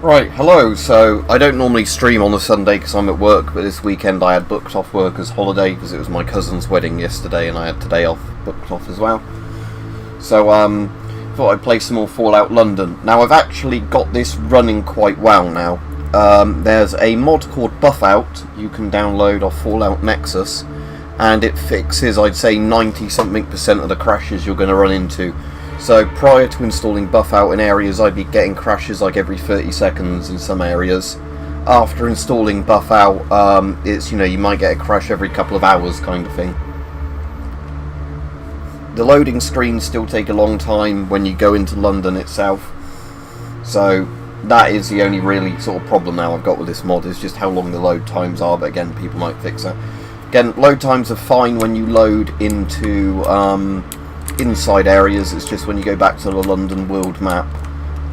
Right, hello. So I don't normally stream on a Sunday because I'm at work, but this weekend I had booked off work as holiday because it was my cousin's wedding yesterday and I had today off booked off as well. So thought I'd play some more Fallout London. Now I've actually got this running quite well now. There's a mod called Buffout you can download off Fallout Nexus, and it fixes, I'd say, 90-something% of the crashes you're going to run into. So prior to installing Buffout in areas, I'd be getting crashes like every 30 seconds in some areas. After installing Buffout, it's, you might get a crash every couple of hours kind of thing. The loading screens still take a long time when you go into London itself. So that is the only really sort of problem now I've got with this mod, is just how long the load times are, but again, people might fix that. Again, load times are fine when you load into inside areas. It's just when you go back to the London world map,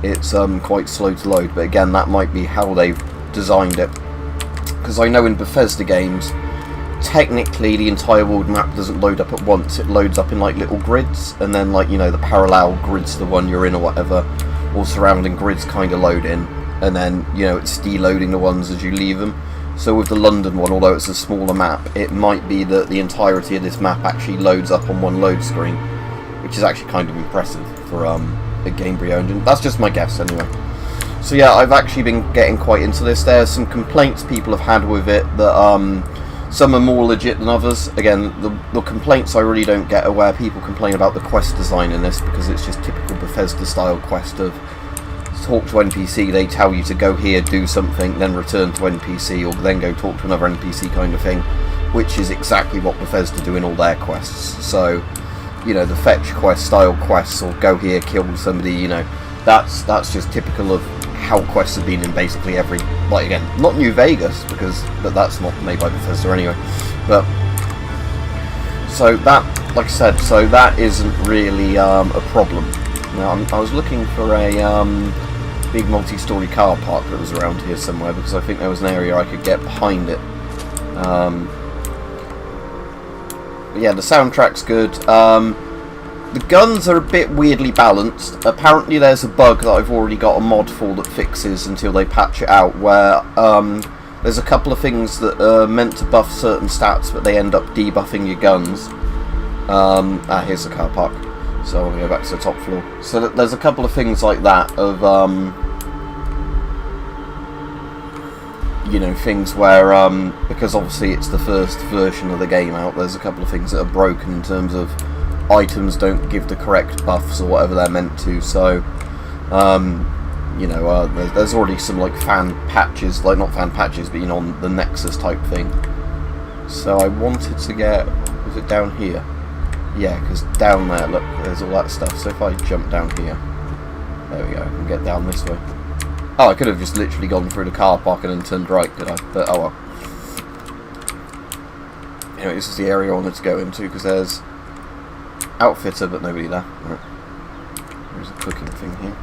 it's quite slow to load, but again, that might be how they've designed it, because I know in Bethesda games technically the entire world map doesn't load up at once. It loads up in like little grids, and then like the parallel grids, the one you're in or whatever, or surrounding grids kind of load in, and then it's deloading the ones as you leave them. So with the London one, although it's a smaller map, it might be that the entirety of this map actually loads up on one load screen, which is actually kind of impressive for a Gamebryo engine. That's just my guess anyway. So yeah, I've actually been getting quite into this. There's some complaints people have had with it that some are more legit than others. Again, the complaints I really don't get are where people complain about the quest design in this, because it's just typical Bethesda style quest of talk to NPC, they tell you to go here, do something, then return to NPC, or then go talk to another NPC kind of thing, which is exactly what Bethesda do in all their quests. So the fetch quest style quests, or go here, kill somebody, that's just typical of how quests have been in basically every, like, again, not New Vegas, but that's not made by Bethesda anyway. But so that, like I said, so that isn't really a problem. Now I was looking for a big multi-story car park that was around here somewhere, because I think there was an area I could get behind it. Yeah, the soundtrack's good. The guns are a bit weirdly balanced. Apparently there's a bug that I've already got a mod for that fixes until they patch it out, where there's a couple of things that are meant to buff certain stats, but they end up debuffing your guns. Here's the car park. So I'll go back to the top floor. So there's a couple of things like that of, things where, because obviously it's the first version of the game out, there's a couple of things that are broken in terms of items don't give the correct buffs or whatever they're meant to. So, there's already some like fan patches, like not fan patches, but on the Nexus type thing. So I wanted to get, was it down here? Yeah, because down there, look, there's all that stuff. So if I jump down here, there we go, I can get down this way. Oh, I could have just literally gone through the car park and then turned right, could I? But oh well. Anyway, this is the area I wanted to go into, because there's outfitter, but nobody there. Right. There's a cooking thing here.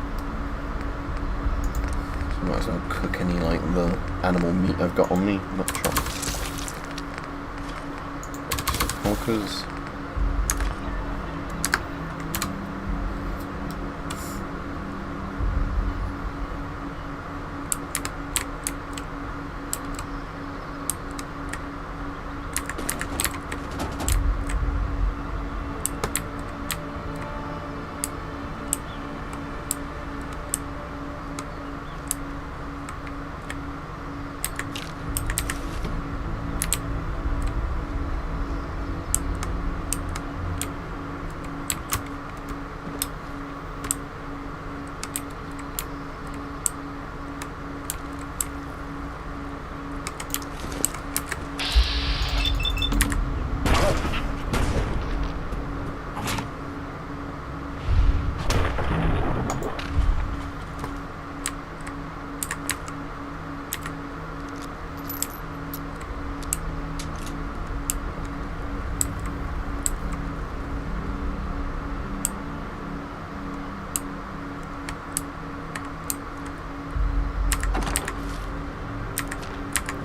So I might as well cook any, like, the animal meat I've got on me. Not chopped. Honkers.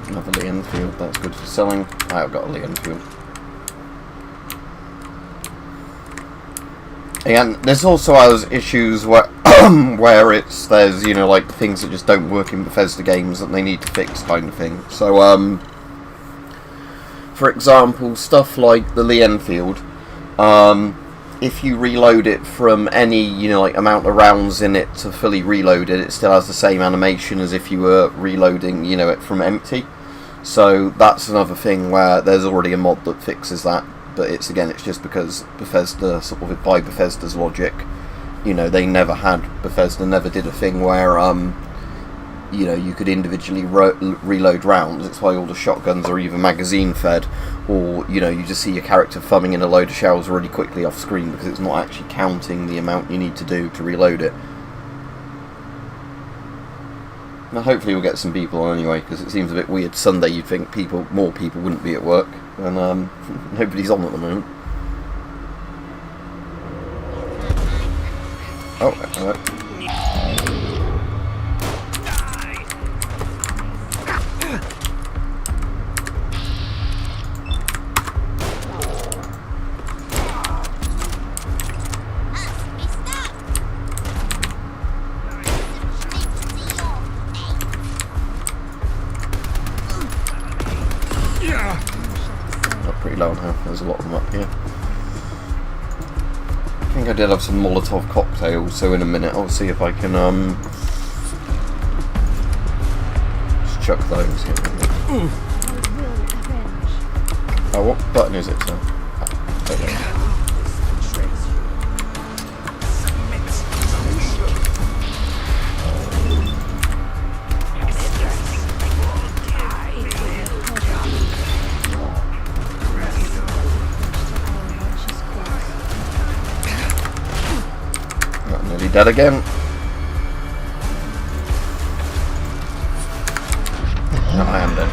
Another Enfield, that's good for selling. I've got a Enfield. And there's also other issues where where there's like things that just don't work in Bethesda games that they need to fix, kind of thing. So for example, stuff like the Enfield, if you reload it from any amount of rounds in it to fully reloaded, it still has the same animation as if you were reloading it from empty. So that's another thing where there's already a mod that fixes that. But it's just because Bethesda, sort of by Bethesda's logic, Bethesda never did a thing where you could individually reload rounds. It's why all the shotguns are either magazine fed, or you just see your character thumbing in a load of shells really quickly off screen, because it's not actually counting the amount you need to do to reload it. Now hopefully we'll get some people on anyway, because it seems a bit weird. Sunday you'd think more people wouldn't be at work, and nobody's on at the moment. Oh, hello. Pretty low on health. There's a lot of them up here. I think I did have some Molotov cocktails, so in a minute I'll see if I can just chuck those here. Oh, what button is it, sir? Okay. Dead again. No, I am dead.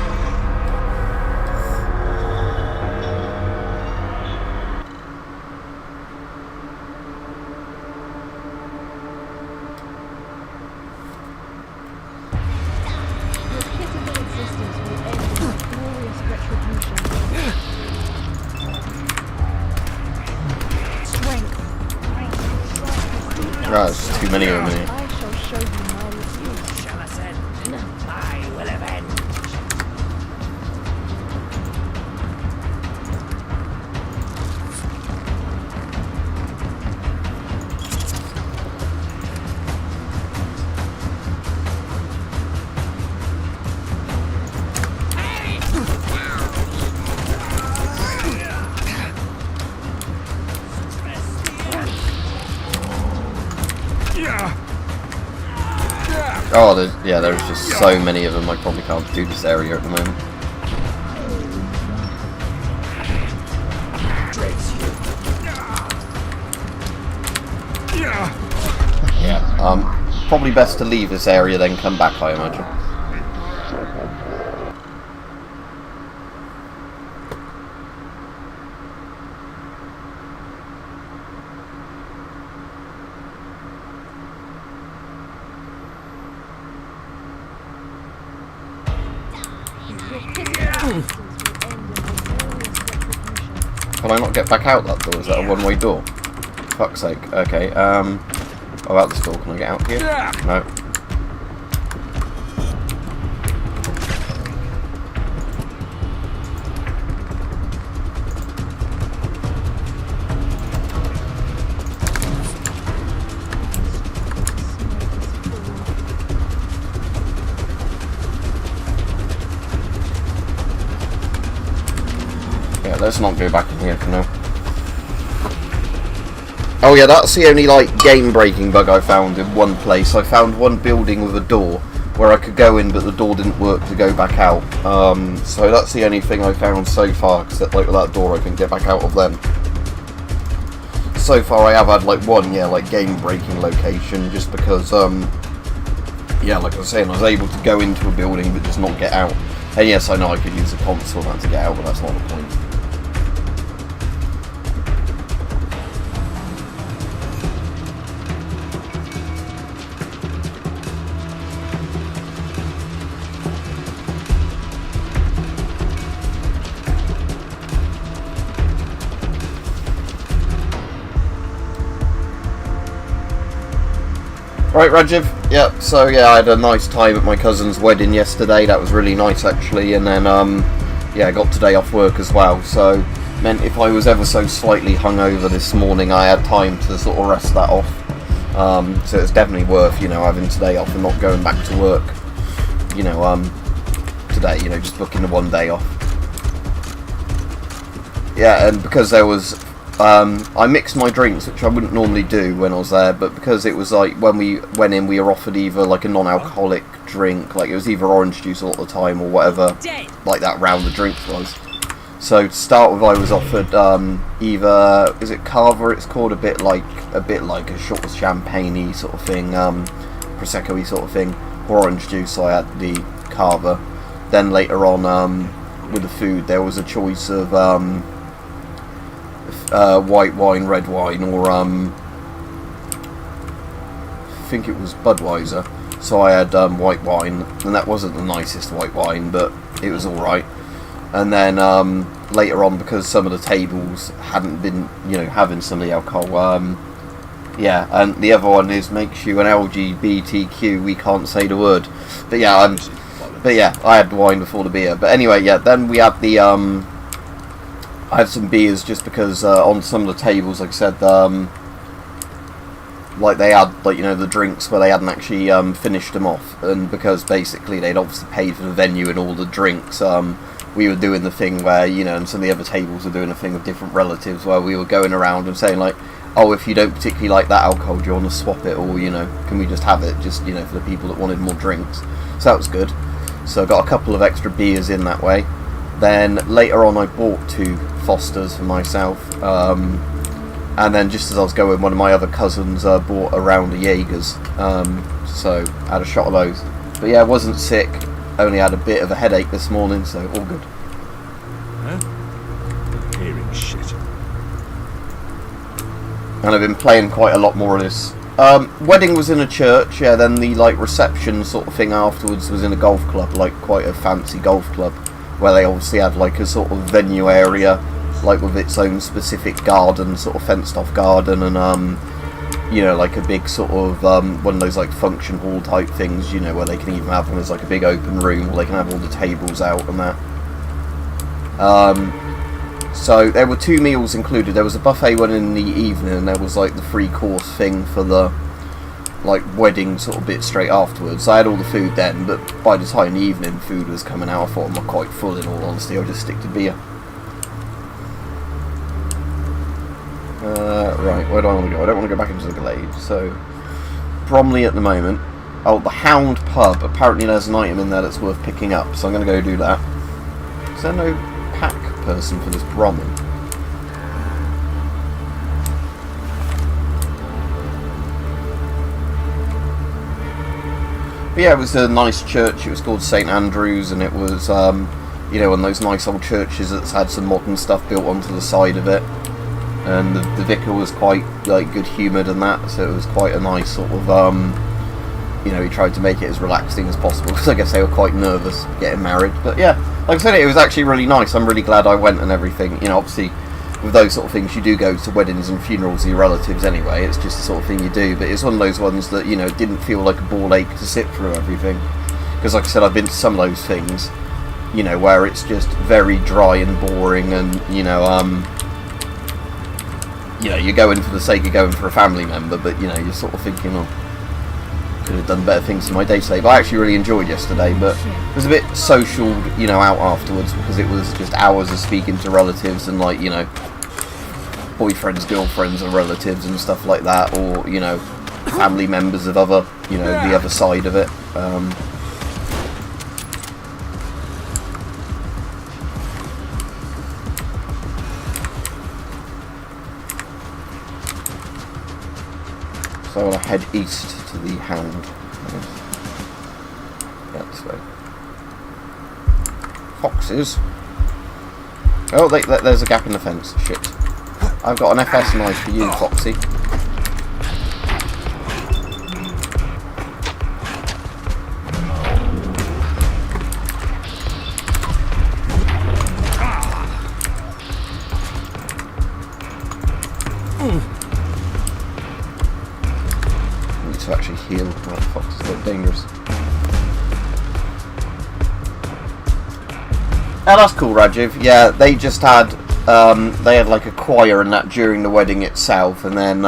Oh, there's too many of them here. I shall show you my refuse. Shall I send? I will avenge. Oh, there's just so many of them. I probably can't do this area at the moment. Yeah, probably best to leave this area, then come back, I imagine. Can I not get back out that door? Is that a one-way door? Fuck's sake. Okay, oh, out this door. Can I get out here? No. Let's not go back in here for now. Oh yeah, that's the only game-breaking bug I found in one place. I found one building with a door where I could go in, but the door didn't work to go back out. So that's the only thing I found so far, except with that door I can get back out of then. So far I have had one game-breaking location, just because yeah, like I was saying, I was able to go into a building but just not get out. And yes, I know I could use a console to get out, but that's not the point. Right, Rajiv. Yep. So yeah, I had a nice time at my cousin's wedding yesterday. That was really nice actually. And then yeah, I got today off work as well. So meant if I was ever so slightly hungover this morning, I had time to sort of rest that off. So it's definitely worth, you know, having today off and not going back to work. You know, today, you know, just booking the one day off. Yeah, and because there was, I mixed my drinks, which I wouldn't normally do when I was there, but because it was like, when we went in, we were offered either like a non-alcoholic drink, like it was either orange juice all the time or whatever, like that round the drinks was. So to start with, I was offered either, is it Cava? It's called, a bit like a short champagne-y sort of thing, prosecco-y sort of thing, or orange juice. So I had the Cava. Then later on, with the food, there was a choice of white wine, red wine, or I think it was Budweiser. So I had white wine, and that wasn't the nicest white wine, but it was all right. And then later on, because some of the tables hadn't been, you know, having some of the alcohol, yeah, and the other one is makes you an LGBTQ. We can't say the word, but yeah, I had the wine before the beer. But anyway, yeah, then we had the I had some beers just because on some of the tables, like I said, like they had, like, you know, the drinks where they hadn't actually finished them off, and because basically they'd obviously paid for the venue and all the drinks, we were doing the thing where, you know, and some of the other tables were doing a thing with different relatives where we were going around and saying like, oh, if you don't particularly like that alcohol, do you want to swap it, or, you know, can we just have it, just, you know, for the people that wanted more drinks. So that was good. So I got a couple of extra beers in that way. Then later on I bought 2 Fosters for myself, and then just as I was going, one of my other cousins bought a round of Jaegers, so I had a shot of those. But yeah, I wasn't sick, only had a bit of a headache this morning, so all good. Huh? I'm hearing shit. And I've been playing quite a lot more of this. Wedding was in a church, yeah, then the like reception sort of thing afterwards was in a golf club, like quite a fancy golf club, where they obviously had like a sort of venue area, like with its own specific garden, sort of fenced off garden, and you know, like a big sort of one of those like function hall type things, you know, where they can even have one as like a big open room where they can have all the tables out and that. So there were 2 meals included. There was a buffet one in the evening, and there was like the 3-course thing for the like wedding sort of bit straight afterwards. So I had all the food then, but by the time the evening food was coming out, I thought I'm quite full, in all honesty. I'll just stick to beer. Right, where do I want to go? I don't want to go back into the Glade. So Bromley at the moment. Oh, the Hound Pub. Apparently there's an item in there that's worth picking up, so I'm going to go do that. Is there no pack person for this Bromley? But yeah, it was a nice church. It was called St Andrew's, and it was, you know, one of those nice old churches that's had some modern stuff built onto the side of it. And the vicar was quite like good-humoured and that, so it was quite a nice sort of, you know, he tried to make it as relaxing as possible, because I guess they were quite nervous getting married. But yeah, like I said, it was actually really nice. I'm really glad I went and everything. You know, obviously with those sort of things, you do go to weddings and funerals of your relatives anyway. It's just the sort of thing you do. But it's one of those ones that, you know, didn't feel like a ball ache to sit through everything. Because like I said, I've been to some of those things, you know, where it's just very dry and boring, and, you know, you're going for the sake of going for a family member, but, you know, you're sort of thinking, oh, could have done better things in my day today. But I actually really enjoyed yesterday, but it was a bit social, you know, out afterwards, because it was just hours of speaking to relatives and, like, you know, boyfriends, girlfriends and relatives and stuff like that, or, you know, family members of other, you know, the other side of it. So I'll head east to the Hound. Yeah, this way. Foxes. Oh, there's a gap in the fence. Shit. I've got an FS knife for you, Foxy. to actually heal. Oh, fuck, it's a bit dangerous. Oh, that's cool, Rajiv. Yeah, they just had they had like a choir and that during the wedding itself, and then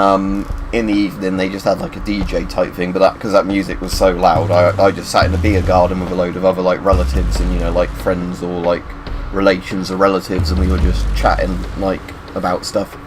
in the evening they just had like a DJ type thing. But that because that music was so loud, I just sat in the beer garden with a load of other like relatives and like friends or like relations or relatives, and we were just chatting like about stuff.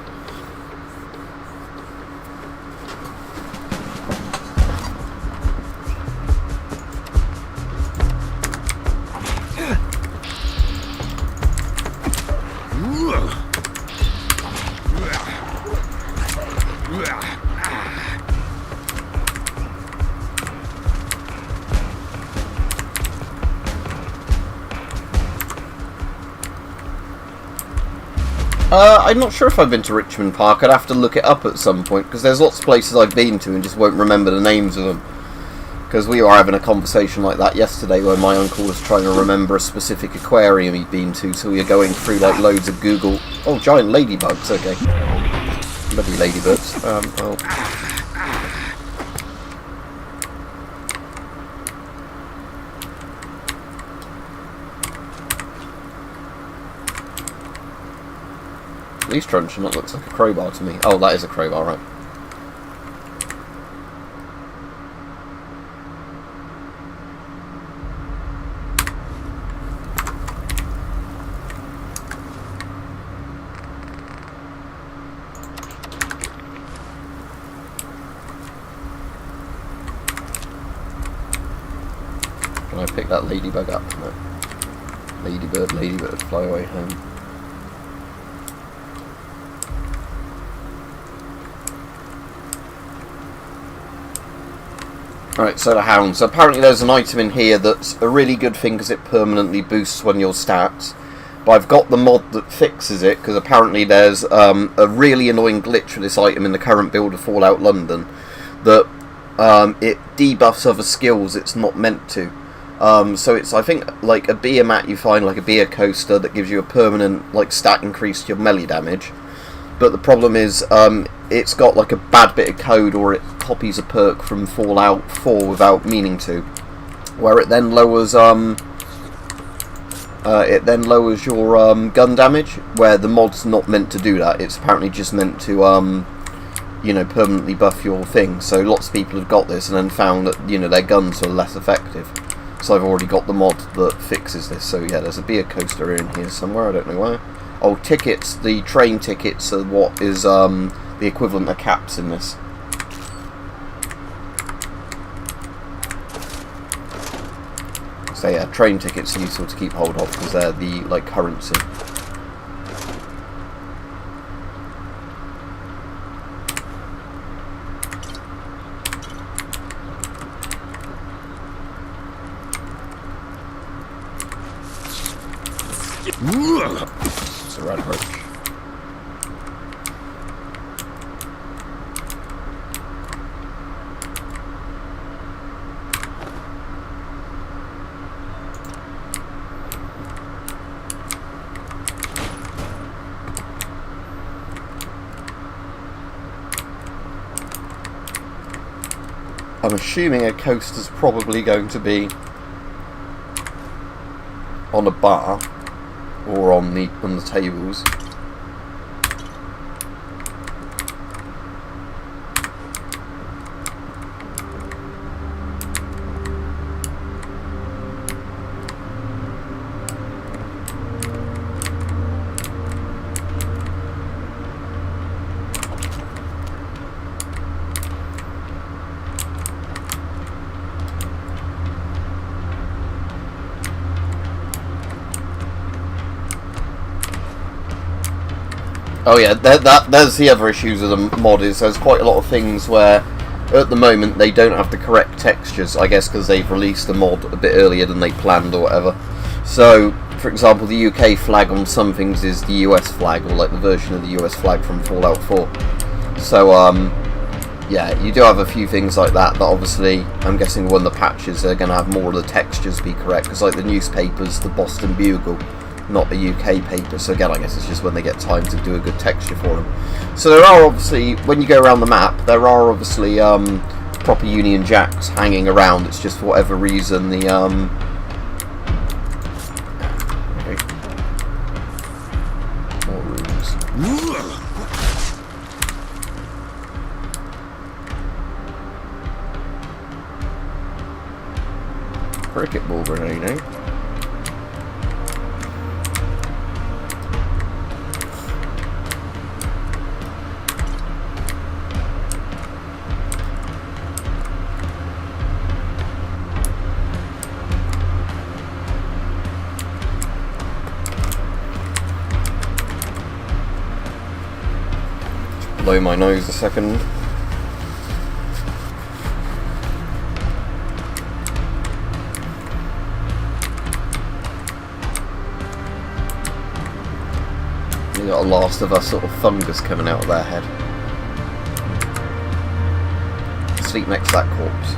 I'm not sure if I've been to Richmond Park. I'd have to look it up at some point, because there's lots of places I've been to and just won't remember the names of them. Because we were having a conversation like that yesterday where my uncle was trying to remember a specific aquarium he'd been to, so we were going through like loads of Google... Oh, giant ladybugs, okay. Bloody ladybirds. Oh. Leaf truncheon, that looks like a crowbar to me. Oh, that is a crowbar, right. Can I pick that ladybug up? No. Ladybird, fly away home. Right, so the hound. So apparently there's an item in here that's a really good thing because it permanently boosts one of your stats. But I've got the mod that fixes it because apparently there's a really annoying glitch with this item in the current build of Fallout London that it debuffs other skills it's not meant to. So it's, I think, like a beer mat you find, like a beer coaster that gives you a permanent like stat increase to your melee damage. But the problem is it's got like a bad bit of code, or it copies a perk from Fallout 4 without meaning to, where it then lowers your gun damage, where the mod's not meant to do that. It's apparently just meant to permanently buff your thing. So lots of people have got this and then found that their guns are less effective. So I've already got the mod that fixes this. So yeah, there's a beer coaster in here somewhere, I don't know where. Oh, tickets. The train tickets are what is the equivalent of caps in this. So yeah, train tickets are useful to keep hold of because they're the like currency. It's a red roach. I'm assuming a coaster's probably going to be on a bar or on the tables. Oh yeah, there's the other issues with the mod is there's quite a lot of things where at the moment they don't have the correct textures, I guess because they've released the mod a bit earlier than they planned or whatever. So, for example, the UK flag on some things is the US flag, or like the version of the US flag from Fallout 4. So, yeah, you do have a few things like that obviously, I'm guessing when the patches are going to have more of the textures be correct, because like the newspapers, the Boston Bugle, not the UK paper, so again I guess it's just when they get time to do a good texture for them. So there are obviously, when you go around the map, there are obviously proper Union Jacks hanging around. It's just for whatever reason the okay. More rooms. Cricket ball grenade, eh? Blow my nose a second. You got a Last of Us sort of fungus coming out of their head. Sleep next to that corpse.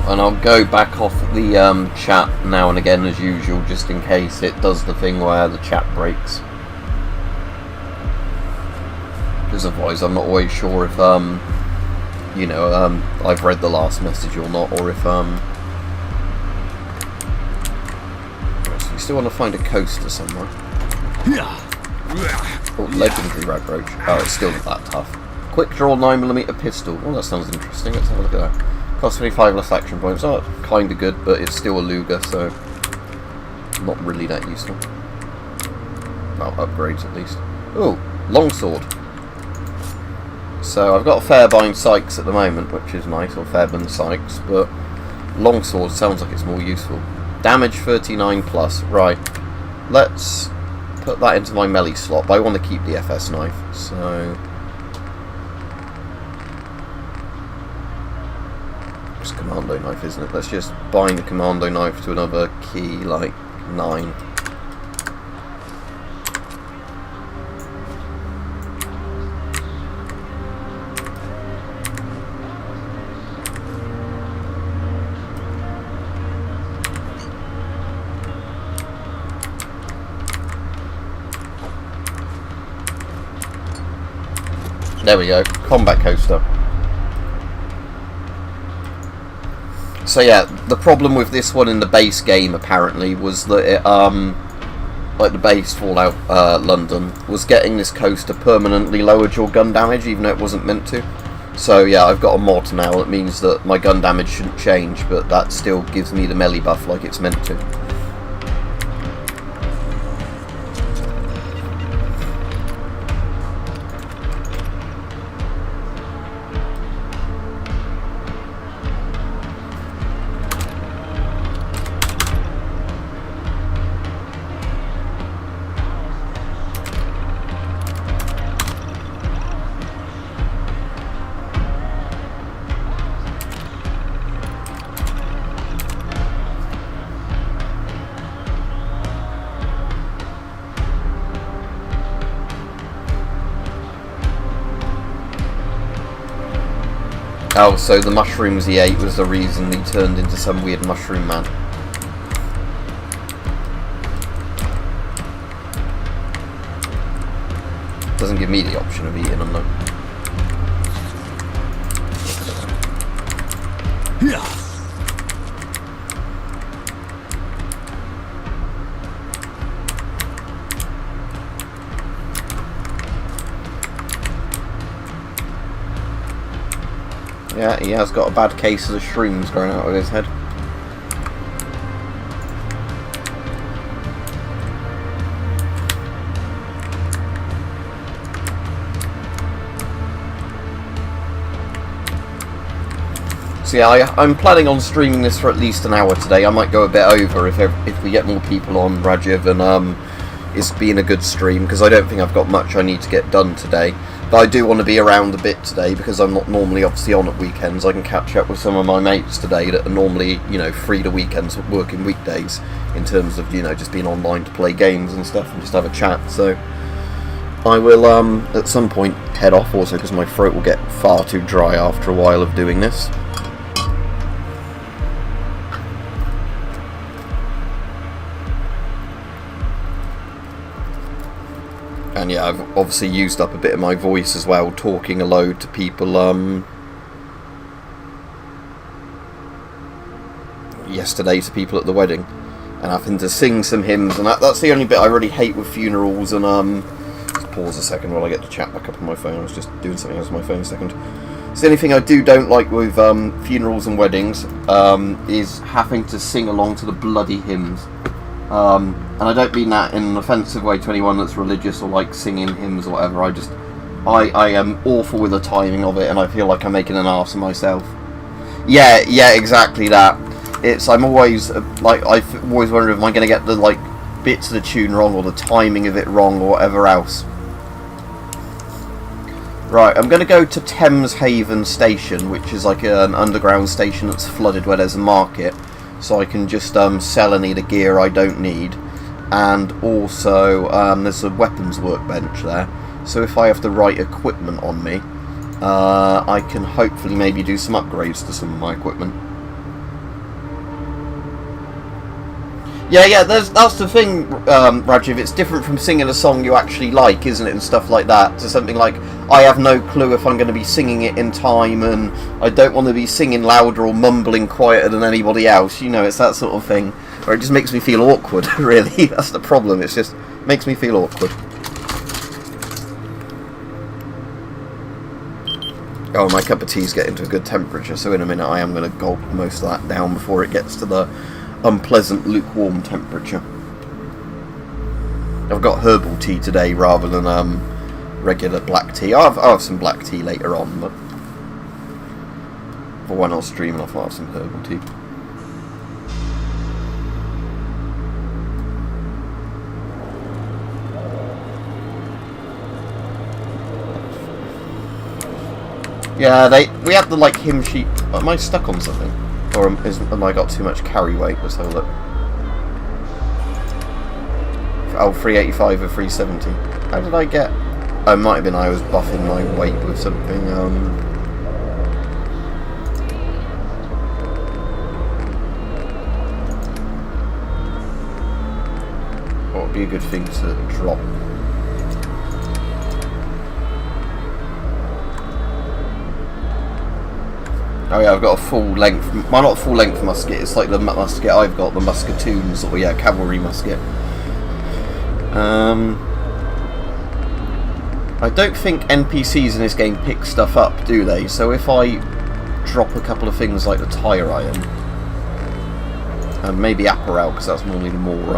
And I'll go back off the chat now and again as usual, just in case it does the thing where the chat breaks. Because otherwise I'm not always sure if, you know, I've read the last message or not, or if, so you still want to find a coaster somewhere. Oh, legendary rag roach. Oh, it's still not that tough. Quick draw 9mm pistol. Oh, that sounds interesting. Let's have a look at that. Cost 25 less action points. Oh, kind of good, but it's still a Luger, so not really that useful. Well, upgrades at least. Ooh, longsword. So I've got a Fairbairn Sykes at the moment, which is nice, or Fairbairn Sykes, but longsword sounds like it's more useful. Damage 39 plus. Right, let's put that into my melee slot, but I want to keep the FS knife, so it's commando knife, isn't it? Let's just bind the commando knife to another key, like 9. There we go, combat coaster. So yeah, the problem with this one in the base game apparently was that it, like the base Fallout London, was getting this coaster permanently lowered your gun damage even though it wasn't meant to. So yeah, I've got a mod now that means that my gun damage shouldn't change, but that still gives me the melee buff like it's meant to. Oh, so the mushrooms he ate was the reason he turned into some weird mushroom man. Doesn't give me the option of eating them though. Yeah, he has got a bad case of the shrooms growing out of his head. So yeah, I'm planning on streaming this for at least an hour today. I might go a bit over if we get more people on, Rajiv, and it's been a good stream, because I don't think I've got much I need to get done today. But I do want to be around a bit today, because I'm not normally obviously on at weekends. I can catch up with some of my mates today that are normally, free to weekends, working weekdays, in terms of, just being online to play games and stuff and just have a chat. So I will, at some point, head off also, because my throat will get far too dry after a while of doing this. And yeah, I've obviously used up a bit of my voice as well, talking a load to people yesterday, to people at the wedding, and having to sing some hymns, and that's the only bit I really hate with funerals. And just pause a second while I get the chat back up on my phone. I was just doing something else on my phone a second. So the only thing I don't like with funerals and weddings is having to sing along to the bloody hymns. And I don't mean that in an offensive way to anyone that's religious or like singing hymns or whatever. I am awful with the timing of it, and I feel like I'm making an arse of myself. Yeah, exactly that. I'm always I've always wondered, am I going to get the bits of the tune wrong, or the timing of it wrong, or whatever else. Right, I'm going to go to Thames Haven Station, which is like an underground station that's flooded where there's a market. So I can just sell any of the gear I don't need, and also there's a weapons workbench there, so if I have the right equipment on me, I can hopefully maybe do some upgrades to some of my equipment. Yeah, that's the thing, Rajiv, it's different from singing a song you actually like, isn't it, and stuff like that, to something like, I have no clue if I'm going to be singing it in time, and I don't want to be singing louder or mumbling quieter than anybody else, it's that sort of thing, where it just makes me feel awkward, really. That's the problem, it just makes me feel awkward. Oh, my cup of tea's getting to a good temperature, so in a minute I am going to gulp most of that down before it gets to the unpleasant lukewarm temperature. I've got herbal tea today rather than regular black tea. I'll have some black tea later on, but for when I was streaming I thought I'll have some herbal tea. Yeah, we have the hymn sheet. Am I stuck on something? Or am I got too much carry weight? Let's have a look. Oh, 385 or 370. How did I get... Oh, it might have been I was buffing my weight with something. What would be a good thing to drop? Oh yeah, I've got a full length, well not full length musket, it's like the musket I've got, the musketoons, or yeah, cavalry musket. I don't think NPCs in this game pick stuff up, do they? So if I drop a couple of things like the tire iron, and maybe apparel, because that's normally the more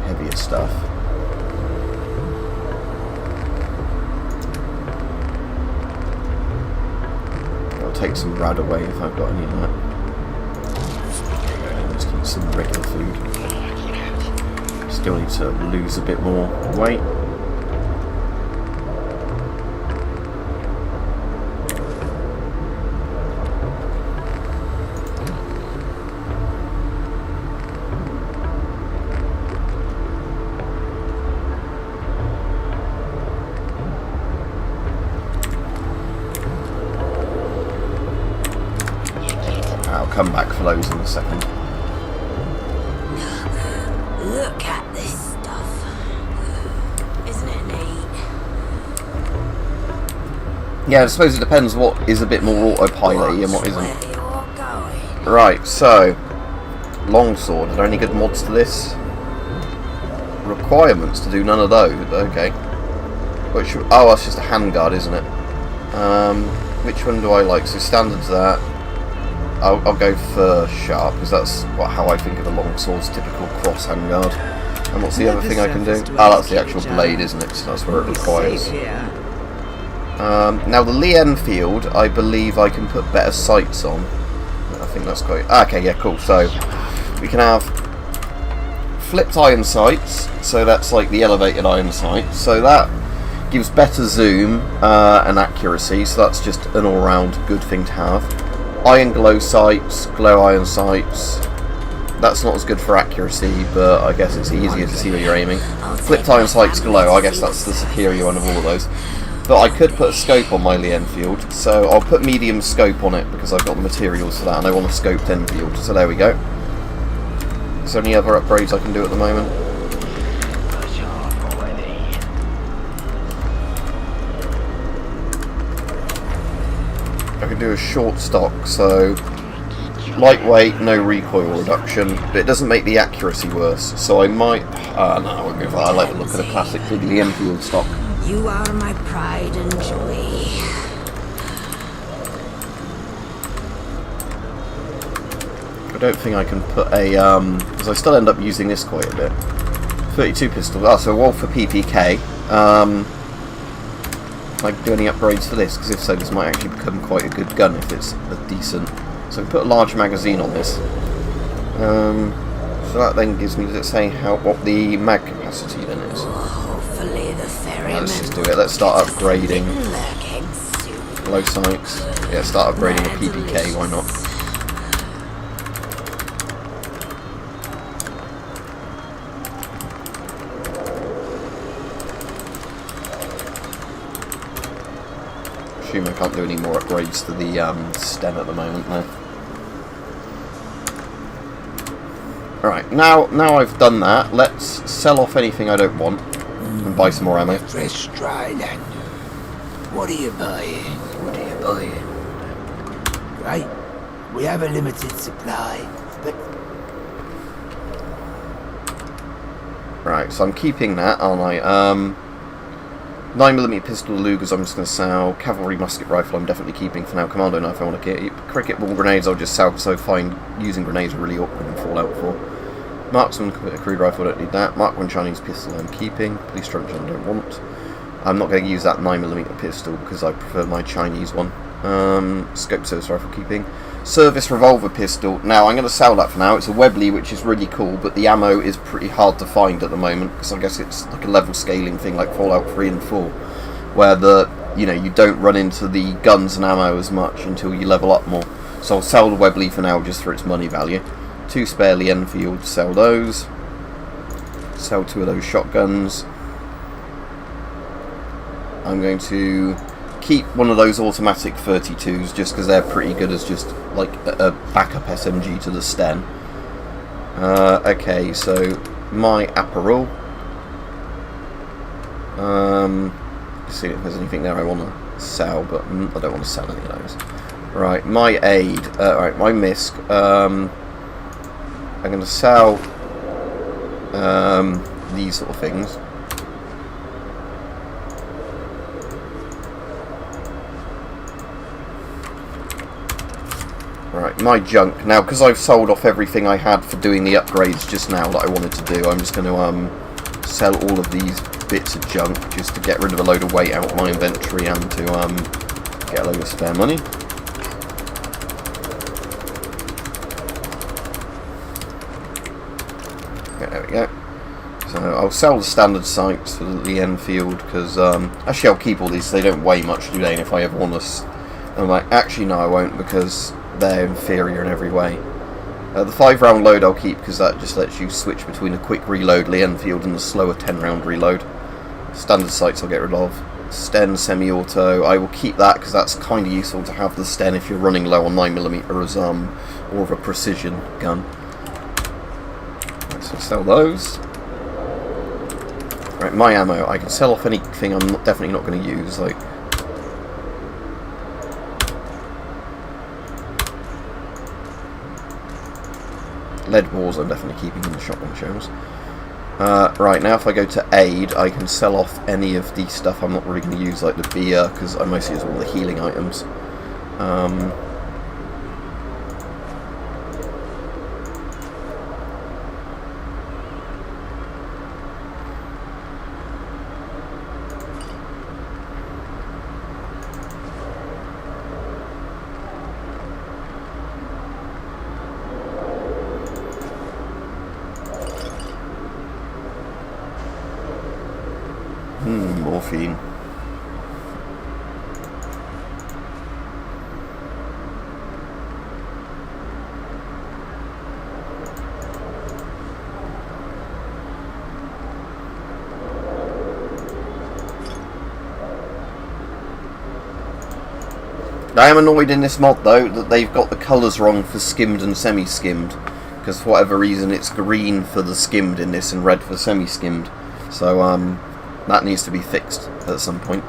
heavier stuff. Take some rad away if I've got any of that. Let's keep some regular food. Still need to lose a bit more weight. Come back for those in a second. Look at this stuff. Isn't it neat? Yeah, I suppose it depends what is a bit more autopilot-y and what isn't. Right, so longsword. Are there any good mods to this? Requirements to do none of those. Okay. Which? Oh, that's just a handguard, isn't it? Which one do I like? So standard's that. I'll go for sharp, because that's how I think of a longsword's typical cross handguard. And what's the other thing I can do? Oh, that's the actual blade, isn't it? So that's where it requires. Now the Enfield, I believe I can put better sights on. I think that's quite... Okay, yeah, cool. So, we can have flipped iron sights. So that's like the elevated iron sight. So that gives better zoom and accuracy. So that's just an all-round good thing to have. Iron glow sights, glow iron sights. That's not as good for accuracy, but I guess it's easier to see where you're aiming. Flipped iron sights glow, I guess that's the superior one of all of those. But I could put a scope on my Enfield, so I'll put medium scope on it because I've got the materials for that and I want a scoped Enfield. So there we go. Is there any other upgrades I can do at the moment? I can do a short stock, so lightweight, no recoil reduction, but it doesn't make the accuracy worse. So I might... no, I won't go for that. I like the look of the classic Bigly Enfield stock. You are my pride and joy. I don't think I can put a... because I still end up using this quite a bit. 32 pistol. Oh, so a wall for PPK. I can do any upgrades for this, because if so, this might actually become quite a good gun if it's a decent... So we put a large magazine on this. So that then gives me, does it say what the mag capacity then is? Hopefully the ferryman. Let's just do it. Let's start upgrading. Low sights. Yeah, start upgrading the PPK. Why not? Assume I can't do any more upgrades to the stem at the moment though. Alright, now I've done that, let's sell off anything I don't want and buy some more ammo. Fresh dry land. What are you buying? What are you buying? Right, we have a limited supply, but... Right, so I'm keeping that, aren't I? 9mm pistol Lugers I'm just going to sell. Cavalry musket rifle I'm definitely keeping for now. Commando knife I want to keep. Cricket ball grenades I'll just sell because I find using grenades really awkward in Fallout 4. Marksman crude rifle, I don't need that. Mark 1 Chinese pistol I'm keeping. Police truncheon I don't want. I'm not going to use that 9mm pistol because I prefer my Chinese one. Scope service rifle keeping. Service revolver pistol. Now I'm going to sell that for now. It's a Webley, which is really cool, but the ammo is pretty hard to find at the moment because I guess it's like a level scaling thing like Fallout 3 and 4, where you don't run into the guns and ammo as much until you level up more. So I'll sell the Webley for now just for its money value. 2 spare Enfield, sell those. Sell 2 of those shotguns. I'm going to keep one of those automatic 32s just because they're pretty good as just like a backup SMG to the Sten. Okay, so my apparel. See if there's anything there I want to sell, but I don't want to sell any of those. Right, my aid. Right, my misc. I'm going to sell these sort of things. Right, my junk. Now, because I've sold off everything I had for doing the upgrades just now that I wanted to do, I'm just going to sell all of these bits of junk just to get rid of a load of weight out of my inventory and to get a load of spare money. Okay, there we go. So I'll sell the standard sights for the Enfield because actually I'll keep all these. They don't weigh much, do they? And if I ever want to, I'm like, actually no, I won't because they're inferior in every way. The 5-round load I'll keep because that just lets you switch between a quick reload Enfield and a slower 10-round reload. Standard sights I'll get rid of. Sten semi-auto, I will keep that because that's kind of useful to have the Sten if you're running low on 9mm as more of a precision gun. Right, so sell those. Right, my ammo, I can sell off anything I'm definitely not going to use, like lead balls I'm definitely keeping in the shotgun shells. Right, now if I go to aid, I can sell off any of the stuff I'm not really going to use, like the beer, because I mostly use all the healing items. Morphine. I am annoyed in this mod though that they've got the colours wrong for skimmed and semi-skimmed, because for whatever reason it's green for the skimmed in this and red for semi-skimmed. So that needs to be fixed at some point.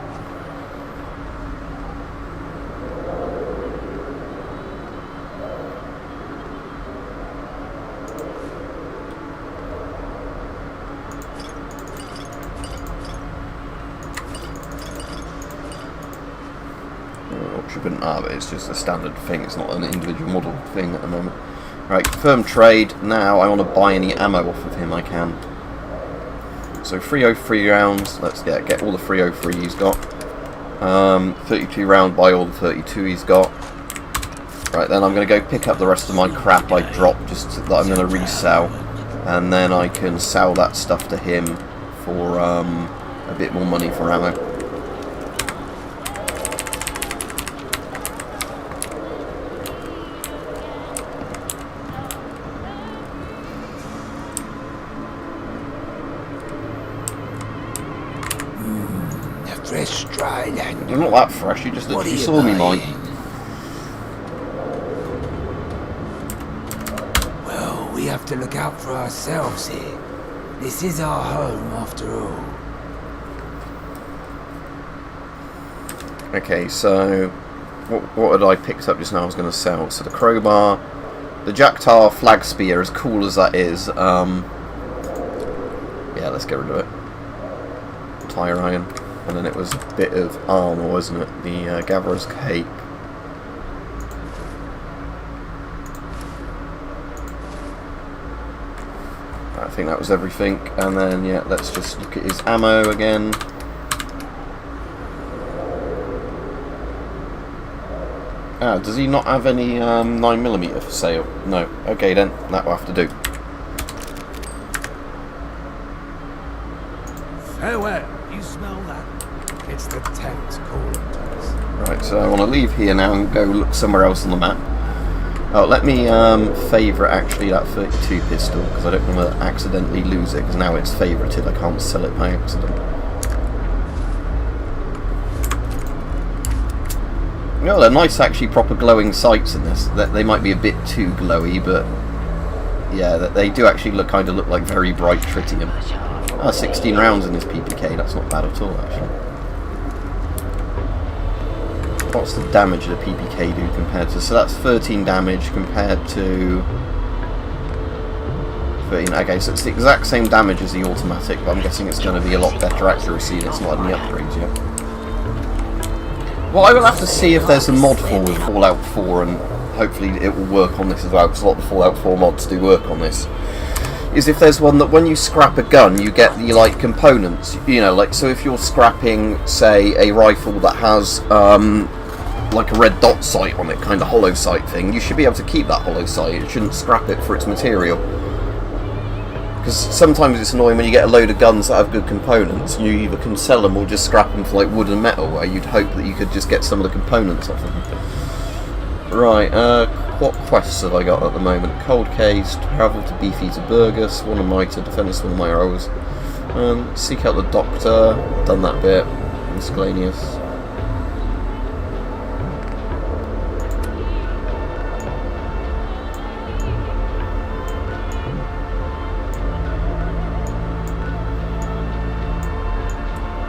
But it's just a standard thing, it's not an individual model thing at the moment. Right, confirm trade. Now I want to buy any ammo off of him I can. So 303 rounds, let's get all the 303 he's got. 32 round, buy all the 32 he's got. Right, then I'm going to go pick up the rest of my crap I dropped, just that I'm going to resell. And then I can sell that stuff to him for a bit more money for ammo. Fresh dried and You're not that fresh, you just literally saw me, mine. Well, we have to look out for ourselves here. This is our home after all. Okay, so what had I picked up just now I was going to sell? So the crowbar, the Jacktar flag spear, as cool as that is, yeah, let's get rid of it. Tire iron. And then it was a bit of armour, wasn't it? The Gatherer's Cape. I think that was everything. And then, yeah, let's just look at his ammo again. Ah, does he not have any 9mm for sale? No. Okay then, that will have to do. Farewell. You smell that? It's the tanks calling to us. Right, so I want to leave here now and go look somewhere else on the map. Oh, let me favourite actually that 32 pistol, because I don't want to accidentally lose it, because now it's favourited, I can't sell it by accident. Oh, they're nice actually, proper glowing sights in this. They might be a bit too glowy, but yeah, they do actually look like very bright tritium. 16 rounds in this PPK, that's not bad at all actually. What's the damage the PPK do compared to... So that's 13 damage compared to... 13, okay, so it's the exact same damage as the automatic, but I'm guessing it's going to be a lot better accuracy and it's not any upgrades yet. Well, I will have to see if there's a mod for with Fallout 4, and hopefully it will work on this as well, because a lot of the Fallout 4 mods do work on this. Is if there's one that when you scrap a gun, you get the, like, components, you know, like, so if you're scrapping, say, a rifle that has, like a red dot sight on it, kind of hollow sight thing, you should be able to keep that hollow sight, you shouldn't scrap it for its material. Because sometimes it's annoying when you get a load of guns that have good components, and you either can sell them or just scrap them for, like, wood and metal, where you'd hope that you could just get some of the components off of them. Right, what quests have I got at the moment? Cold Case, travel to Beefeater Burgess, one of my to defend this one of my arrows. Seek out the Doctor, done that bit. Miscellaneous.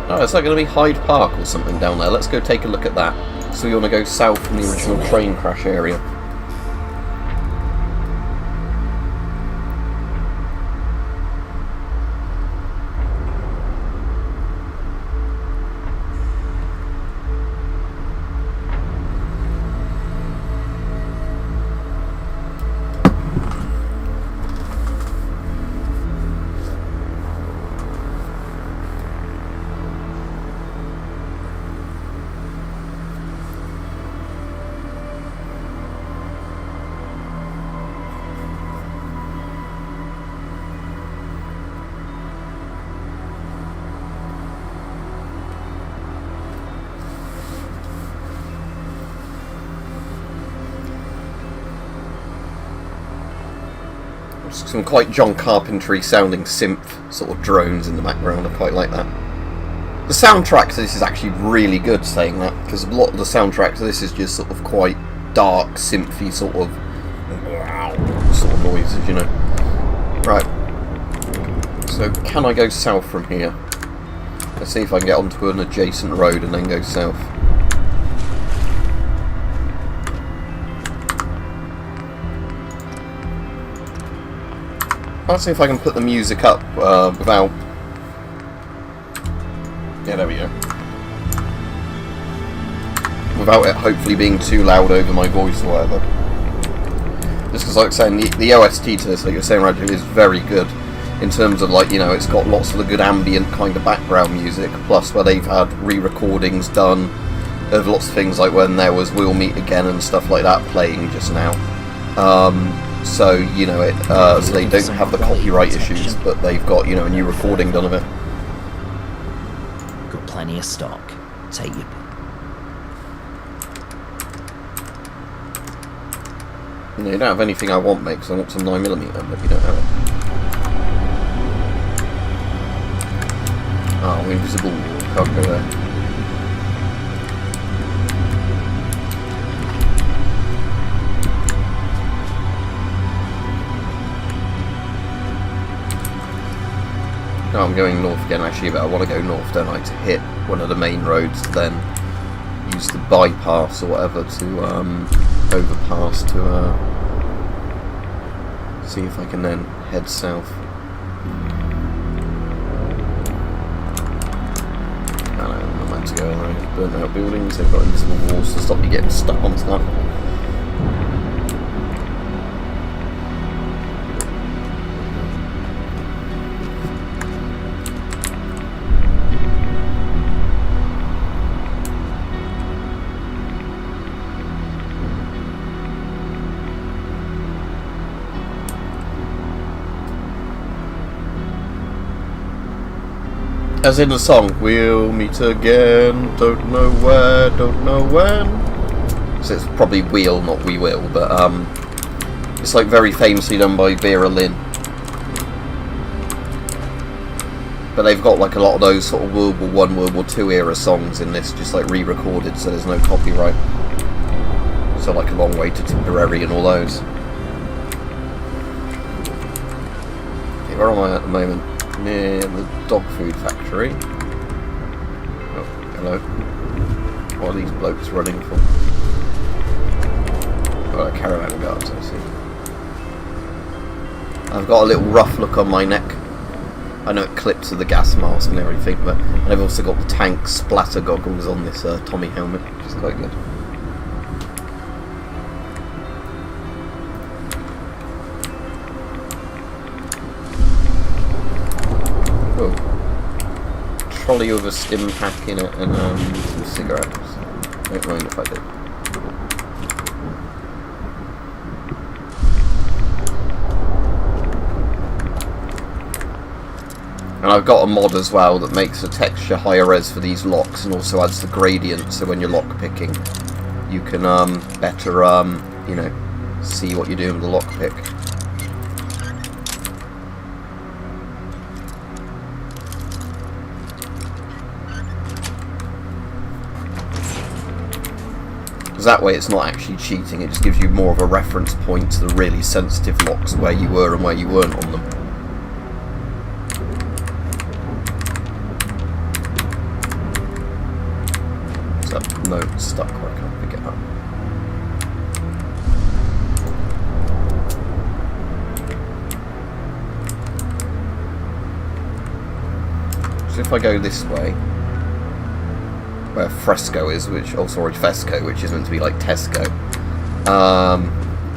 Oh, it's like going to be Hyde Park or something down there. Let's go take a look at that. So you want to go south from the original train crash area. Some quite John Carpentry sounding synth sort of drones in the background. I quite like that. The soundtrack to this is actually really good, saying that, because a lot of the soundtrack to this is just sort of quite dark, synthy sort of noises, you know. Right. So can I go south from here? Let's see if I can get onto an adjacent road and then go south. Let's see if I can put the music up without... Yeah, there we go. Without it hopefully being too loud over my voice or whatever. Just because, like I was saying, the OST to this, like you were saying, Roger, is very good. In terms of, like, you know, it's got lots of the good ambient kind of background music, plus where they've had re-recordings done of lots of things, like when there was We'll Meet Again and stuff like that playing just now. So, you know, so they don't have the copyright issues, but they've got, you know, a new recording done of it. Got plenty of stock. Take your... You know, you don't have anything I want, mate, because I want some 9mm, but you don't have it. Oh, invisible wall. Can't go there. No, I'm going north again actually, but I want to go north, don't I, to hit one of the main roads to then use the bypass or whatever to overpass to see if I can then head south. I don't know, I'm not meant to go in there. Burnt out buildings, they've got invisible walls to stop you getting stuck onto that. As in the song, we'll meet again, don't know where, don't know when. So it's probably we'll, not we will, but it's like very famously done by Vera Lynn. But they've got like a lot of those sort of World War I, World War II era songs in this, just like re-recorded, so there's no copyright. So like A Long Way to Tipperary and all those. Okay, where am I at the moment? Near the dog food factory. Oh, hello. What are these blokes running for? Oh, caravan guards, I see. I've got a little rough look on my neck. I know it clips with the gas mask and everything, but I've also got the tank splatter goggles on this Tommy helmet, which is quite good. Trolley with a stim pack in it and some cigarettes. Don't mind if I do. And I've got a mod as well that makes the texture higher res for these locks and also adds the gradient, so when you're lock picking you can better you know, see what you're doing with the lock pick. That way it's not actually cheating, it just gives you more of a reference point to the really sensitive locks where you were and where you weren't on them. So, no, it's stuck where I can't pick it up. So if I go this way, where Fresco is, which, oh sorry, Fesco, which is meant to be like Tesco.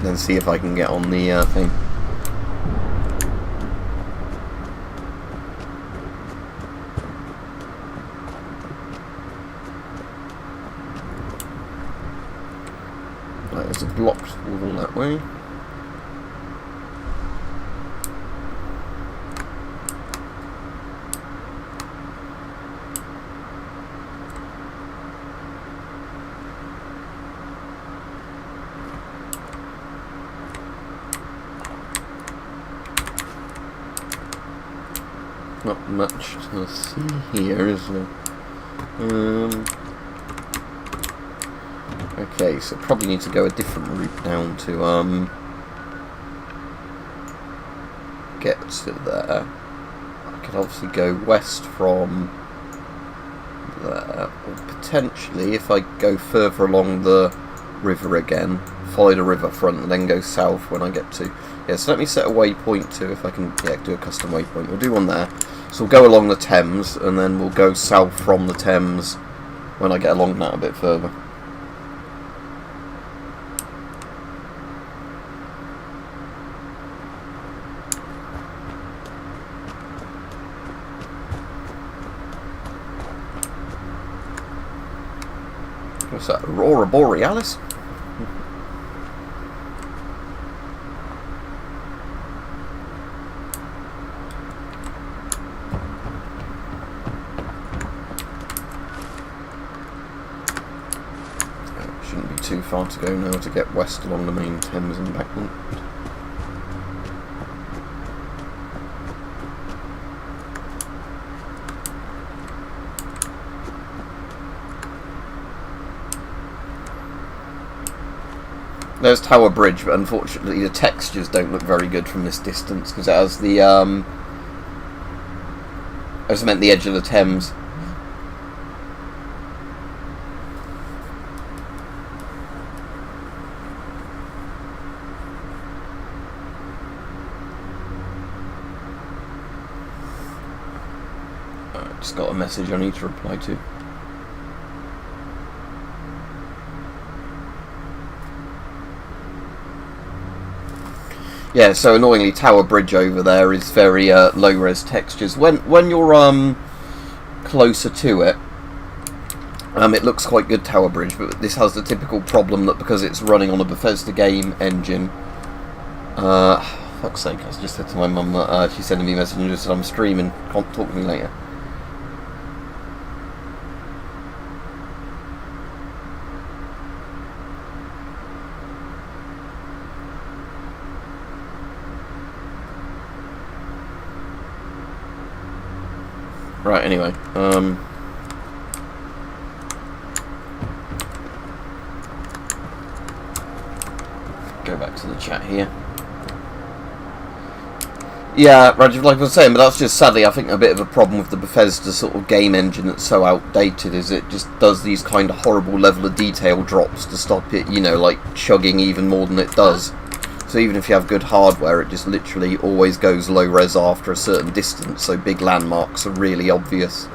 Then see if I can get on the thing. Right, there's a blocked wall that way. Not much to see here, is there? Okay, so probably need to go a different route down to get to there. I could obviously go west from there, or potentially if I go further along the river again, follow the river front and then go south when I get to. Yeah, so let me set a waypoint to, if I can, yeah, do a custom waypoint. We'll do one there. So we'll go along the Thames and then we'll go south from the Thames when I get along that a bit further. What's that? Aurora Borealis? Shouldn't be too far to go now to get west along the main Thames embankment. There's Tower Bridge, but unfortunately the textures don't look very good from this distance because it has the I just meant the edge of the Thames. I just got a message I need to reply to. Yeah, so annoyingly, Tower Bridge over there is very low-res textures. When you're closer to it, it looks quite good, Tower Bridge, but this has the typical problem that because it's running on a Bethesda game engine, fuck's sake, I just said to my mum that she's sending me a message and just said I'm streaming, can't talk to me later. Right, anyway, go back to the chat here. Yeah, Rajiv, like I was saying, but that's just sadly, I think, a bit of a problem with the Bethesda sort of game engine that's so outdated, is it just does these kind of horrible level of detail drops to stop it, you know, like chugging even more than it does. So even if you have good hardware, it just literally always goes low res after a certain distance, so big landmarks are really obvious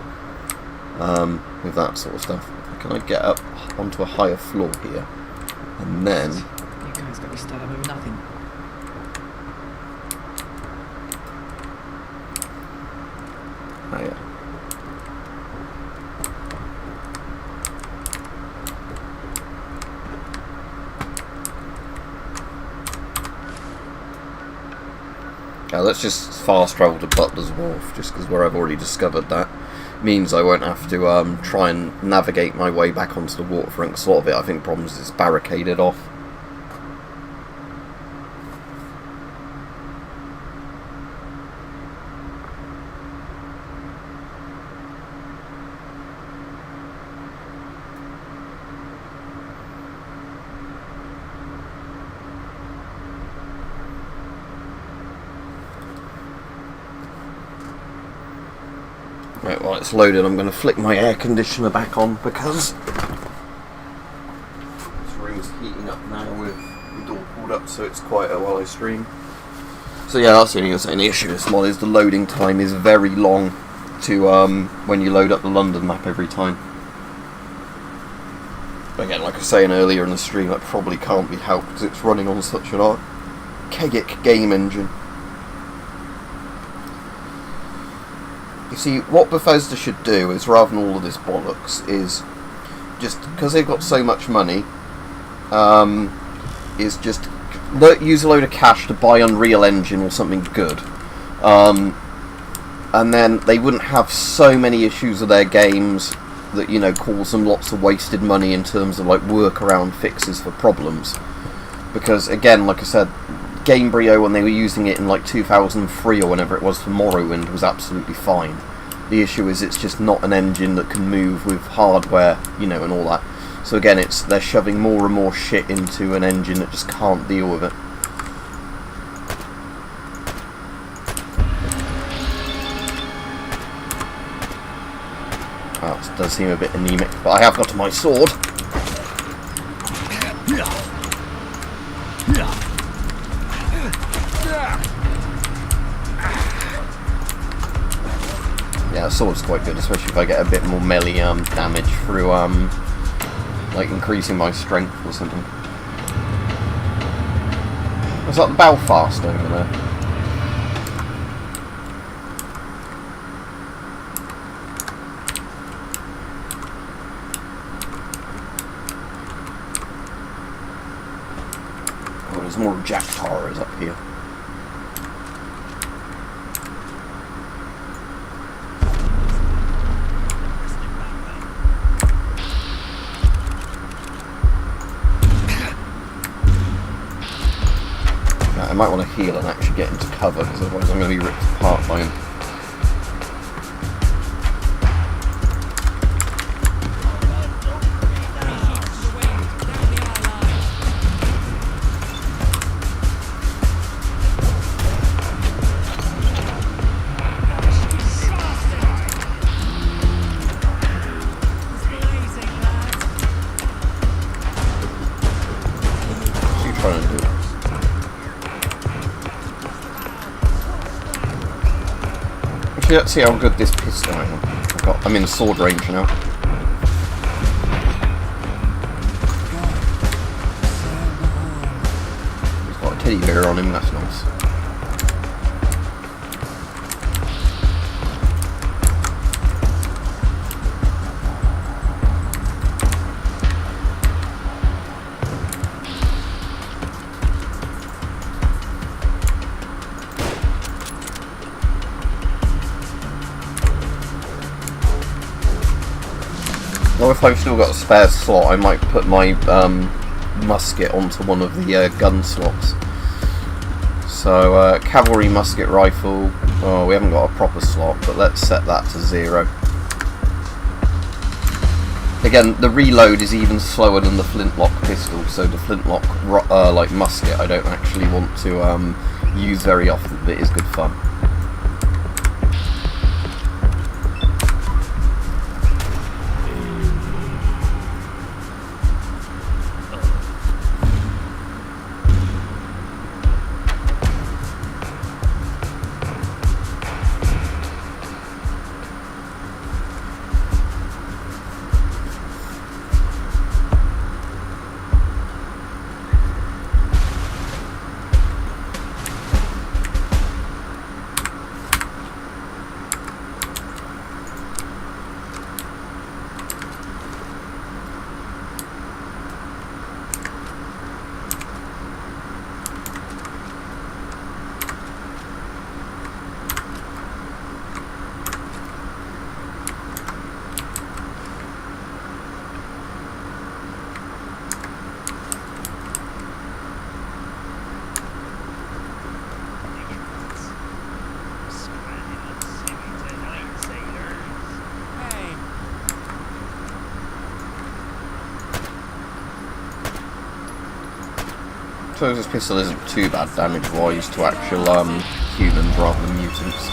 with that sort of stuff. Can I get up onto a higher floor here? And then... You guys got me started with nothing. Oh yeah. Let's just fast travel to Butler's Wharf, just because where I've already discovered that means I won't have to try and navigate my way back onto the waterfront, because a lot of it, I think, problems is barricaded off. Right, while it's loaded, I'm going to flick my air conditioner back on because this room's heating up now with the door pulled up, so it's quieter while I stream. So yeah, that's the only thing. The issue with this mod is the loading time is very long to when you load up the London map every time. But again, like I was saying earlier in the stream, that probably can't be helped because it's running on such an archaic game engine. You see, what Bethesda should do is, rather than all of this bollocks, is just, because they've got so much money, is just use a load of cash to buy Unreal Engine or something good. And then they wouldn't have so many issues with their games that, you know, cause them lots of wasted money in terms of, like, workaround fixes for problems. Because, again, like I said, Gamebryo, when they were using it in like 2003 or whenever it was for Morrowind, was absolutely fine. The issue is it's just not an engine that can move with hardware, you know, and all that. So again, they're shoving more and more shit into an engine that just can't deal with it. Well, it does seem a bit anemic, but I have got my sword. Yeah, the sword's quite good, especially if I get a bit more melee damage through like increasing my strength or something. Is that Belfast over there? Oh, there's more Jack Towers up here. I might want to heal and actually get into cover, because otherwise I'm going to be ripped apart by him. What's he trying to do? Let's see how good this pistol I am. I'm in sword range now. He's got a teddy bear on him, that's nice. Well, if I've still got a spare slot, I might put my musket onto one of the gun slots. So, cavalry musket rifle. Oh, we haven't got a proper slot, but let's set that to 0. Again, the reload is even slower than the flintlock pistol, so the flintlock like musket I don't actually want to use very often, but it is good fun. I suppose this pistol isn't too bad damage-wise to actual humans rather than mutants.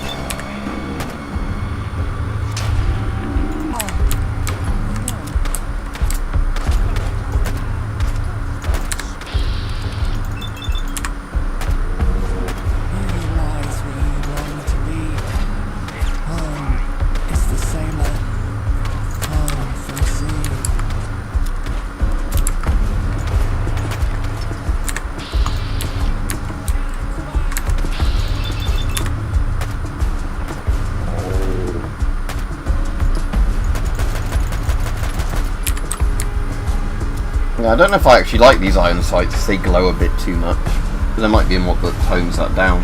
Yeah, I don't know if I actually like these iron sights if they glow a bit too much. There might be a mod that tones that down.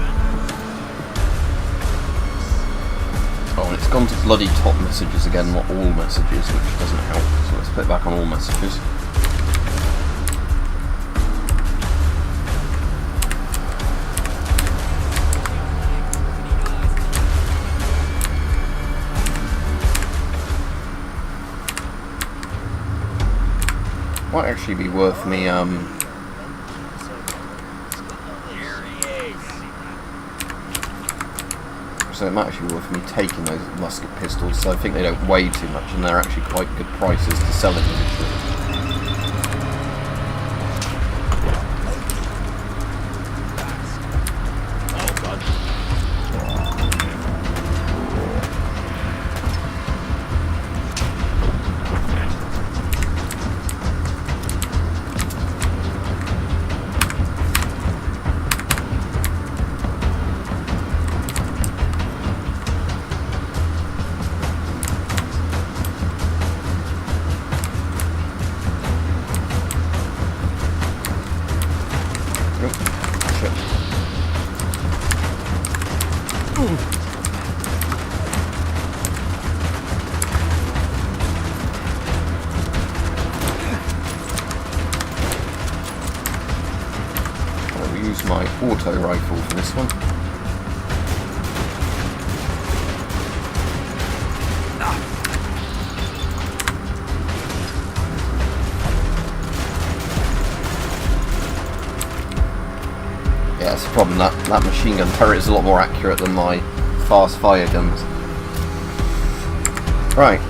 Oh, and it's gone to bloody top messages again, not all messages, which doesn't help. So let's put it back on all messages. might actually be worth me, so it might actually be worth me taking those musket pistols, so I think they don't weigh too much and they're actually quite good prices to sell it in. My auto rifle for this one. Yeah, that's the problem. That machine gun turret is a lot more accurate than my fast fire guns. Right.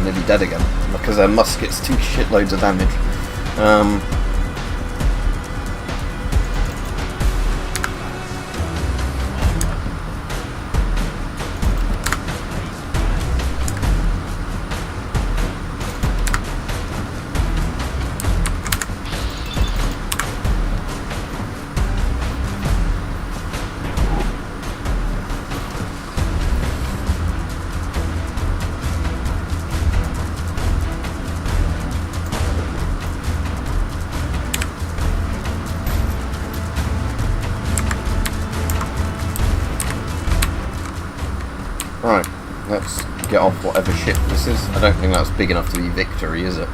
Nearly dead again because their muskets do shitloads of damage. Right, let's get off whatever ship this is. I don't think that's big enough to be Victory, is it?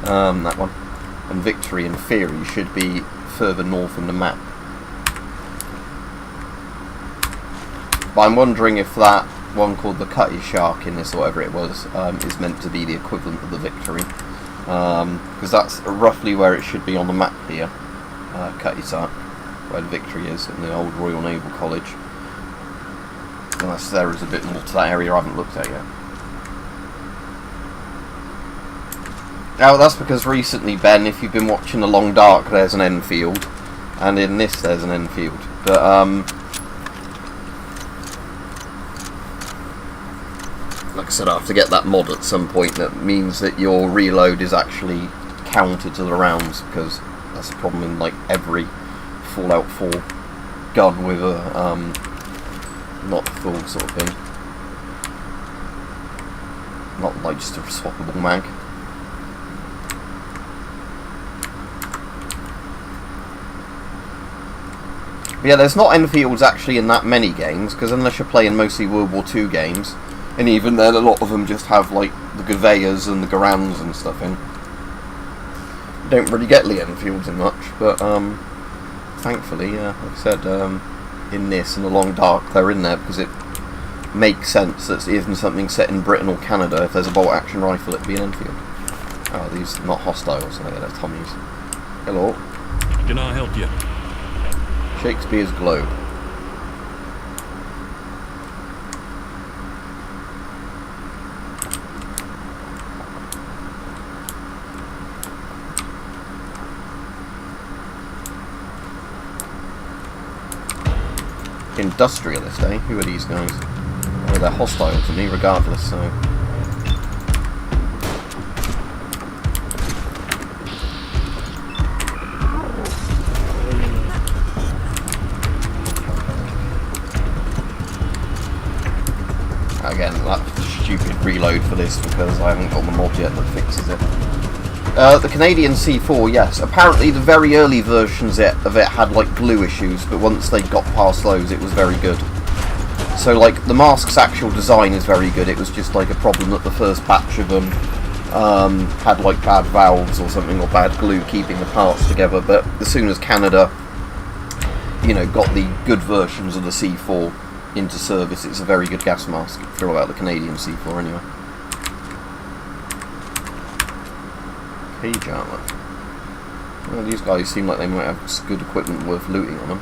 That one. And Victory, in theory, should be further north in the map. But I'm wondering if that one called the Cutty Shark in this, or whatever it was, is meant to be the equivalent of the Victory. Because that's roughly where it should be on the map here. Cutty Shark, where the Victory is, in the old Royal Naval College. Unless there is a bit more to that area I haven't looked at yet. Now that's because recently, Ben, if you've been watching The Long Dark, there's an Enfield, and in this there's an Enfield. But like I said, I have to get that mod at some point that means that your reload is actually counted to the rounds, because that's a problem in like every Fallout 4 gun with a not full sort of thing. Not like just a swappable mag. But yeah, there's not Enfields actually in that many games, because unless you're playing mostly World War II games, and even then a lot of them just have like the Gavayas and the Garans and stuff in. You don't really get the Enfields in much, but thankfully, like I said, in this and The Long Dark, they're in there because it makes sense that even something set in Britain or Canada, if there's a bolt action rifle, it'd be an Enfield. Oh, these are not hostiles, no, they're Tommies. Hello. Can I help you? Shakespeare's Globe. Industrialist, eh? Who are these guys? Oh, they're hostile to me regardless, so... Again, that's a stupid reload for this because I haven't got the mod yet that fixes it. The Canadian C4, yes. Apparently the very early versions of it had like glue issues, but once they got past those it was very good. So like the mask's actual design is very good. It was just like a problem that the first batch of them had like bad valves or something, or bad glue keeping the parts together. But as soon as Canada, you know, got the good versions of the C4 into service, it's a very good gas mask throughout the Canadian C4 anyway. Cage armor. Well, these guys seem like they might have good equipment worth looting on them.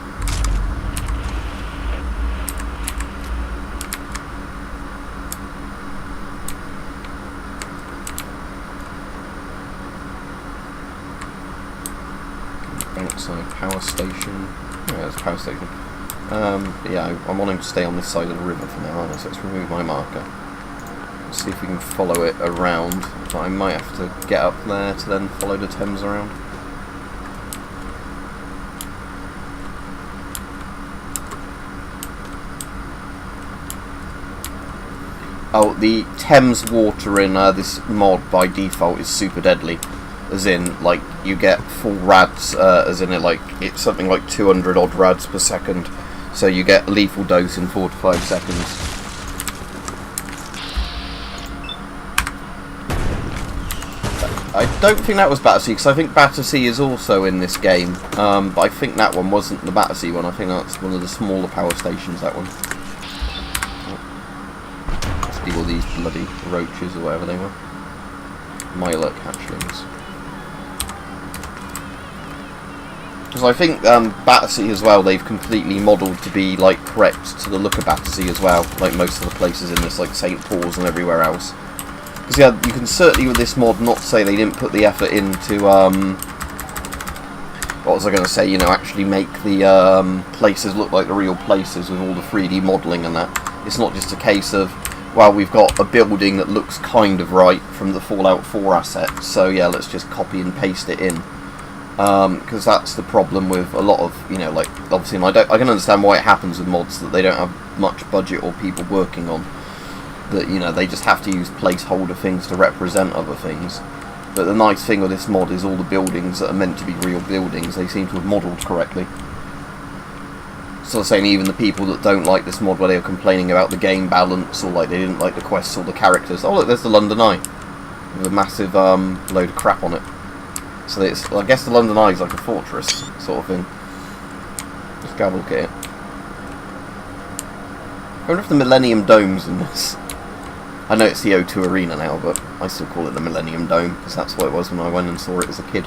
Bankside power station. Yeah, there's a power station. Yeah, I'm wanting to stay on this side of the river for now, aren't I? So let's remove my marker. See if we can follow it around, but I might have to get up there to then follow the Thames around. Oh, the Thames water in this mod by default is super deadly, as in, like, you get full rads, as in, it's something like 200 odd rads per second, so you get a lethal dose in 4 to 5 seconds. I don't think that was Battersea, because I think Battersea is also in this game, but I think that one wasn't the Battersea one. I think that's one of the smaller power stations, that one. Let's deal with these bloody roaches or whatever they were. Mylock hatchlings. Because I think Battersea as well, they've completely modelled to be like correct to the look of Battersea as well, like most of the places in this, like St. Paul's and everywhere else. Because yeah, you can certainly with this mod not say they didn't put the effort into, what was I going to say, you know, actually make the places look like the real places with all the 3D modelling and that. It's not just a case of, well, we've got a building that looks kind of right from the Fallout 4 asset, so yeah, let's just copy and paste it in. Because that's the problem with a lot of, you know, like, obviously, and I can understand why it happens with mods that they don't have much budget or people working on. That, you know, they just have to use placeholder things to represent other things. But the nice thing with this mod is all the buildings that are meant to be real buildings, they seem to have modelled correctly. So I'm saying even the people that don't like this mod, where they were complaining about the game balance, or like they didn't like the quests or the characters. Oh look, there's the London Eye, with a massive load of crap on it. So it's, I guess the London Eye is like a fortress sort of thing. Let's go have a look at it. I wonder if the Millennium Dome's in this. I know it's the O2 Arena now, but I still call it the Millennium Dome, because that's what it was when I went and saw it as a kid.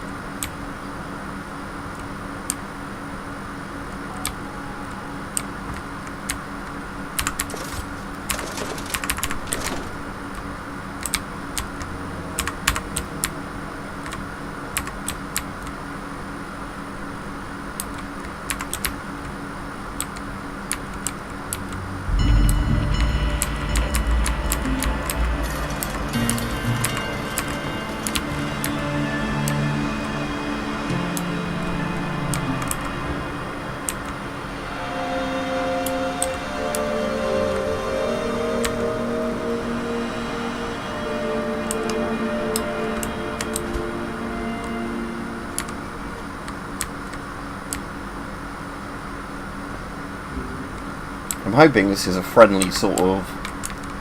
I'm hoping this is a friendly sort of,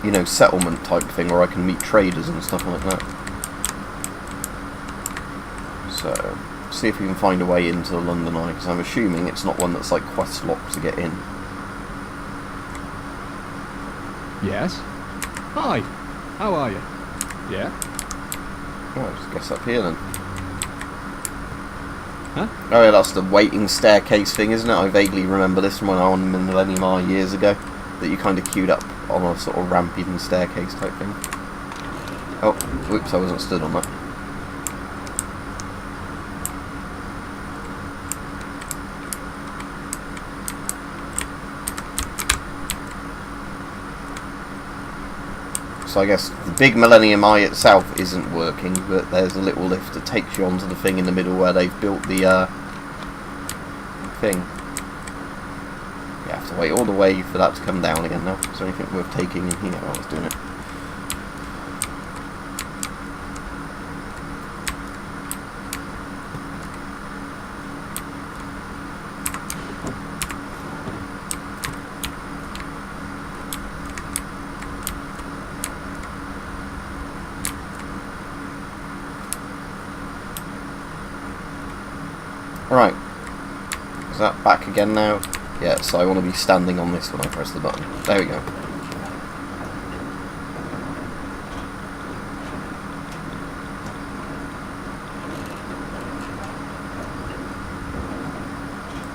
you know, settlement type thing where I can meet traders and stuff like that. So, see if we can find a way into the London Eye, because I'm assuming it's not one that's like quest locked to get in. Yes? Hi, how are you? Yeah? Oh, I just guess up here then. Huh? Oh yeah, that's the waiting staircase thing, isn't it? I vaguely remember this from when I was on Millennium Eye years ago, that you kind of queued up on a sort of ramping staircase type thing. Oh, whoops, I wasn't stood on that. So I guess the big Millennium Eye itself isn't working, but there's a little lift that takes you onto the thing in the middle where they've built the thing. You have to wait all the way for that to come down again now. Is there anything worth taking in here while I was doing it? Right. Is that back again now? Yeah, so I want to be standing on this when I press the button. There we go.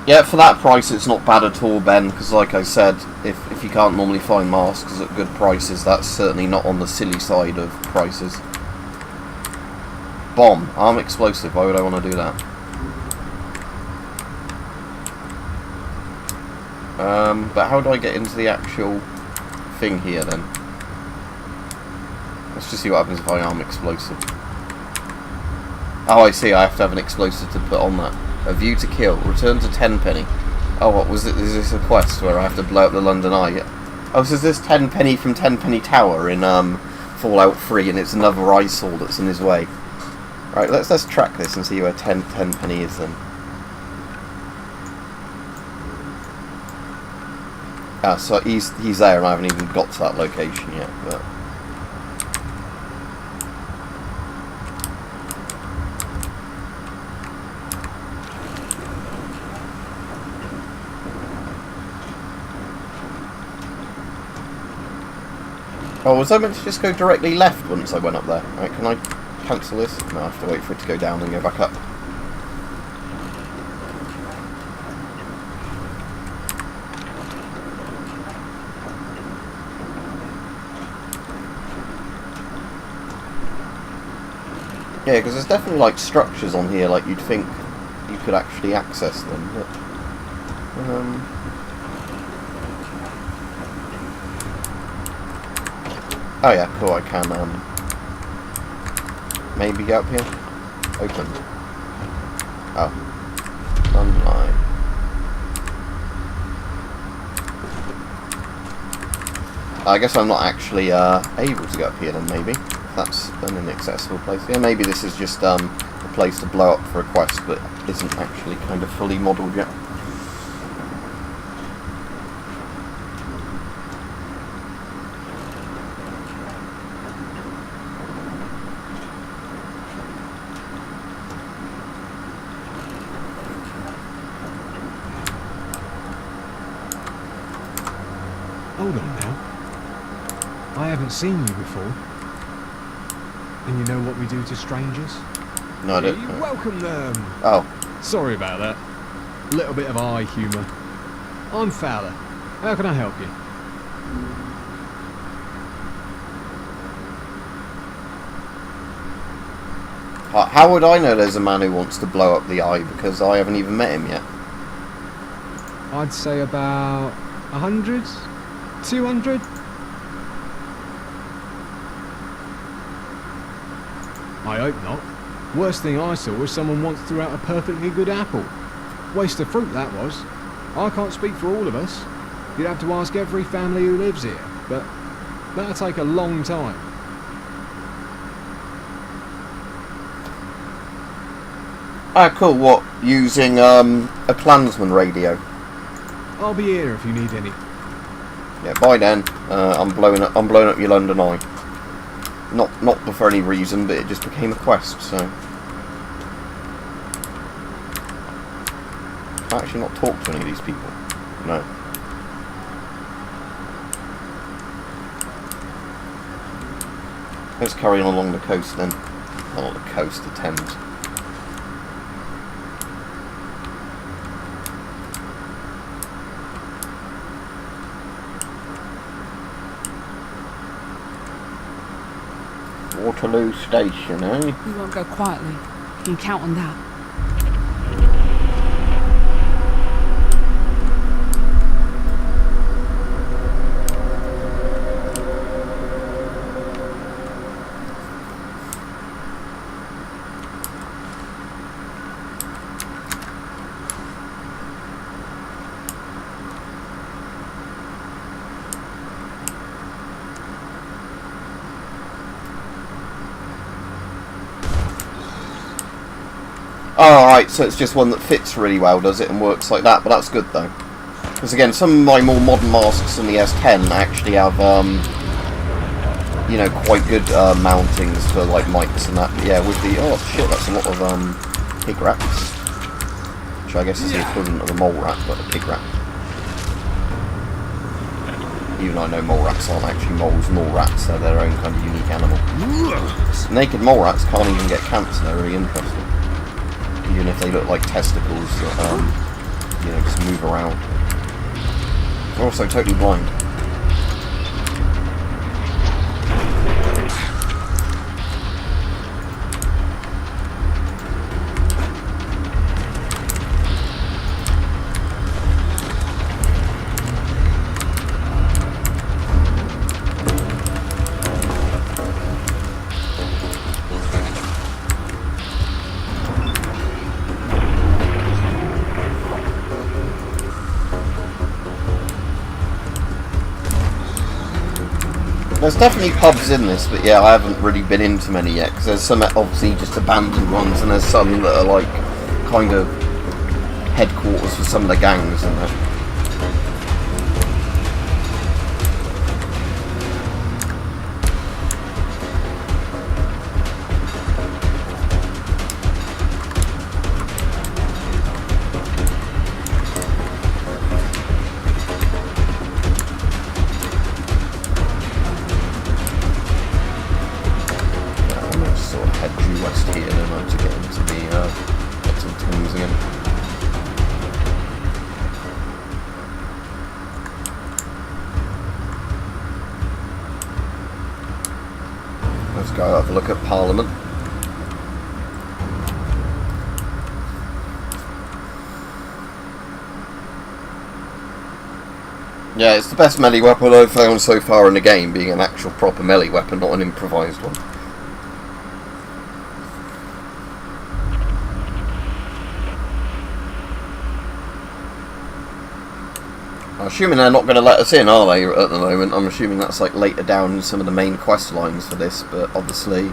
Yeah, for that price it's not bad at all, Ben, because like I said, if you can't normally find masks at good prices, that's certainly not on the silly side of prices. Bomb. Arm explosive. Why would I want to do that? But how do I get into the actual thing here then? Let's just see what happens if I arm explosive. Oh, I see. I have to have an explosive to put on that. A view to kill. Return to Tenpenny. Oh, what was it? Is this a quest where I have to blow up the London Eye? Oh, so is this Tenpenny from Tenpenny Tower in Fallout 3, and it's another eyesore that's in his way. Right, let's track this and see where Tenpenny is then. Ah, so he's there, and I haven't even got to that location yet, but. Oh, was I meant to just go directly left once I went up there? Right, can I cancel this? No, I have to wait for it to go down and go back up. Yeah, because there's definitely like structures on here, like you'd think you could actually access them, but oh yeah, cool, I can maybe get up here. Open. Oh. Online. I guess I'm not actually able to get up here then, maybe. That's an inaccessible place. Yeah, maybe this is just a place to blow up for a quest, but isn't actually kind of fully modelled yet. Hold on now. I haven't seen you before. And you know what we do to strangers? No, I don't. You welcome them. Oh. Sorry about that. A little bit of eye humour. I'm Fowler. How can I help you? How would I know there's a man who wants to blow up the Eye, because I haven't even met him yet? I'd say about 100? 200? I hope not. Worst thing I saw was someone once threw out a perfectly good apple. Waste of fruit, that was. I can't speak for all of us. You'd have to ask every family who lives here, but that'll take a long time. Ah, cool. What? Using a Klansman radio? I'll be here if you need any. Yeah. Bye then. I'm blowing up your London Eye. Not for any reason, but it just became a quest. So. Can I actually not talk to any of these people? No. Let's carry on along the coast then. Oh, not the coast, the Thames. Waterloo Station, eh? We won't go quietly. You can count on that. Oh, right, so it's just one that fits really well, does it, and works like that, but that's good though. Because again, some of my more modern masks in the S10 actually have, you know, quite good mountings for like mics and that. But yeah, with the, oh shit, that's a lot of pig wraps. which I guess is the equivalent of a mole rat, but a pig rat. Even though I know mole rats aren't actually moles nor rats, they're their own kind of unique animal. Naked mole rats can't even get cancer, they're really interesting. Even if they look like testicles that, you know, just move around. They're also totally blind. There's definitely pubs in this, but yeah, I haven't really been into many yet, because there's some obviously just abandoned ones, and there's some that are like kind of headquarters for some of the gangs and that. Let's go have a look at Parliament. Yeah, it's the best melee weapon I've found so far in the game, being an actual proper melee weapon, not an improvised one. I'm assuming they're not going to let us in, are they, at the moment? I'm assuming that's like later down in some of the main quest lines for this, but obviously...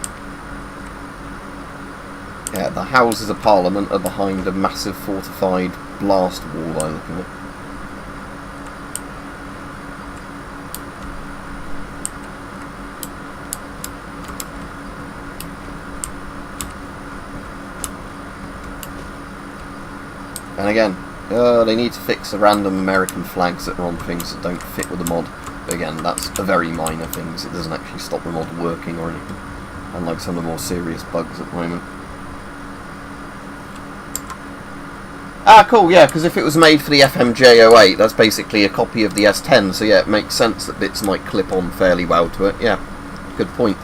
Yeah, the Houses of Parliament are behind a massive fortified blast wall by looking at it. And again, they need to fix the random American flags that are on things that don't fit with the mod. But again, that's a very minor thing, it doesn't actually stop the mod working or anything. Unlike some of the more serious bugs at the moment. Ah, cool, yeah, because if it was made for the FMJ08, that's basically a copy of the S10, so yeah, it makes sense that bits might clip on fairly well to it. Yeah, good point.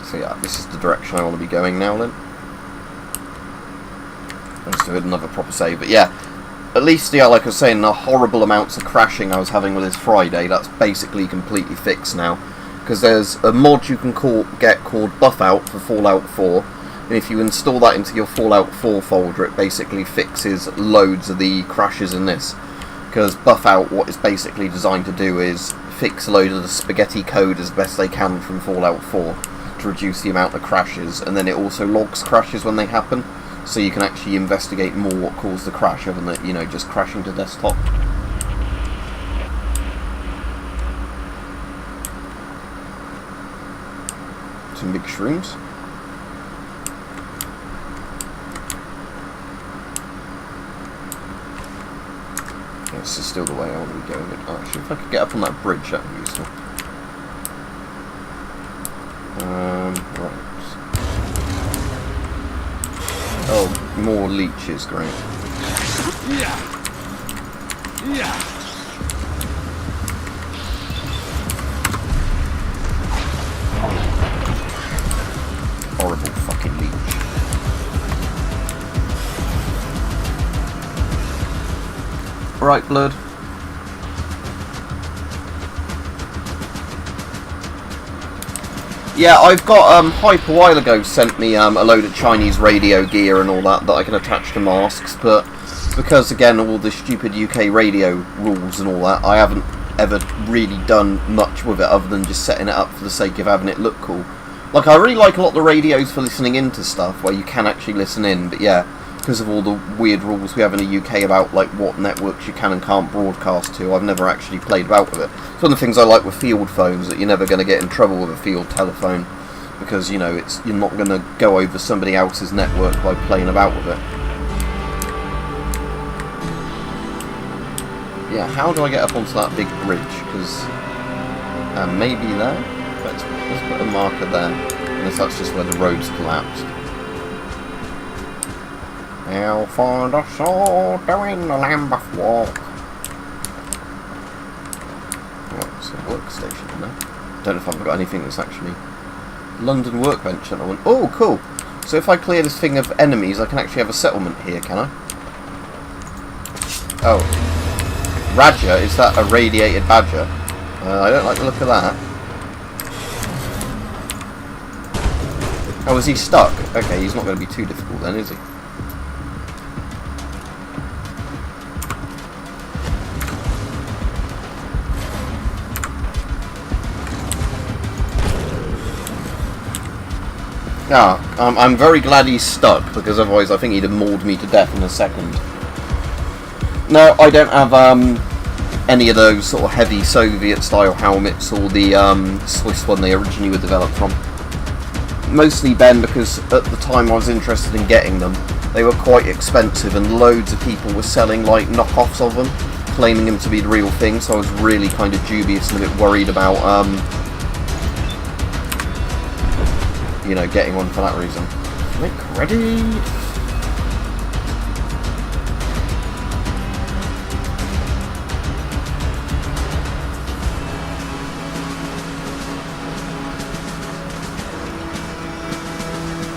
So yeah, this is the direction I want to be going now then. Let's do another proper save, but yeah, at least, yeah, like I was saying, the horrible amounts of crashing I was having with this Friday, that's basically completely fixed now. Because there's a mod you can get called Buff Out for Fallout 4, and if you install that into your Fallout 4 folder, it basically fixes loads of the crashes in this. Because Buff Out, what it's basically designed to do is fix a load of the spaghetti code as best they can from Fallout 4 to reduce the amount of crashes, and then it also logs crashes when they happen, so you can actually investigate more what caused the crash other than, you know, just crashing to desktop. Some big shrooms. This is still the way I want to be going. Actually, if I could get up on that bridge, that would be useful. Right. Oh, more leeches, great. Horrible fucking leech. Right, blood. Yeah, I've got, Hype a while ago sent me a load of Chinese radio gear and all that I can attach to masks, but because, again, all the stupid UK radio rules and all that, I haven't ever really done much with it other than just setting it up for the sake of having it look cool. Like, I really like a lot of the radios for listening into stuff, where you can actually listen in, but yeah, because of all the weird rules we have in the UK about like what networks you can and can't broadcast to, I've never actually played about with it. It's one of the things I like with field phones, that you're never going to get in trouble with a field telephone, because you know you're not going to go over somebody else's network by playing about with it. Yeah, how do I get up onto that big bridge? Because maybe there. Let's put a marker there, unless that's just where the road's collapsed. I'll find us all doing the Lambeth Walk. Oh, it's a workstation in there. Don't know if I've got anything that's actually London workbench at the moment. Oh, cool. So if I clear this thing of enemies, I can actually have a settlement here, can I? Oh. Raja, is that a radiated badger? I don't like the look of that. Oh, is he stuck? Okay, he's not going to be too difficult then, is he? Ah, I'm very glad he's stuck, because otherwise I think he'd have mauled me to death in a second. No, I don't have any of those sort of heavy Soviet-style helmets, or the Swiss one they originally were developed from. Mostly, Ben, because at the time I was interested in getting them, they were quite expensive, and loads of people were selling like knockoffs of them, claiming them to be the real thing, so I was really kind of dubious and a bit worried about you know, getting one for that reason. Make ready.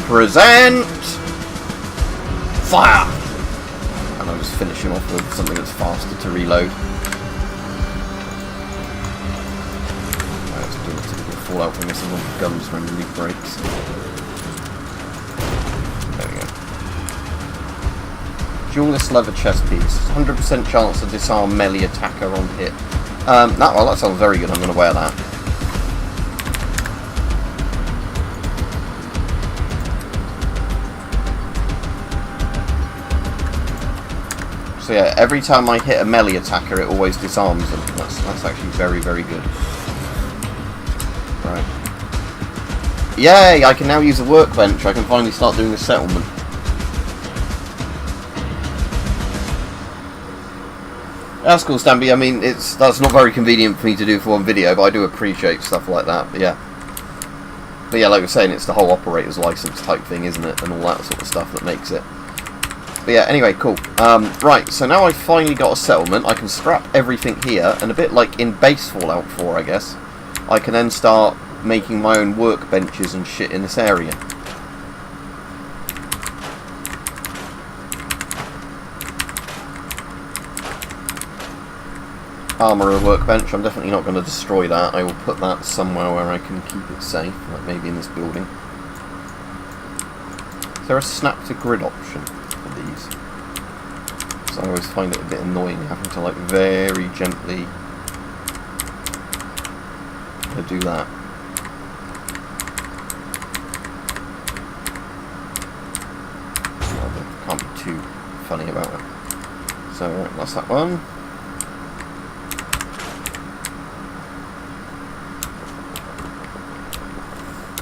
Present fire. And I'll just finish him off with something that's faster to reload. Let's do a typical Fallout from missing one guns randomly breaks. There we go. Duelist leather chest piece. 100% chance to disarm melee attacker on hit. That sounds very good. I'm going to wear that. So yeah, every time I hit a melee attacker, it always disarms them. That's actually very, very good. Right. Yay! I can now use a workbench. I can finally start doing a settlement. That's cool, Stampy. I mean, that's not very convenient for me to do for one video, but I do appreciate stuff like that. But yeah, like I was saying, it's the whole operator's license type thing, isn't it, and all that sort of stuff that makes it. But yeah, anyway, cool. Right, so now I've finally got a settlement. I can scrap everything here, and a bit like in base Fallout 4, I guess, I can then start making my own workbenches and shit in this area. Armourer workbench, I'm definitely not going to destroy that. I will put that somewhere where I can keep it safe, like maybe in this building. Is there a snap to grid option for these? So I always find it a bit annoying having to like very gently do that. Can't be too funny about it. So right, that's that one.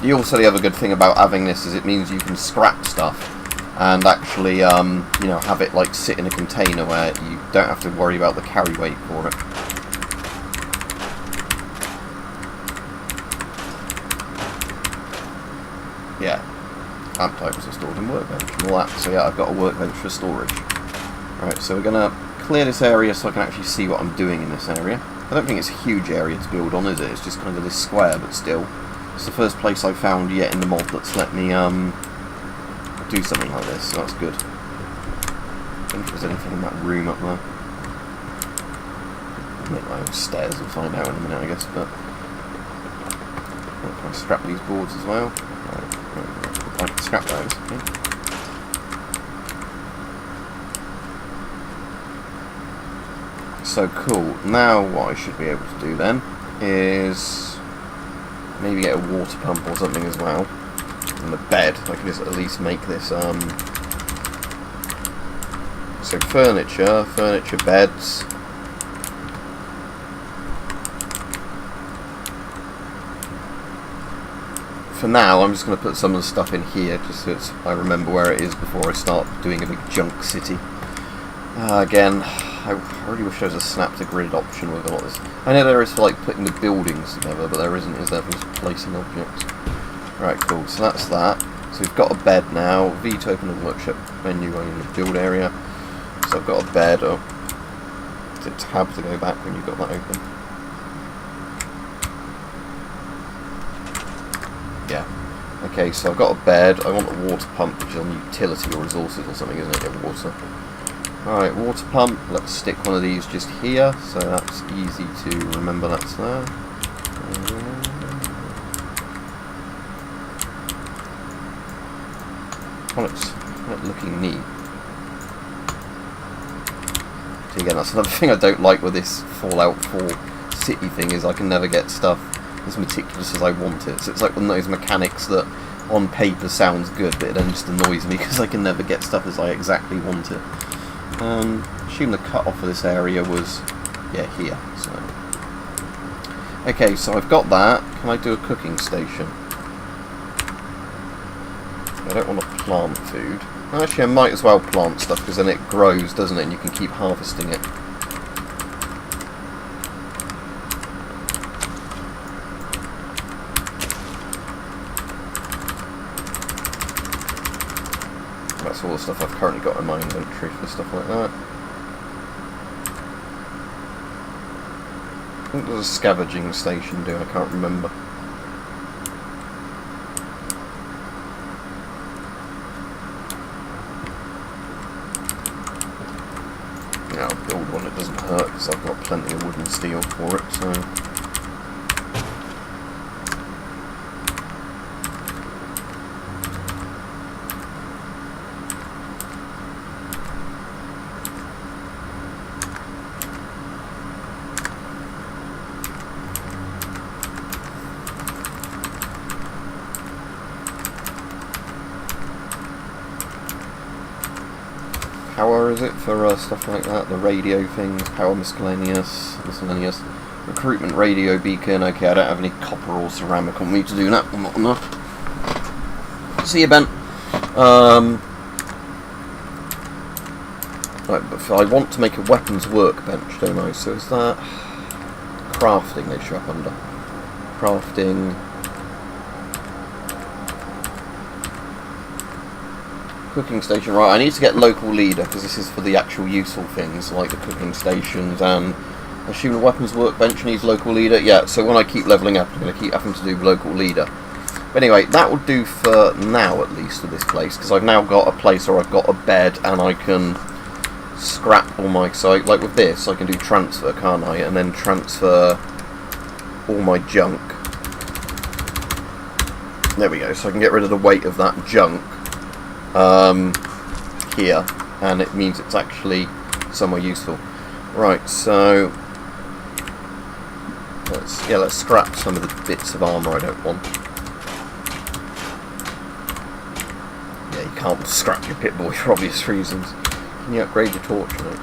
The other good thing about having this is it means you can scrap stuff and actually, you know, have it like sit in a container where you don't have to worry about the carry weight for it. Yeah, amp types are stored in workbench and all that. So yeah, I've got a workbench for storage. Right, so we're gonna clear this area so I can actually see what I'm doing in this area. I don't think it's a huge area to build on, is it? It's just kind of this square, but still. It's the first place I've found yet in the mod that's let me do something like this, so that's good. I don't think there's anything in that room up there. I'll make my own stairs and find out in a minute, I guess, but can I scrap these boards as well? I can scrap those, okay. So cool. Now what I should be able to do then is maybe get a water pump or something as well. And a bed. I can just at least make this so furniture, beds. For now, I'm just going to put some of the stuff in here, just so I remember where it is before I start doing a big junk city. Again, I really wish there was a snap to grid option with a lot of this. I know there is for like putting the buildings together, but there isn't, is there, for just placing objects? Right, cool, so that's that. So we've got a bed now. V to open the workshop menu in the build area. So I've got a bed. Oh, is it tab to go back when you've got that open? Yeah. Okay, so I've got a bed. I want a water pump, which is on utility or resources or something, isn't it? Yeah, water. Alright, water pump. Let's stick one of these just here, so that's easy to remember that's there. Oh, it's quite looking neat. So again, that's another thing I don't like with this Fallout 4 city thing, is I can never get stuff as meticulous as I want it. So it's like one of those mechanics that on paper sounds good, but it then just annoys me because I can never get stuff as I exactly want it. Assume the cut off of this area was, yeah, here. So okay, so I've got that. Can I do a cooking station? I don't want to plant food. Actually, I might as well plant stuff, because then it grows, doesn't it? And you can keep harvesting it. That's all the stuff I've currently got in my inventory for stuff like that. I think there's a scavenging station do, I can't remember. Yeah, I'll build one, it doesn't hurt because I've got plenty of wood and steel for it, so... Power, is it, for stuff like that? The radio things, power miscellaneous, recruitment radio beacon. Okay, I don't have any copper or ceramic on me to do that. I'm not enough. See you, Ben. Right, but I want to make a weapons workbench, don't I? So is that crafting they show up under? Crafting. Cooking station, right, I need to get local leader, because this is for the actual useful things, like the cooking stations, and I assume the weapons workbench needs local leader. Yeah, so when I keep levelling up, I'm going to keep having to do local leader. But anyway, that will do for now, at least, for this place, because I've now got a place where I've got a bed, and I can scrap all my, so like with this, I can do transfer, can't I, and then transfer all my junk. There we go, so I can get rid of the weight of that junk. Here, and it means it's actually somewhere useful. Right, so let's scrap some of the bits of armour I don't want. Yeah, you can't scrap your Pip-Boy for obvious reasons. Can you upgrade your torch on it?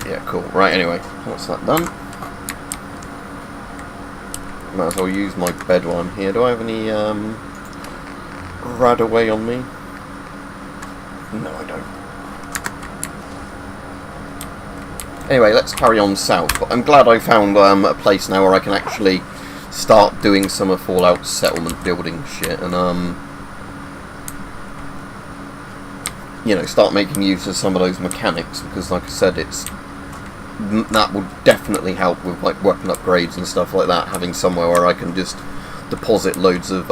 Yeah, cool. Right, anyway, that's that done. Might as well use my bed while I'm here. Do I have any Radaway on me? No, I don't. Anyway, let's carry on south. But I'm glad I found a place now where I can actually start doing some of Fallout's settlement building shit and you know, start making use of some of those mechanics, because like I said, that will definitely help with like weapon upgrades and stuff like that, having somewhere where I can just deposit loads of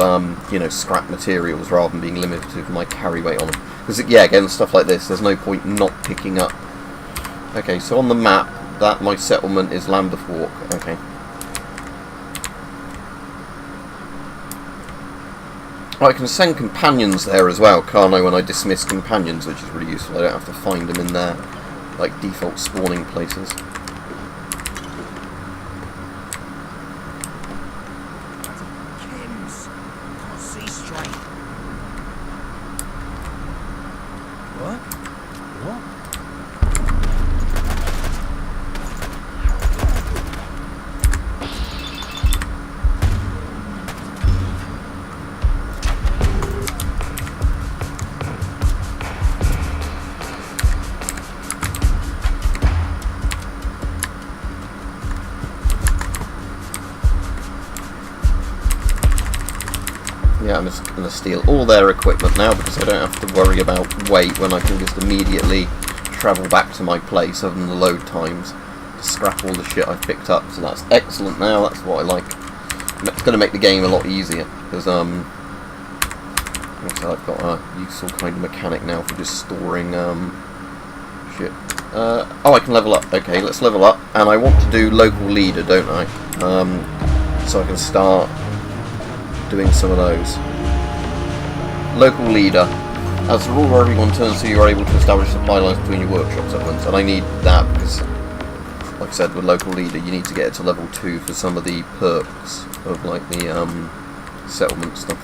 you know, scrap materials rather than being limited to my carry weight on them. Because yeah, again, stuff like this, there's no point not picking up. Okay, so on the map, that my settlement is Lambeth Walk. Okay. I can send companions there as well, can't I, when I dismiss companions, which is really useful. I don't have to find them in their like default spawning places. going to steal all their equipment now because I don't have to worry about weight when I can just immediately travel back to my place other than the load times to scrap all the shit I've picked up. So that's excellent now, that's what I like. It's going to make the game a lot easier because like I said, I've got a useful kind of mechanic now for just storing shit. Oh, I can level up. Okay, let's level up. And I want to do local leader, don't I? So I can start doing some of those. Local leader. As a rule, where everyone turns to, you are able to establish supply lines between your workshops at once. And I need that because, like I said, with local leader, you need to get it to level 2 for some of the perks of like the settlement stuff.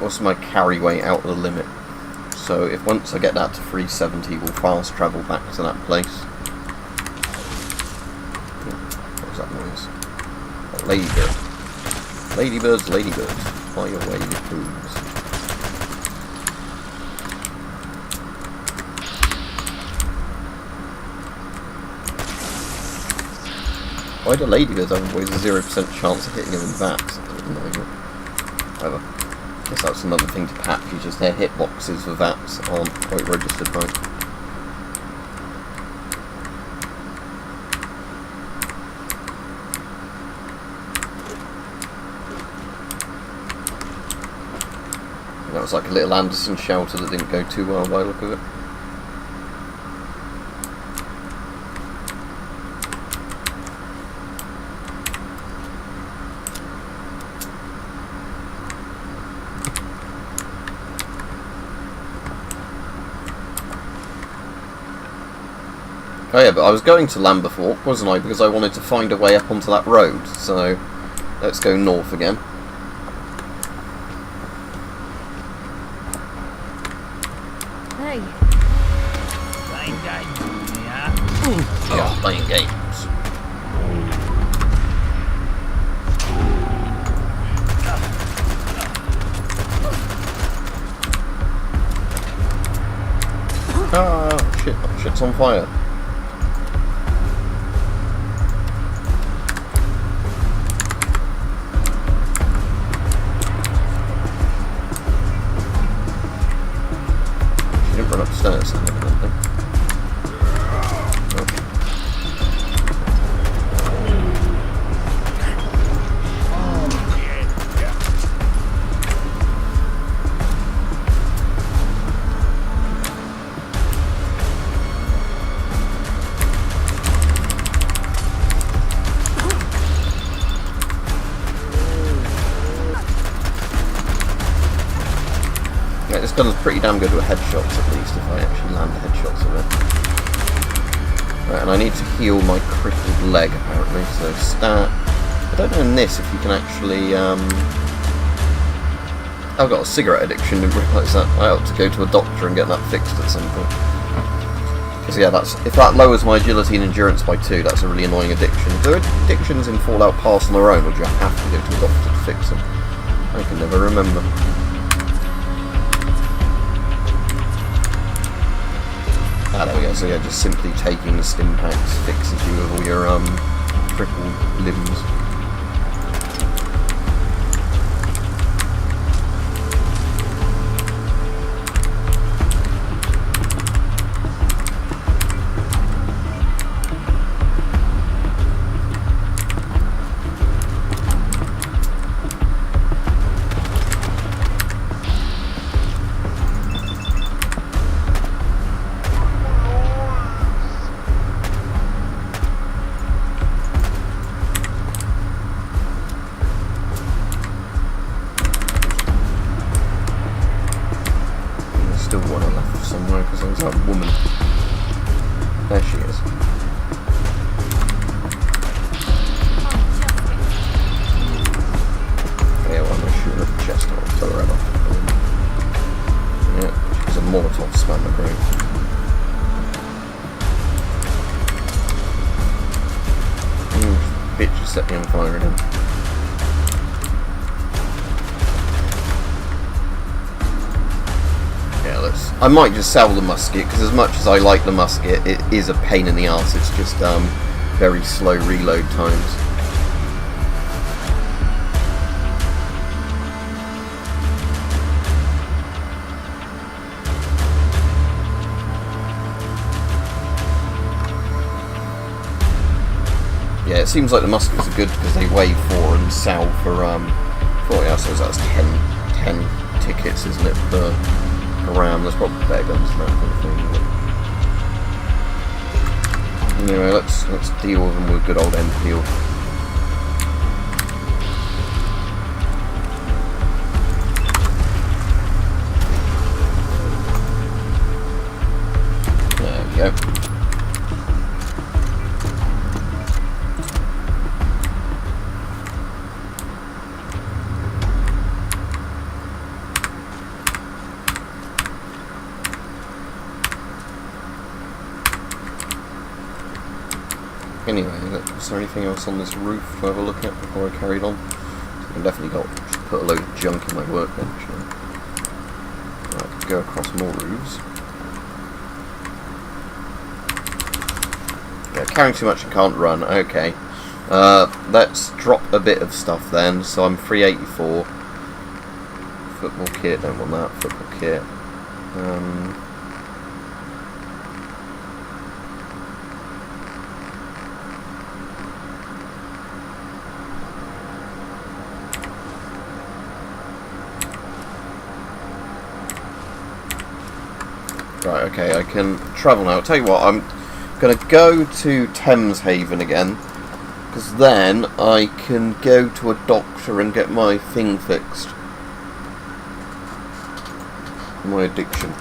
What's my carry weight out of the limit? So if once I get that to 370, we'll fast travel back to that place. What was that noise? Oh, ladybird. Ladybirds, ladybirds, fly away your plumes. Why do ladybirds have always a 0% chance of hitting them in VATs? Whatever. I guess that's another thing to patch, is just their hitboxes for VATs aren't quite registered right. That was like a little Anderson shelter that didn't go too well by the look of it. Oh yeah, but I was going to Lamberthorpe, wasn't I? Because I wanted to find a way up onto that road. So, let's go north again. Hey. Playing games, yeah? Yeah, playing games. Ah, shit, that shit's on fire. Run upstairs and everything. Yeah, this gun's pretty damn good with headshots, at least, if I actually land headshots of it. Right, and I need to heal my crippled leg, apparently, so stat... I don't know in this if you can actually, I've got a cigarette addiction, didn't realise that. I ought to go to a doctor and get that fixed at some point. So yeah, if that lowers my agility and endurance by 2, that's a really annoying addiction. Do addictions in Fallout pass on their own, or do you have to go to a doctor to fix them? I can never remember. Ah, there we go. So yeah, just simply taking the stim packs fixes you with all your crippled limbs. There she is. Yeah, well, I'm going to shoot her at the chest. I'll tell her head off. Yeah, she's a Molotov spammer grenade. Bitch just set me on fire again. Yeah, I might just sell the musket, because as much as I like the musket, it is a pain in the arse. It's just very slow reload times. Yeah, it seems like the muskets are good because they weigh 4 and sell for, yeah, so that's 10 tickets, isn't it, per ram. There's probably better guns than that kind of thing. But anyway, let's deal with them with good old Enfield. There we go. Anyway, is there anything else on this roof to have a look at before I carried on? I've definitely put a load of junk in my workbench. I could go across more roofs. Yeah, carrying too much and can't run. Okay. Let's drop a bit of stuff then. So I'm 384. Football kit, don't want that. Football kit. Right, okay, I can travel now. I'll tell you what, I'm going to go to Thames Haven again, because then I can go to a doctor and get my thing fixed. My addiction.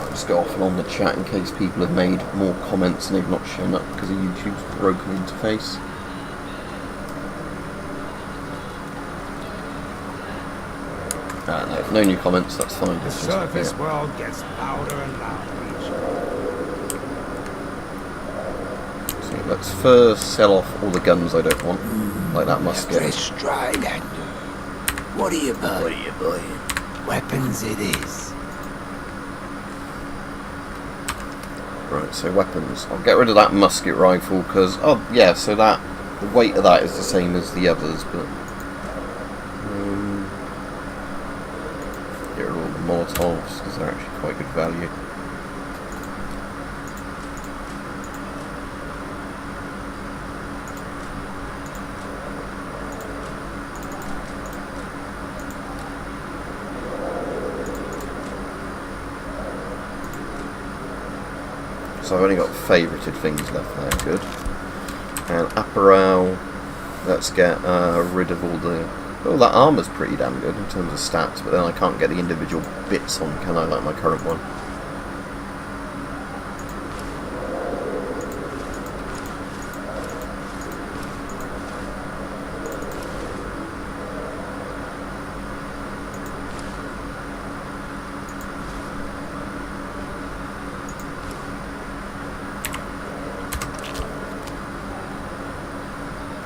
Just go off and on the chat in case people have made more comments and they've not shown up because of YouTube's broken interface. No new comments, that's fine. The surface world gets louder and louder each day. So let's first sell off all the guns I don't want, like that musket. Fresh stride and what are you buying? What are you buying? Weapons it is. Right, so weapons. I'll get rid of that musket rifle because, oh yeah, so the weight of that is the same as the others, but get rid of all the Molotovs because they're actually quite good value. So I've only got favorited things left there, good. And apparel, let's get rid of all the... Oh, that armour's pretty damn good in terms of stats, but then I can't get the individual bits on, can I, like my current one?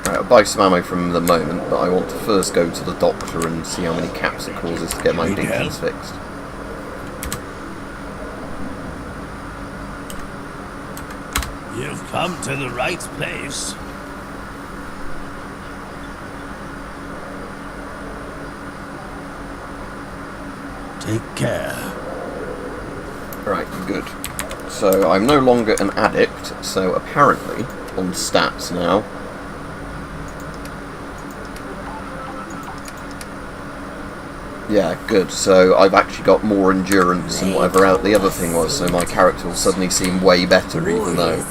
I'll buy some ammo from the moment, but I want to first go to the doctor and see how many caps it causes to get my addictions fixed. You've come to the right place. Take care. Right, good. So I'm no longer an addict, so apparently, on stats now, yeah, good. So I've actually got more endurance than whatever the other thing was, so my character will suddenly seem way better, even though,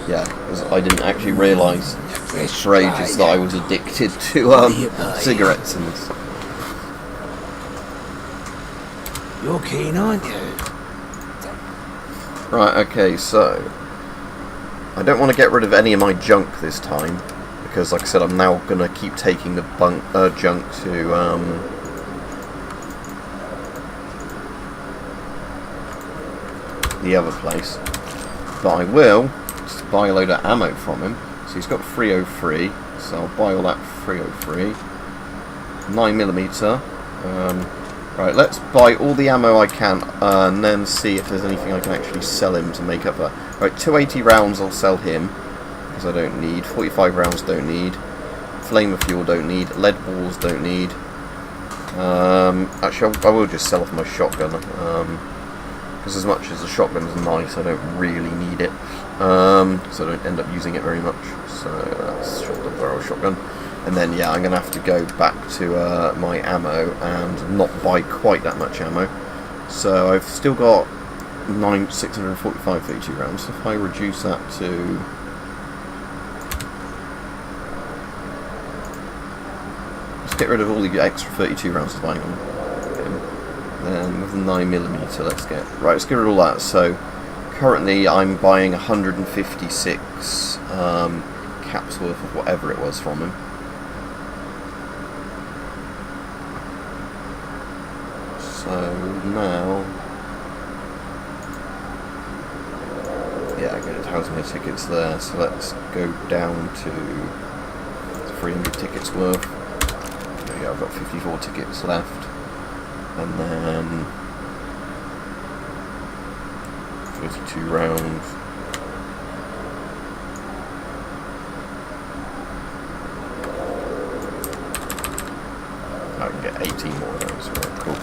yeah, 'cause I didn't actually realise for ages that I was addicted to cigarettes and this. You're keen, aren't you? Right, okay, so I don't want to get rid of any of my junk this time, because like I said, I'm now going to keep taking the junk to the other place, but I will just buy a load of ammo from him. So he's got 303, so I'll buy all that 303, 9mm. Right, let's buy all the ammo I can, and then see if there's anything I can actually sell him to make up that. Right, 280 rounds I'll sell him, because I don't need. 45 rounds don't need. Flamer fuel don't need. Lead balls don't need. Actually, I will just sell off my shotgun, because as much as the shotgun is nice, I don't really need it, so I don't end up using it very much. So that's shotgun, barrel shotgun. And then, yeah, I'm going to have to go back to my ammo and not buy quite that much ammo. So I've still got 645 32 rounds. So if I reduce that to... let's get rid of all the extra 32 rounds of buying them. Then with the 9mm, let's get... right, let's get rid of all that. So currently I'm buying 156 caps worth of whatever it was from him. So now, yeah, good, it has my tickets there, so let's go down to 300 tickets worth. There we go, I've got 54 tickets left, and then 32 rounds. I can get 18 more of those, right, cool.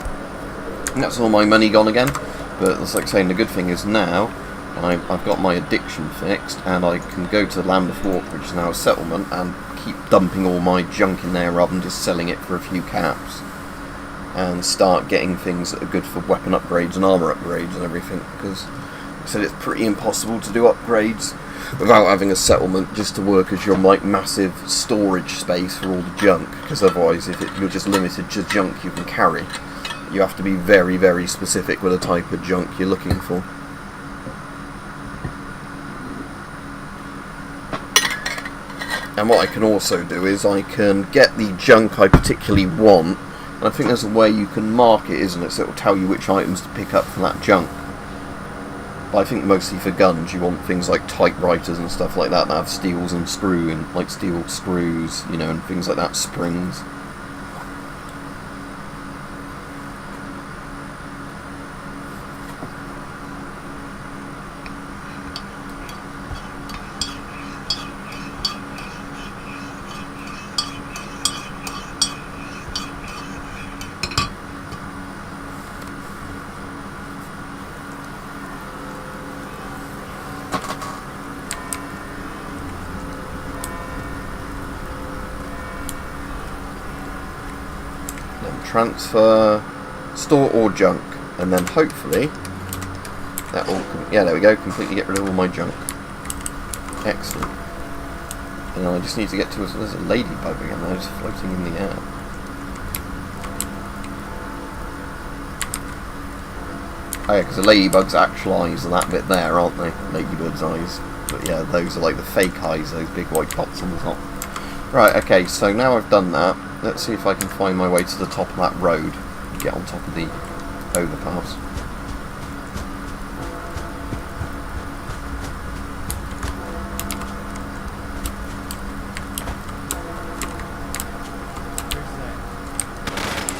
And that's all my money gone again, but it's like saying the good thing is now I've got my addiction fixed, and I can go to the Lambeth Walk, which is now a settlement, and keep dumping all my junk in there rather than just selling it for a few caps, and start getting things that are good for weapon upgrades and armour upgrades and everything, because I said it's pretty impossible to do upgrades without having a settlement just to work as your like massive storage space for all the junk, because otherwise you're just limited to junk you can carry. You have to be very, very specific with the type of junk you're looking for. And what I can also do is I can get the junk I particularly want, and I think there's a way you can mark it, isn't it, so it will tell you which items to pick up from that junk. But I think mostly for guns you want things like typewriters and stuff like that have steels and like steel screws, you know, and things like that, springs. Transfer, store or junk, and then hopefully that will, yeah, there we go, completely get rid of all my junk. Excellent. And I just need to get to there's a ladybug again there, just floating in the air. Oh yeah, because the ladybug's actual eyes are that bit there, aren't they? Ladybug's eyes. But yeah, those are like the fake eyes, those big white dots on the top. Right, okay, so now I've done that, let's see if I can find my way to the top of that road, get on top of the overpass.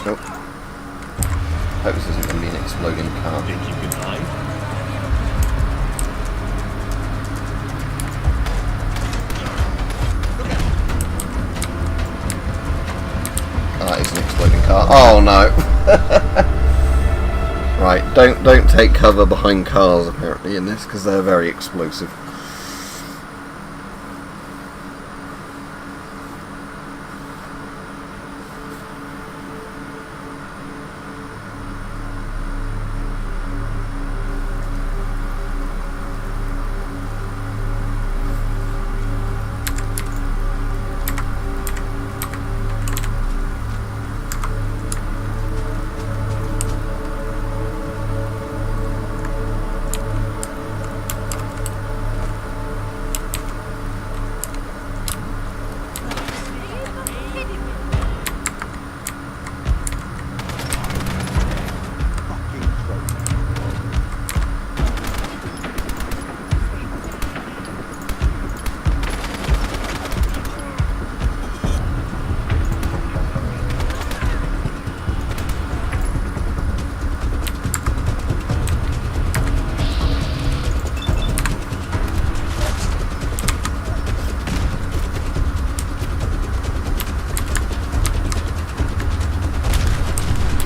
Nope. Hope this isn't going to be an exploding car. Think you can hide? exploding car. Oh no! Right, don't take cover behind cars apparently in this because they're very explosive.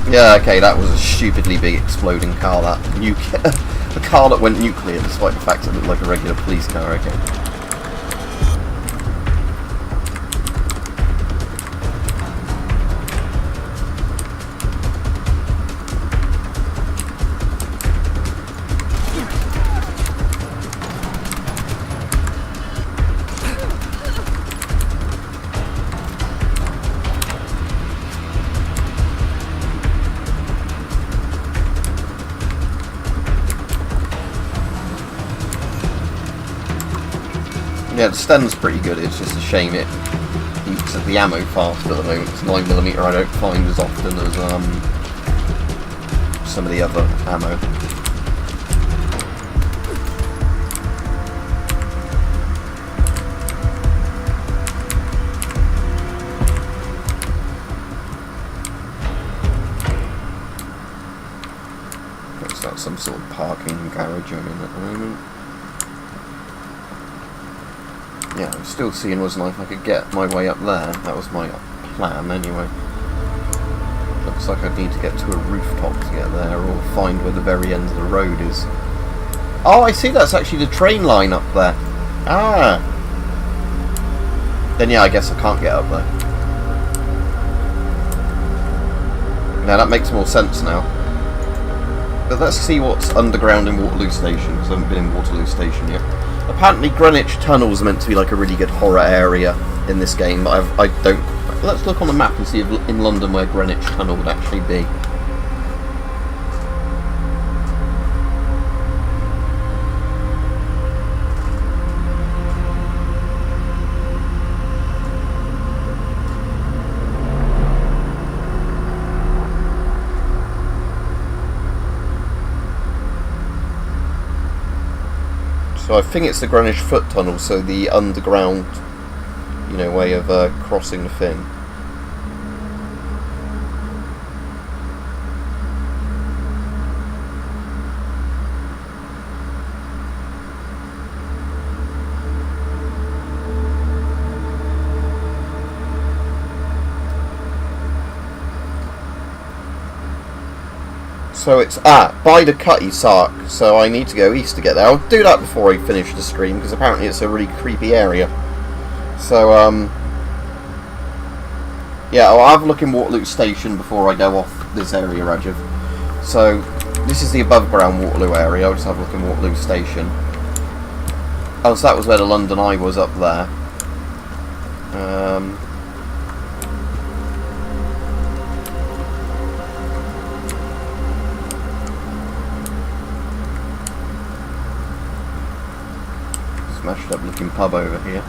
Yeah, okay, that was a stupidly big exploding car, that a car that went nuclear despite the fact it looked like a regular police car, okay. Yeah, the stem's pretty good, it's just a shame it eats at the ammo fast at the moment. It's 9mm I don't find as often as some of the other ammo. Looks like some sort of parking garage I'm in at the moment. Yeah, I'm still seeing was if I could get my way up there. That was my plan anyway. Looks like I'd need to get to a rooftop to get there, or find where the very end of the road is. Oh, I see, that's actually the train line up there. Ah! Then yeah, I guess I can't get up there. Now that makes more sense now. But let's see what's underground in Waterloo Station, because I haven't been in Waterloo Station yet. Apparently Greenwich Tunnel is meant to be like a really good horror area in this game, but I don't... Let's look on the map and see if in London where Greenwich Tunnel would actually be. So I think it's the Greenwich Foot Tunnel, so the underground, you know, way of crossing the thing. So it's by the Cutty Sark, so I need to go east to get there. I'll do that before I finish the stream, because apparently it's a really creepy area. So yeah, I'll have a look in Waterloo Station before I go off this area, Rajiv. So this is the above ground Waterloo area. I'll just have a look in Waterloo Station. Oh, so that was where the London Eye was, up there. Smashed up looking pub over here.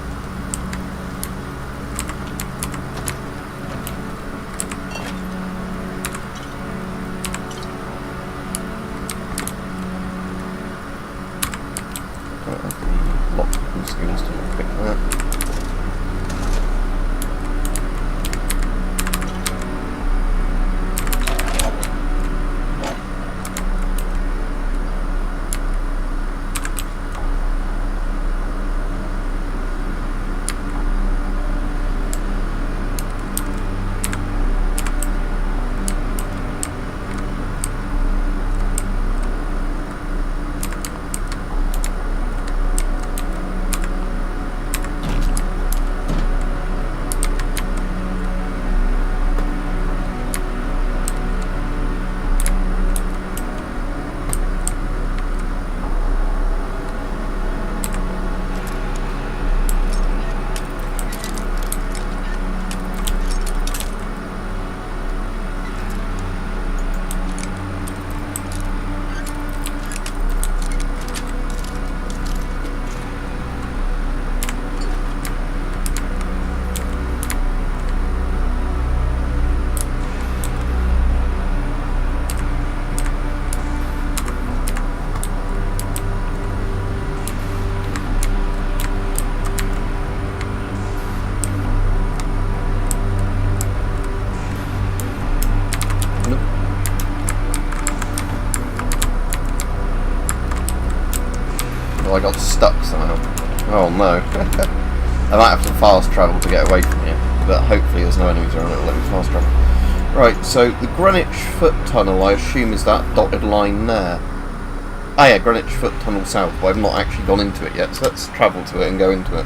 Don't have the lockpicking skills to pick that. Well, I got stuck somehow. Oh no. I might have to fast travel to get away from here, but hopefully there's no enemies around, it'll let me fast travel. Right, so the Greenwich Foot Tunnel, I assume, is that dotted line there. Ah yeah, Greenwich Foot Tunnel South, but I've not actually gone into it yet, so let's travel to it and go into it.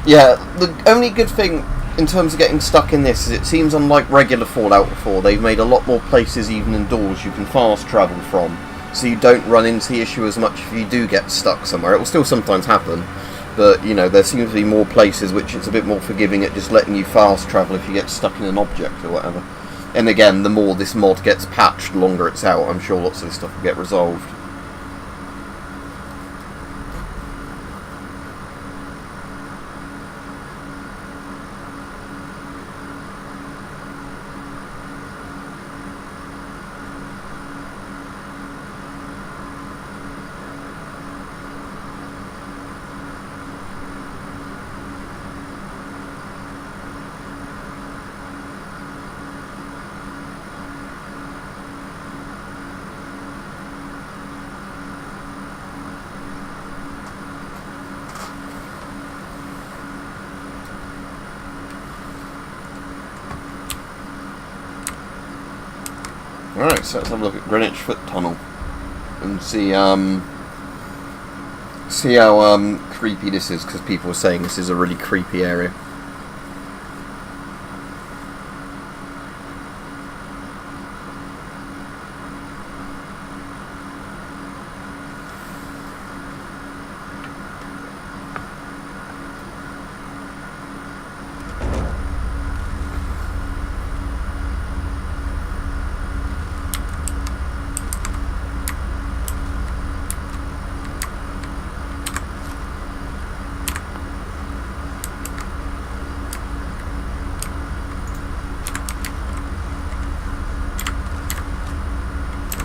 Yeah, the only good thing in terms of getting stuck in this is it seems unlike regular Fallout 4, they've made a lot more places even indoors you can fast travel from, so you don't run into the issue as much if you do get stuck somewhere. It will still sometimes happen, but you know, there seems to be more places which it's a bit more forgiving at just letting you fast travel if you get stuck in an object or whatever. And again, the more this mod gets patched, the longer it's out, I'm sure lots of this stuff will get resolved. Alright, so let's have a look at Greenwich Foot Tunnel and see how creepy this is, because people are saying this is a really creepy area.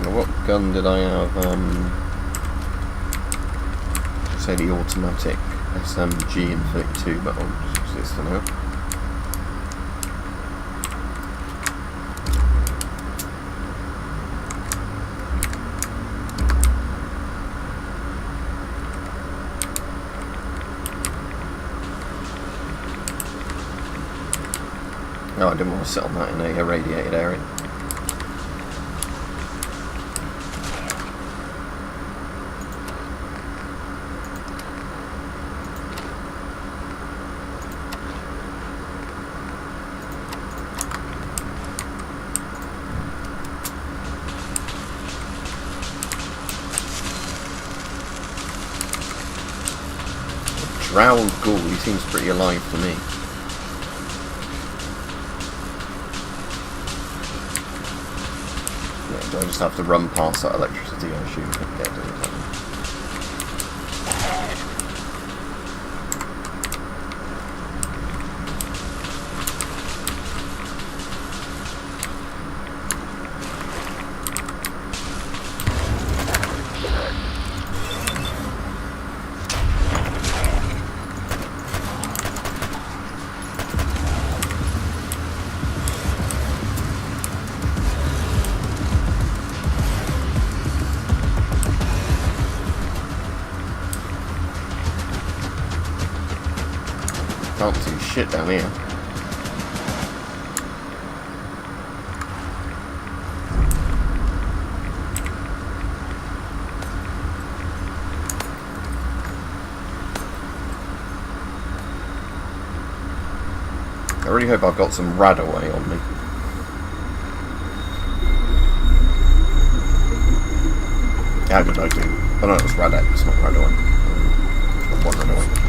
What gun did I have? Say the automatic SMG in 32, but I'll use this for now. No, I didn't want to sit on that in a irradiated area. Drowned ghoul, he seems pretty alive to me. Yeah, do I just have to run past that electricity, I assume? Yeah, it doesn't matter. Can't see shit down here. I really hope I've got some Radaway on me. How did I do? Oh no, it was Radex, not Radaway. I've got one Radaway.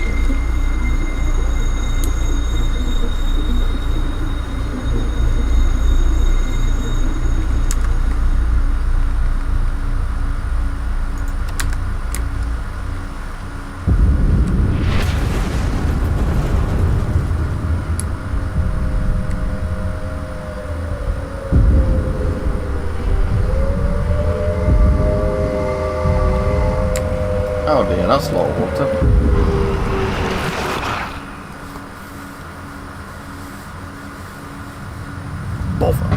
Oh dear, that's a lot of water. Bother.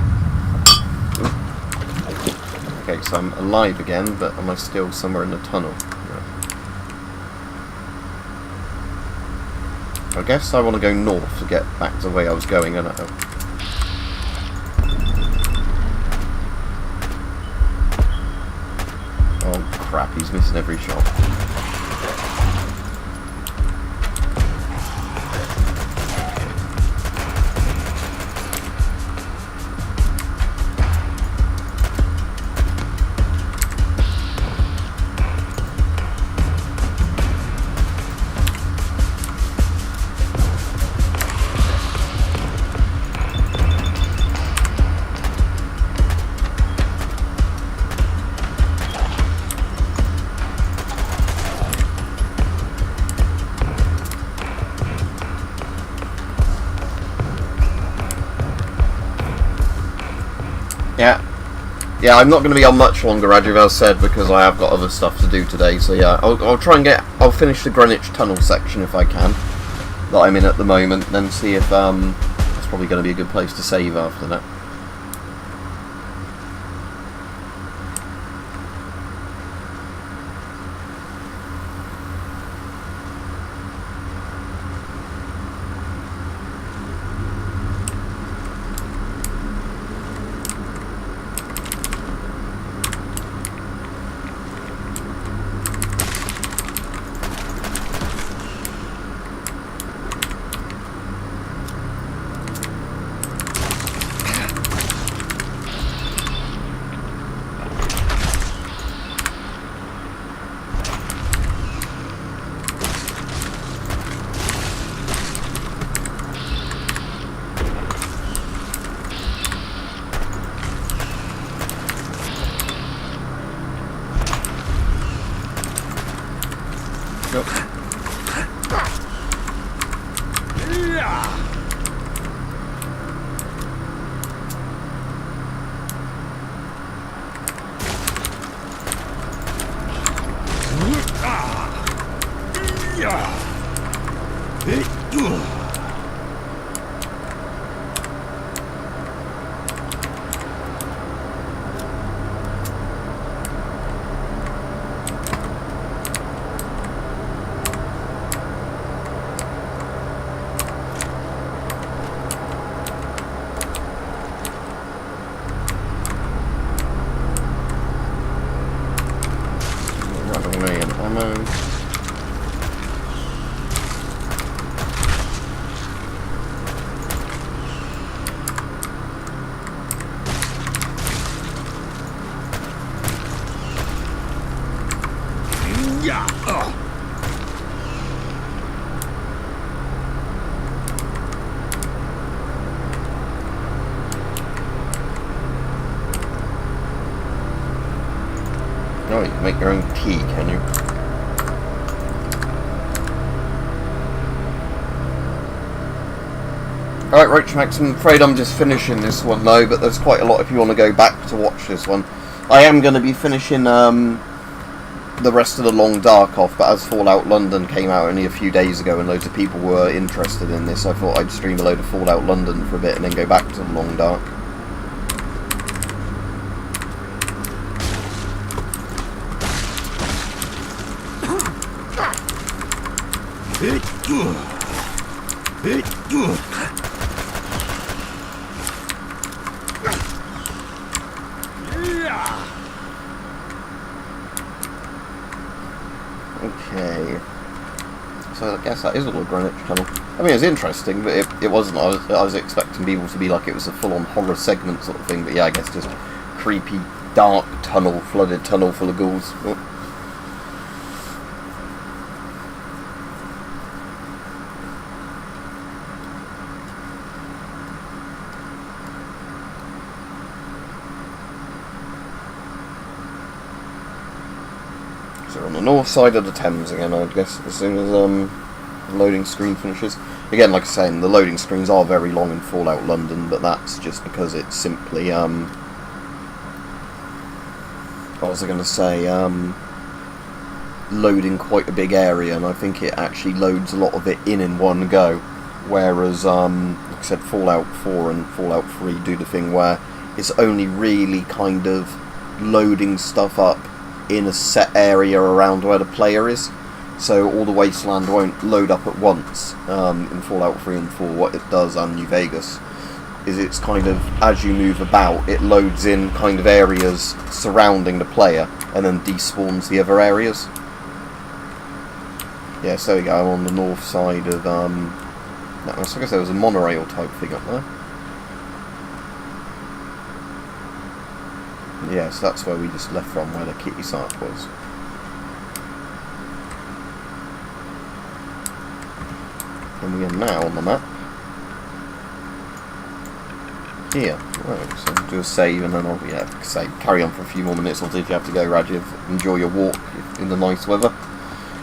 Okay, so I'm alive again, but am I still somewhere in the tunnel? No. I guess I want to go north to get back to the way I was going, and oh crap, he's missing every shot. Yeah, I'm not going to be on much longer, as I said, because I have got other stuff to do today. So yeah, I'll try and I'll finish the Greenwich Tunnel section if I can, that I'm in at the moment, then see if it's probably going to be a good place to save after that. Oh, you can make your own tea, can you? Alright, right, Max, I'm afraid I'm just finishing this one though, but there's quite a lot if you want to go back to watch this one. I am going to be finishing the rest of the Long Dark off, but as Fallout London came out only a few days ago and loads of people were interested in this, I thought I'd stream a load of Fallout London for a bit and then go back to the Long Dark. Okay, so I guess that is all the Greenwich Tunnel. I mean, it's interesting, but it wasn't. I was expecting people to be like it was a full-on horror segment sort of thing, but yeah, I guess just creepy, dark tunnel, flooded tunnel full of ghouls. Oh. So on the north side of the Thames again, I guess, as soon as the loading screen finishes. Again, like I was saying, the loading screens are very long in Fallout London, but that's just because it's simply, what was I going to say, loading quite a big area, and I think it actually loads a lot of it in one go. Whereas, like I said, Fallout 4 and Fallout 3 do the thing where it's only really kind of loading stuff up in a set area around where the player is. so all the wasteland won't load up at once in Fallout 3 and 4. What it does on New Vegas is it's kind of, as you move about, it loads in kind of areas surrounding the player and then despawns the other areas. Yeah, so there we go, I'm on the north side of, I guess there was a monorail type thing up there. Yeah, so that's where we just left from, where the kitty site was. And we are now on the map. Here. Right, so do a save and then I'll carry on for a few more minutes, or if you have to go, Rajiv, enjoy your walk in the nice weather.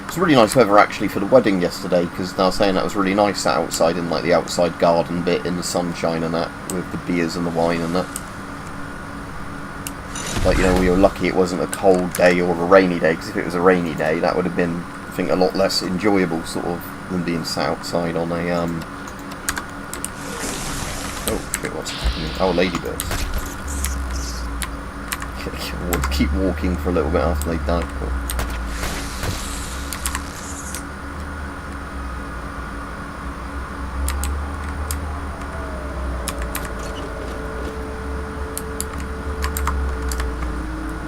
It's really nice weather actually for the wedding yesterday, because I was saying that was really nice outside in like the outside garden bit in the sunshine and that, with the beers and the wine and that. Like, you know, we were lucky it wasn't a cold day or a rainy day, because if it was a rainy day that would have been, I think, a lot less enjoyable sort of than being sat outside on a oh shit, what's happening? Oh, ladybirds. Keep walking for a little bit after they die. Cool.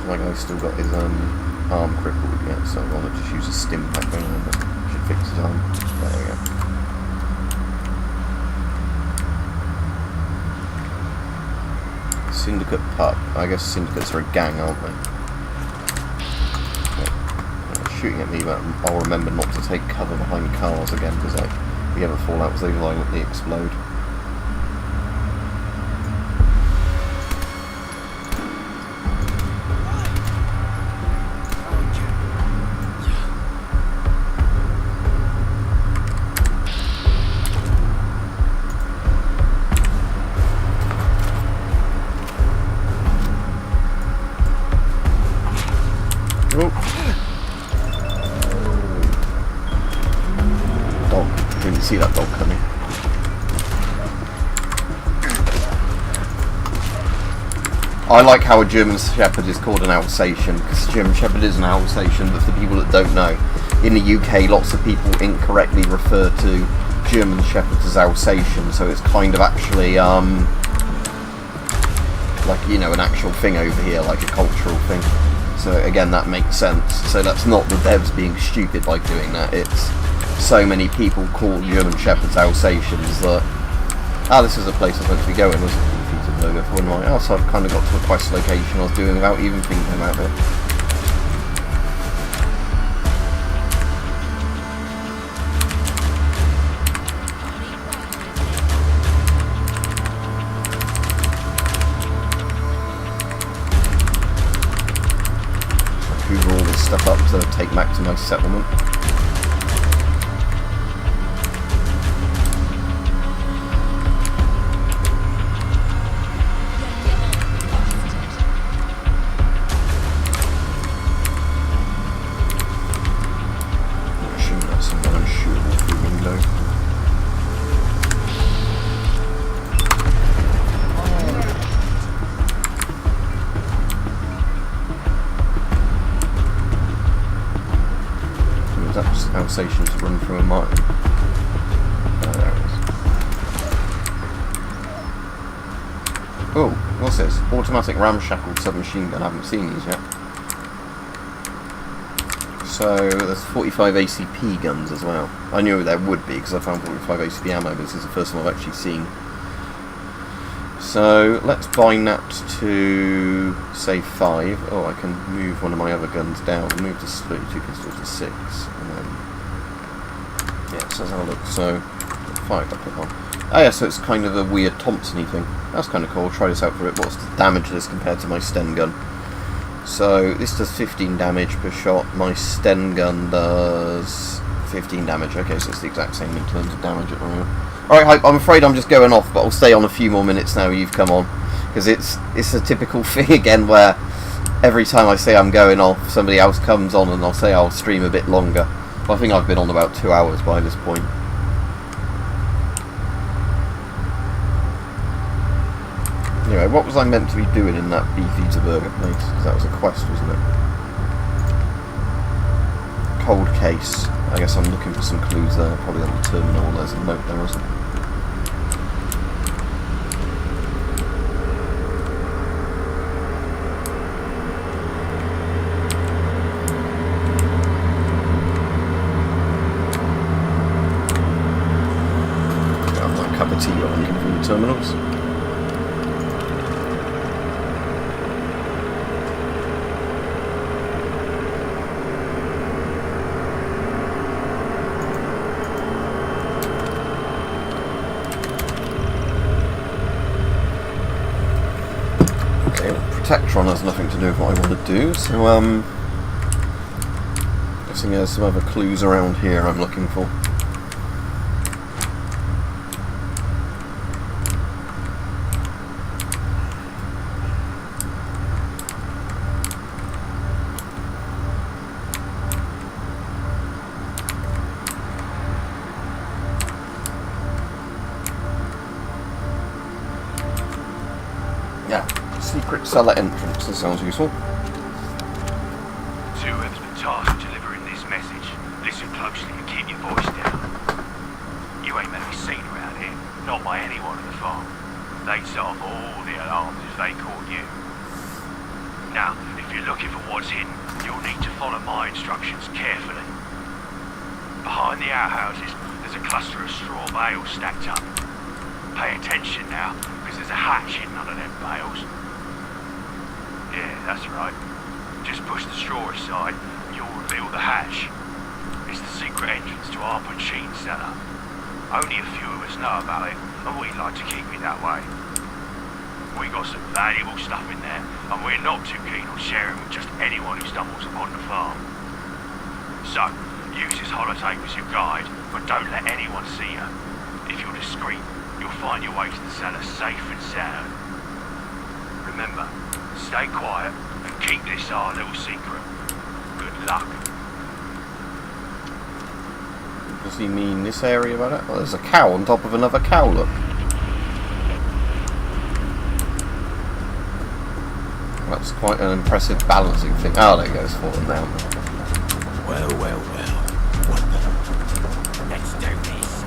Like, I've still got his arm crippled yet, so I want to just use a stim pack on him, but should fix his arm. There we go. Syndicate pup. I guess syndicates are a gang, aren't they? They're shooting at me, but I'll remember not to take cover behind cars again, because like the other Fallouts, they violently explode. See that dog coming. I like how a German Shepherd is called an Alsatian, because German Shepherd is an Alsatian, but for people that don't know, in the UK lots of people incorrectly refer to German Shepherds as Alsatian, so it's kind of actually like, you know, an actual thing over here, like a cultural thing. So again, that makes sense. So that's not the devs being stupid by doing that, it's so many people call German Shepherds Alsatians that, this is a place I was meant to be going, was it? Burger for one night. Oh, so I've kind of got to a quest location I was doing without even thinking about it. Hoover all this stuff up to take back to my settlement. Alsatians run through a mine. Oh, there it is. Oh, what's this? Automatic ramshackled submachine gun. I haven't seen these yet. So there's 45 ACP guns as well. I knew there would be because I found 45 ACP ammo, but this is the first one I've actually seen. So let's bind that to, say, 5. Oh, I can move one of my other guns down. Move the 32 pistol to 6, and then yeah, so let's have a look. So 5 I put on. Oh yeah, so it's kind of a weird Thompson-y thing. That's kind of cool. I'll try this out for a bit. What's the damage of this compared to my Sten gun? So this does 15 damage per shot. My Sten gun does 15 damage. Okay, so it's the exact same in terms of damage at the moment. Alright, I'm afraid I'm just going off, but I'll stay on a few more minutes now you've come on. Because it's a typical thing again where every time I say I'm going off, somebody else comes on and I'll say I'll stream a bit longer. But I think I've been on about 2 hours by this point. Anyway, what was I meant to be doing in that beef eater burger place? Because that was a quest, wasn't it? Cold case. I guess I'm looking for some clues there, probably on the terminal. There's a note there, isn't there? Cup of tea while I'm looking for the terminals. Okay, well, Protectron has nothing to do with what I want to do, so guessing there's some other clues around here I'm looking for. Yeah, secret cellar entrance, that sounds useful. Whoever's been tasked with delivering this message, listen closely and keep your voice down. You ain't meant to be seen around here, not by anyone at the farm. They'd set off all the alarms if they caught you. Now, if you're looking for what's hidden, you'll need to follow my instructions carefully. Behind the outhouses, there's a cluster of straw bales stacked up. Pay attention now, because there's a hatch hidden under them bales. Yeah, that's right. Just push the straw aside and you'll reveal the hatch. It's the secret entrance to our machine cellar. Only a few of us know about it, and we'd like to keep it that way. We got some valuable stuff in there, and we're not too keen on sharing with just anyone who stumbles upon the farm. So, use this holotape as your guide, but don't let anyone see you. If you're discreet, you'll find your way to the cellar safe and sound. Remember, stay quiet and keep this our little secret. Good luck. Does he mean this area about it? Well, there's a cow on top of another cow, look. That's quite an impressive balancing thing. Oh, there it goes, falling down. Well, well, well. What? Let's do this.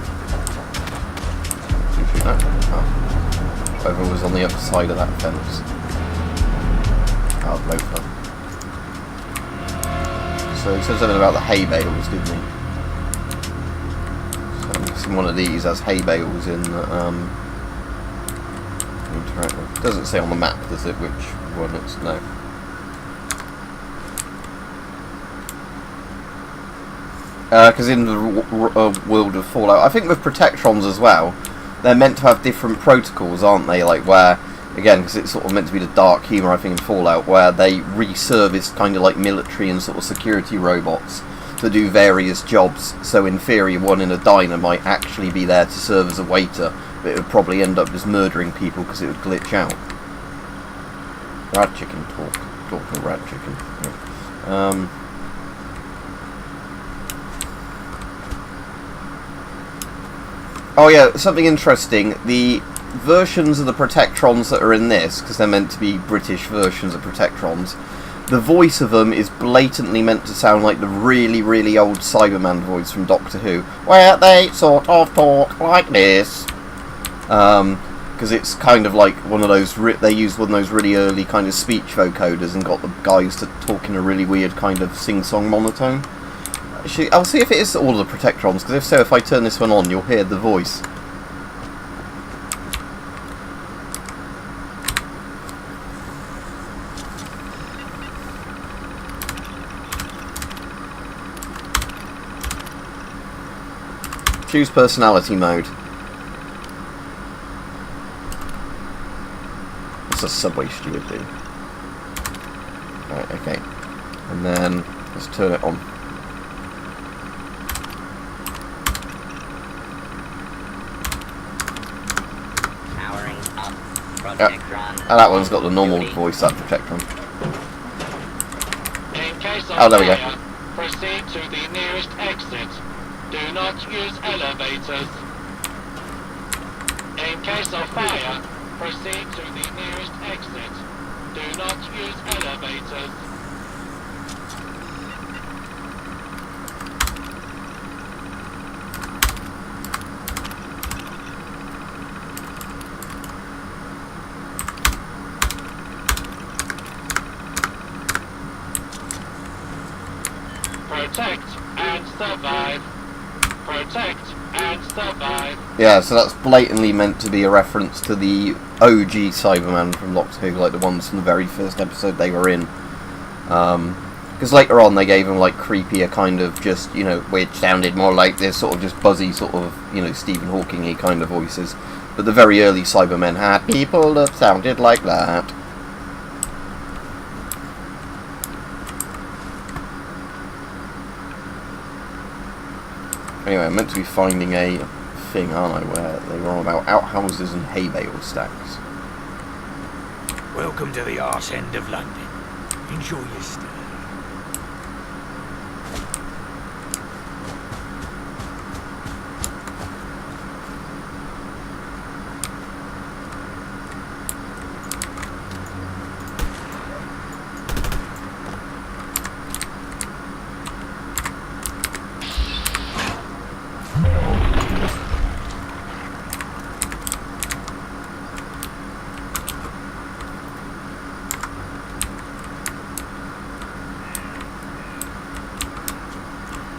Did you see that? Oh. Whoever was on the other side of that fence. Oh, loafer. So he said something about the hay bales, didn't he? So I'm guessing one of these has hay bales in interactive. It doesn't say on the map, does it, which one it's no. Because in the world of Fallout, I think with Protectrons as well, they're meant to have different protocols, aren't they? Like where, again, because it's sort of meant to be the dark humour, I think, in Fallout, where they resurface kind of like military and sort of security robots to do various jobs. So in theory, one in a diner might actually be there to serve as a waiter, but it would probably end up just murdering people because it would glitch out. Rad chicken talk. Talk to rad chicken. Yeah. Oh yeah, something interesting. The versions of the Protectrons that are in this, because they're meant to be British versions of Protectrons, the voice of them is blatantly meant to sound like the really, really old Cyberman voice from Doctor Who, where they sort of talk like this. Because it's kind of like one of those, they used one of those really early kind of speech vocoders and got the guys to talk in a really weird kind of sing-song monotone. Actually, I'll see if it is all of the Protectrons, because if so, if I turn this one on, you'll hear the voice. Choose personality mode. What's a subway steward do? Right, okay. And then, let's turn it on. Oh, that one's got the normal voice, that Protectron. In case of Oh, there we go. fire, proceed to the nearest exit. Do not use elevators. In case of fire, proceed to the nearest exit. Do not use elevators. Protect and survive. Protect and survive. Yeah, so that's blatantly meant to be a reference to the OG Cybermen from Lockpicking, like the ones from the very first episode they were in. Because later on they gave them like creepier kind of just, you know, which sounded more like this sort of just buzzy sort of, you know, Stephen Hawking-y kind of voices. But the very early Cybermen had people that sounded like that. Anyway, I'm meant to be finding a thing, aren't I, where they were all about outhouses and hay bale stacks. Welcome to the arse end of London. Enjoy your stay.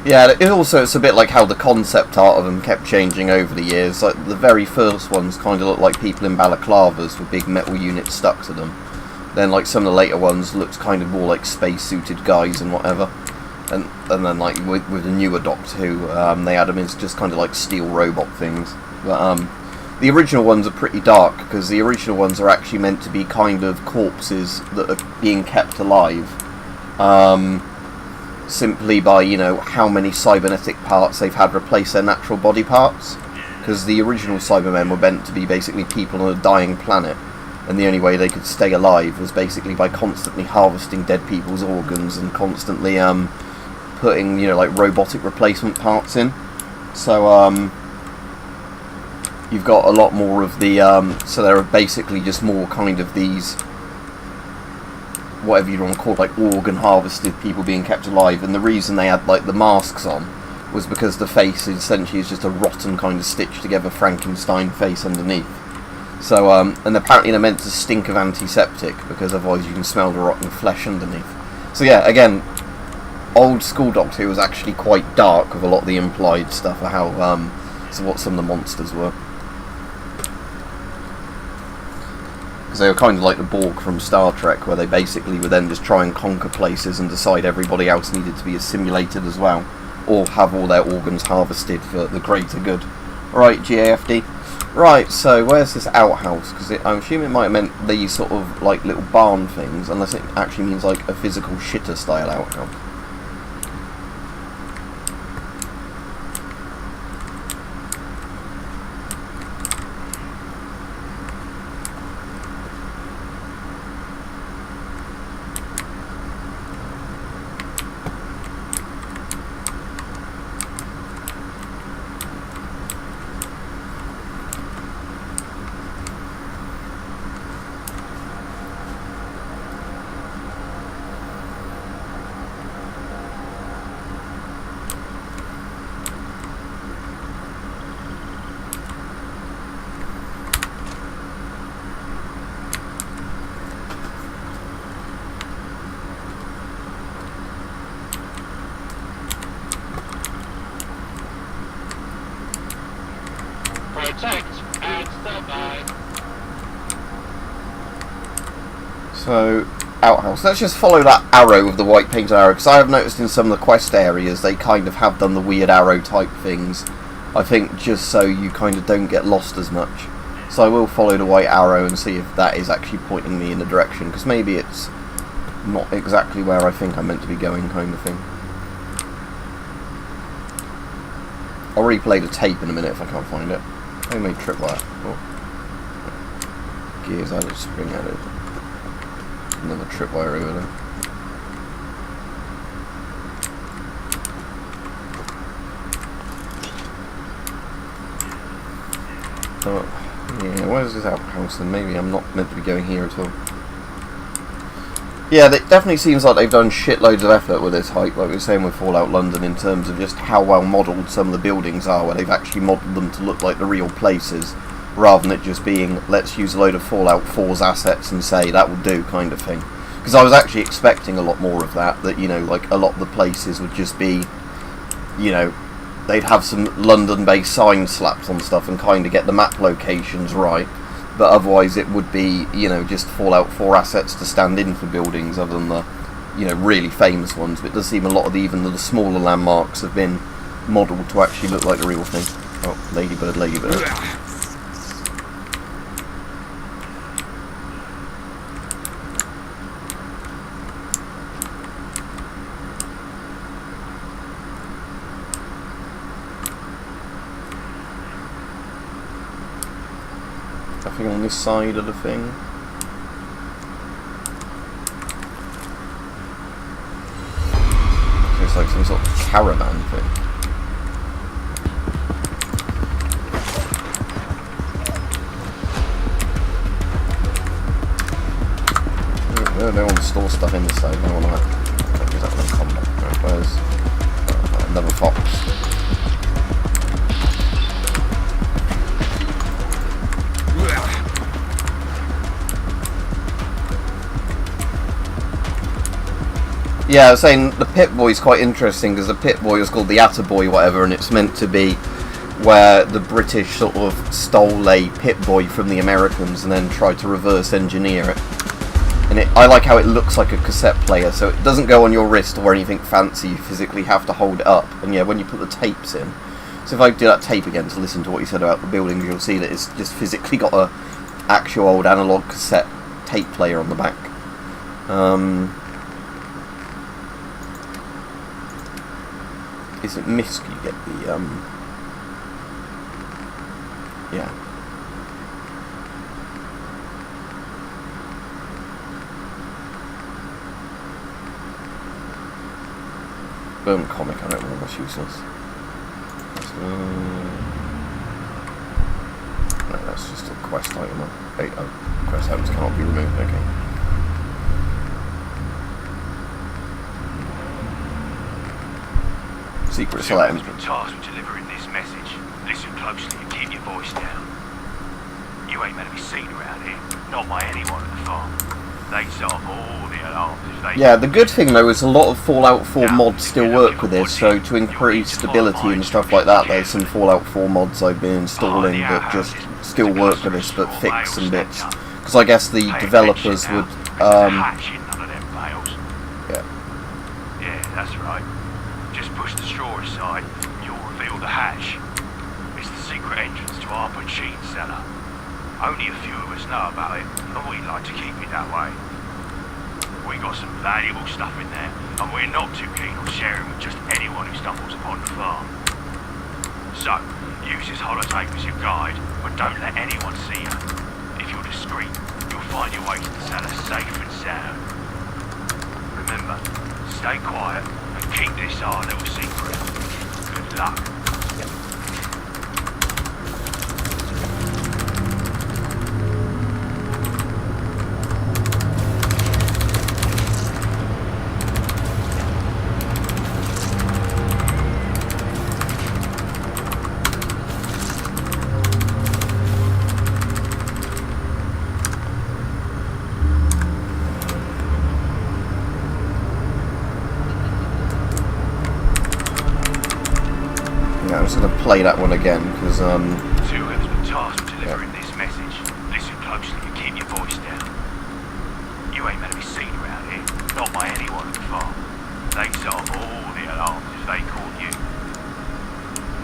Yeah, it's a bit like how the concept art of them kept changing over the years. Like the very first ones kind of looked like people in balaclavas with big metal units stuck to them. Then like some of the later ones looked kind of more like space-suited guys and whatever. And then like with the newer Doctor Who, they had them as just kind of like steel robot things. But the original ones are pretty dark because the original ones are actually meant to be kind of corpses that are being kept alive. Simply by, you know, how many cybernetic parts they've had replace their natural body parts. Because the original Cybermen were meant to be basically people on a dying planet, and the only way they could stay alive was basically by constantly harvesting dead people's organs and constantly putting, you know, like robotic replacement parts in. So you've got a lot more of the so there are basically just more kind of these, whatever you want to call it, like organ harvested people being kept alive. And the reason they had like the masks on was because the face essentially is just a rotten kind of stitched together Frankenstein face underneath. So and apparently they're meant to stink of antiseptic because otherwise you can smell the rotten flesh underneath. So yeah, again, old school Doctor Who was actually quite dark with a lot of the implied stuff of how so what some of the monsters were. Because they were kind of like the Borg from Star Trek, where they basically would then just try and conquer places and decide everybody else needed to be assimilated as well, or have all their organs harvested for the greater good. Right, GAFD. Right, so where's this outhouse? Because I'm assuming it might have meant these sort of like little barn things, unless it actually means like a physical shitter style outhouse. Protect and survive. So, outhouse. Let's just follow that arrow with the white painted arrow, because I have noticed in some of the quest areas they kind of have done the weird arrow type things. I think just so you kind of don't get lost as much. So I will follow the white arrow and see if that is actually pointing me in the direction, because maybe it's not exactly where I think I'm meant to be going, kind of thing. I'll replay the tape in a minute if I can't find it. Homemade tripwire. Oh. Gears added, spring added. Another tripwire over there. Oh, yeah, where's this outhouse then? Maybe I'm not meant to be going here at all. Yeah, it definitely seems like they've done shitloads of effort with this hype, like we were saying with Fallout London, in terms of just how well modelled some of the buildings are, where they've actually modelled them to look like the real places, rather than it just being, let's use a load of Fallout 4's assets and say, that will do, kind of thing. Because I was actually expecting a lot more of that, you know, like a lot of the places would just be, you know, they'd have some London-based signs slapped on stuff and kind of get the map locations right, but otherwise it would be, you know, just Fallout 4 assets to stand in for buildings other than the, you know, really famous ones. But it does seem a lot of even the smaller landmarks have been modelled to actually look like the real thing. Oh, ladybird, ladybird. Nothing on this side of the thing. So it's like some sort of caravan thing. They want to store stuff in this side. I don't want that. Is that going to combat? Right, where's another fox? Yeah, I was saying the Pip-Boy is quite interesting because the Pip-Boy was called the Attaboy, whatever, and it's meant to be where the British sort of stole a Pip-Boy from the Americans and then tried to reverse engineer it. And I like how it looks like a cassette player, so it doesn't go on your wrist or anything fancy. You physically have to hold it up, and yeah, when you put the tapes in. So if I do that tape again to listen to what you said about the buildings, you'll see that it's just physically got a actual old analog cassette tape player on the back. Is it Misk you get the, yeah. Boom comic, I don't know, that's useless. No, that's just a quest item. Quest items can't be removed, okay. Secret Someone's select. been tasked with delivering this message. Listen closely and keep your voice down. You ain't meant to be seen around here, not by anyone at the farm. They set off all the alarms if they... Yeah, the good thing though is a lot of Fallout 4 mods still work with this, so to increase stability and stuff like that, there's some Fallout 4 mods I've been installing that just still work with this, but fix some bits. Because I guess the developers would, Yeah, yeah. yeah, that's right. Just push the straw aside and you'll reveal the hatch. It's the secret entrance to our machine cellar. Only a few of us know about it, and we'd like to keep it that way. We got some valuable stuff in there, and we're not too keen on sharing with just anyone who stumbles upon the farm. So, use this holotape as your guide, but don't let anyone see you. If you're discreet, you'll find your way to the cellar safe and sound. Remember, stay quiet and keep this our little secret. Good luck. Yeah, I'm just going to play that one again, because, Whoever's been tasked with delivering this message, listen closely and keep your voice down. You ain't meant to be seen around here, not by anyone at the farm. They set off all the alarms if they caught you.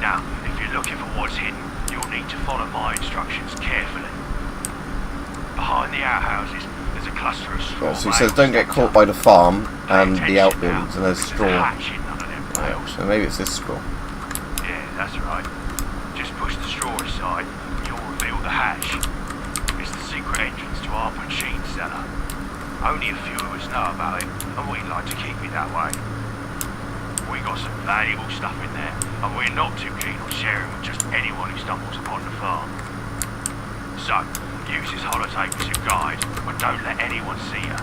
Now, if you're looking for what's hidden, you'll need to follow my instructions carefully. Behind the outhouses, there's a cluster of straw. yeah, so he says don't get caught by the farm and the outbuildings, and there's straw. Yeah, so maybe it's this straw. Yeah, that's right. Just push the straw aside and you'll reveal the hatch. It's the secret entrance to our machine cellar. Only a few of us know about it, and we'd like to keep it that way. We got some valuable stuff in there, and we're not too keen on sharing with just anyone who stumbles upon the farm. So, use this holotape as your guide, but don't let anyone see you.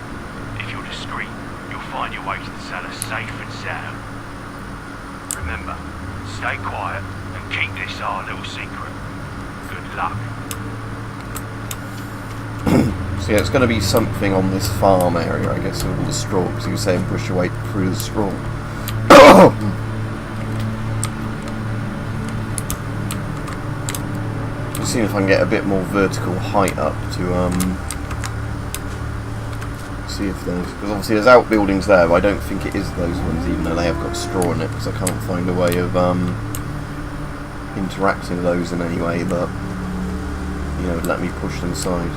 If you're discreet, you'll find your way to the cellar safe and sound. Remember, stay quiet and keep this our little secret. Good luck. So yeah, it's going to be something on this farm area, I guess, with all the straw, because he was saying push your way through the straw. Just seeing if I can get a bit more vertical height up to see if there's, because obviously there's outbuildings there, but I don't think it is those ones, even though they have got straw in it, because I can't find a way of interacting with those in any way that, you know, would let me push them aside.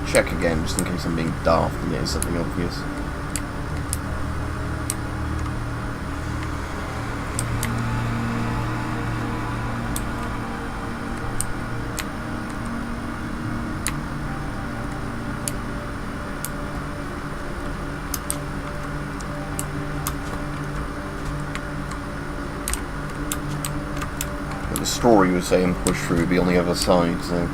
Check again, just in case I'm being daft and it is something obvious. But the story was saying push through would be on the other side, so...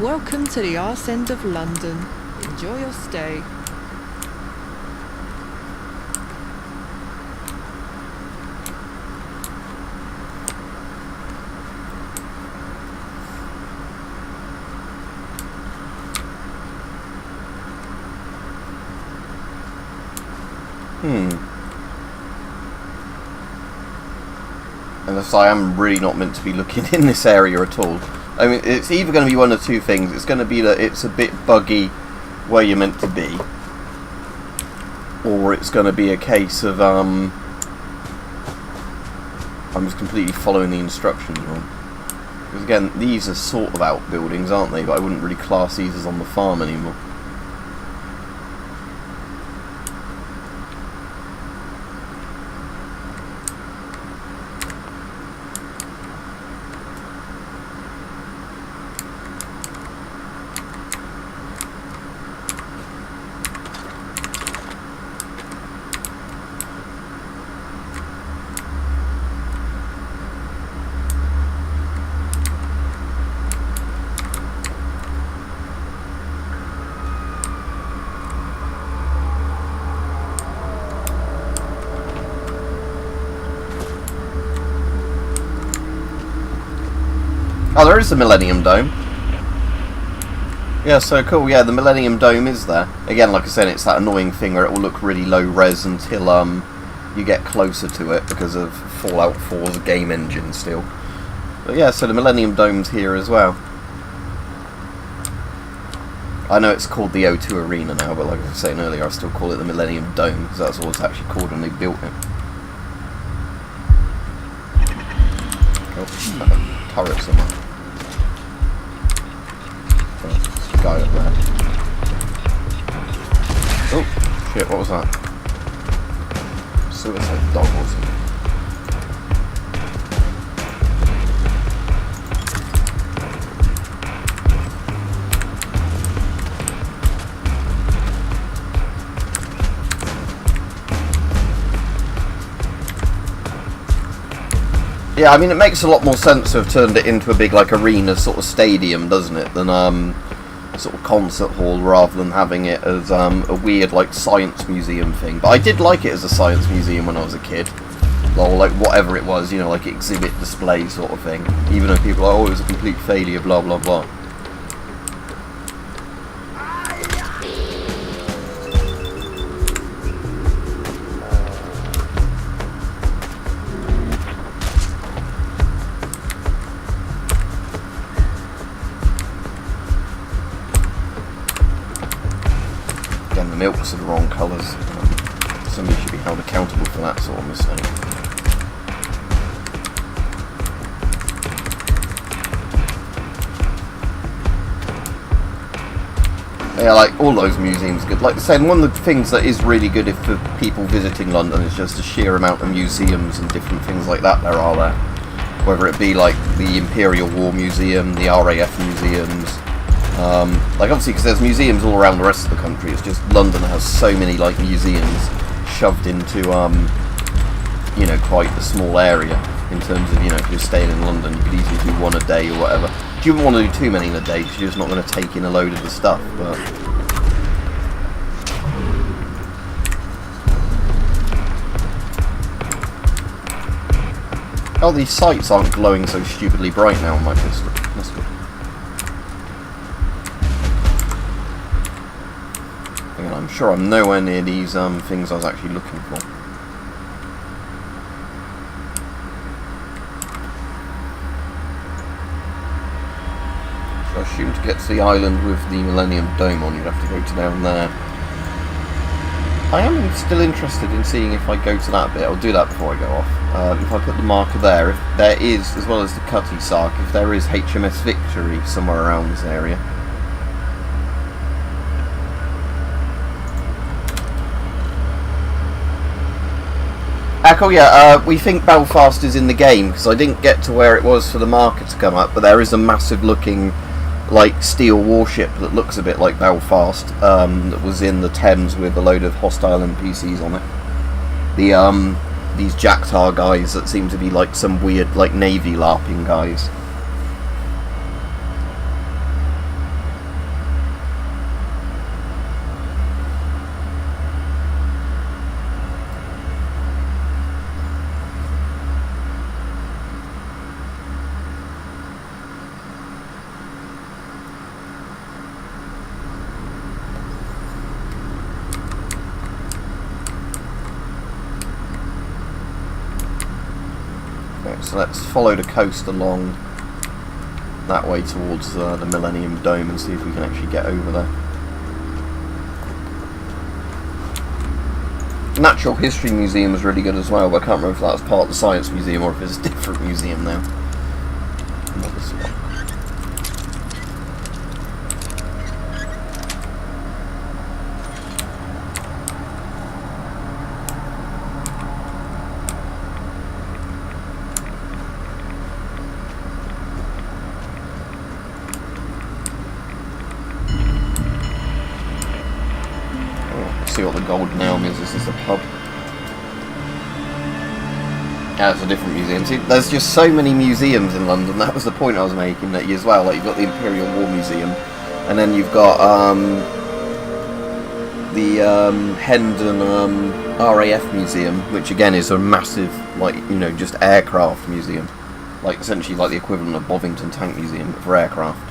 Welcome to the arse end of London. Enjoy your stay. Unless I am really not meant to be looking in this area at all. I mean, it's either going to be one of two things. It's going to be that it's a bit buggy where you're meant to be, or it's going to be a case of I'm just completely following the instructions wrong. Because again, these are sort of outbuildings, aren't they? But I wouldn't really class these as on the farm anymore. Oh, there is a Millennium Dome. Yeah, so cool. Yeah, the Millennium Dome is there. Again, like I said, it's that annoying thing where it will look really low res until you get closer to it because of Fallout 4's game engine still. But yeah, so the Millennium Dome's here as well. I know it's called the O2 Arena now, but like I was saying earlier, I still call it the Millennium Dome because that's what it's actually called when they built it. Oh, turret somewhere. Guy up there. Oh, shit, what was that? Suicide dog or something. Yeah, I mean, it makes a lot more sense to have turned it into a big, like, arena sort of stadium, doesn't it, than, sort of concert hall rather than having it as a weird like science museum thing. But I did like it as a science museum when I was a kid, or like whatever it was, you know, like exhibit display sort of thing, even though people are, oh, it was a complete failure, blah blah blah. The milks are the wrong colours. Somebody should be held accountable for that sort of mistake. Yeah, like all those museums are good. Like I said, one of the things that is really good if for people visiting London is just the sheer amount of museums and different things like that there are there. Whether it be like the Imperial War Museum, the RAF museums. Like obviously because there's museums all around the rest of the country, it's just London has so many like museums shoved into you know, quite a small area in terms of, you know, if you're staying in London you could easily do one a day or whatever. You wouldn't want to do too many in a day because you're just not going to take in a load of the stuff, but... Oh, these sights aren't glowing so stupidly bright now on my pistol. That's good. Again, I'm sure I'm nowhere near these things I was actually looking for. So I assume to get to the island with the Millennium Dome on, you'd have to go to down there. I am still interested in seeing if I go to that bit. I'll do that before I go off. If I put the marker there, if there is, as well as the Cutty Sark, if there is HMS Victory somewhere around this area. Echo, yeah, we think Belfast is in the game, because I didn't get to where it was for the marker to come up, but there is a massive looking, like, steel warship that looks a bit like Belfast, that was in the Thames with a load of hostile NPCs on it. These Jactar guys that seem to be like some weird, like, Navy LARPing guys. So let's follow the coast along that way towards the Millennium Dome and see if we can actually get over there. Natural History Museum was really good as well, but I can't remember if that was part of the Science Museum or if it's a different museum now. Not this one. See what the Golden Elm is. This is the pub. Yeah, it's a different museum. See, there's just so many museums in London. That was the point I was making that as well. Like, you've got the Imperial War Museum, and then you've got the Hendon RAF Museum, which again is a massive, like, you know, just aircraft museum, like essentially like the equivalent of Bovington Tank Museum for aircraft.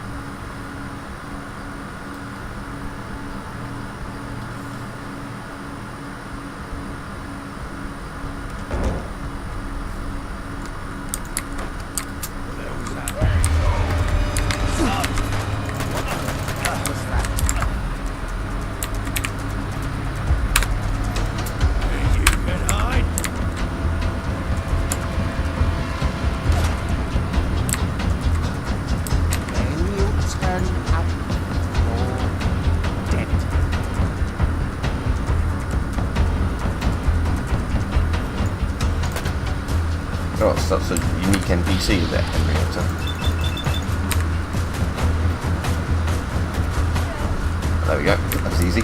Oh, so that's a unique NPC there, Henrietta. There we go, that's easy.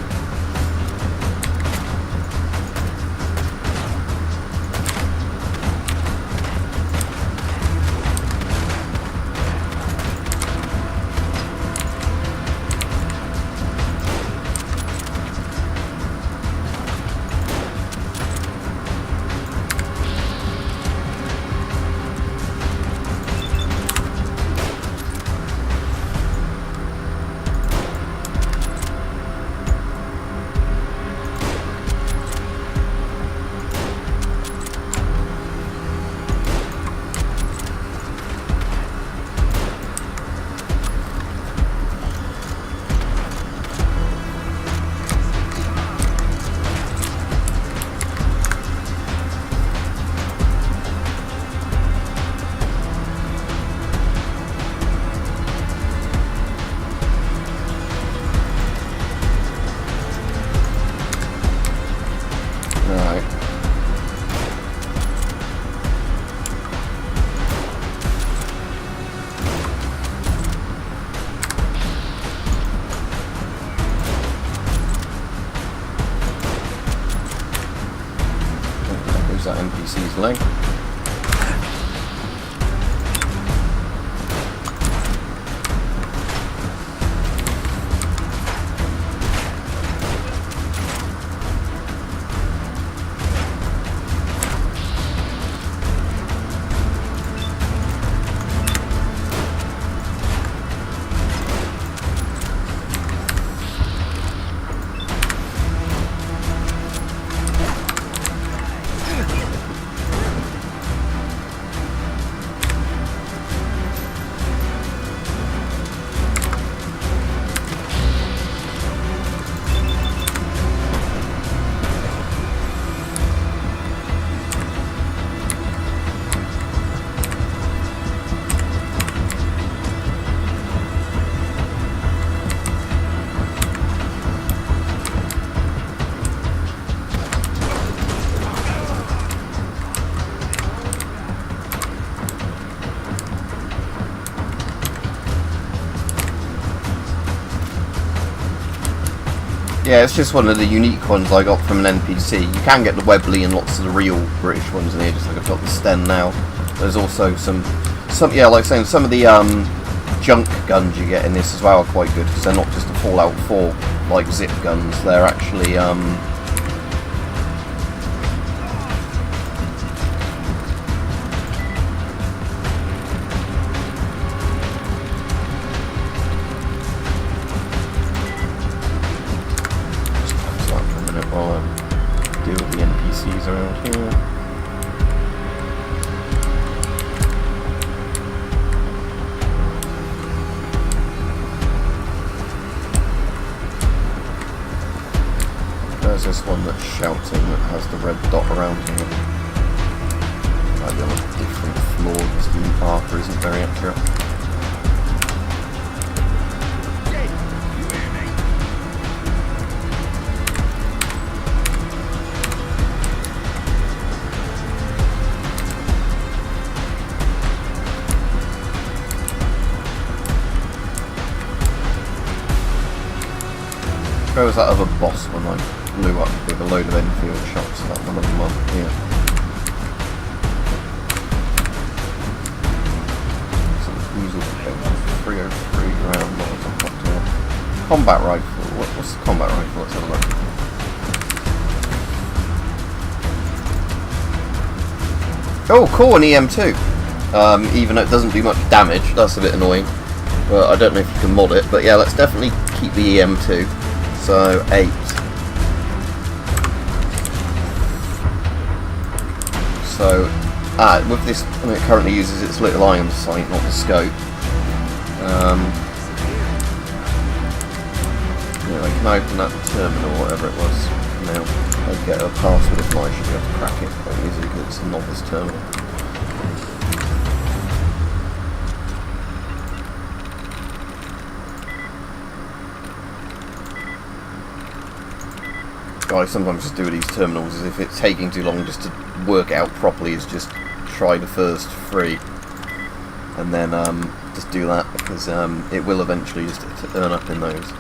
That NPC's leg. Yeah, it's just one of the unique ones I got from an NPC. You can get the Webley and lots of the real British ones in here, just like I've got the Sten now. There's also some yeah, like saying, some of the junk guns you get in this as well are quite good, because they're not just a Fallout 4 like zip guns, they're actually deal with the NPCs around here. There's this one that's shouting that has the red dot around him. Might be on a different floor because the marker isn't very accurate. Where was that other boss when I blew up with a load of Enfield shots? That one of them up here. Some weasel thing. 303 round models on cocktail. Combat rifle. What's the combat rifle? Let's have a look. Oh, cool, an EM2. Even though it doesn't do much damage, that's a bit annoying. But I don't know if you can mod it. But yeah, let's definitely keep the EM2. So 8. So with this, it currently uses its little iron sight, not the scope. Anyway, can I open that terminal or whatever it was? Now I get a password if I should be able to crack it quite easily because it's a novice terminal. I sometimes just do with these terminals is if it's taking too long just to work it out properly, is just try the first 3 and then just do that, because it will eventually just turn up in those.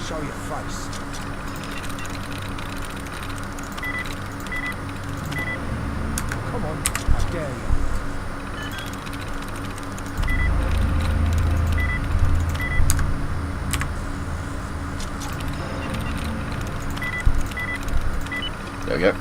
Show your face. Come on, I dare you. There we go.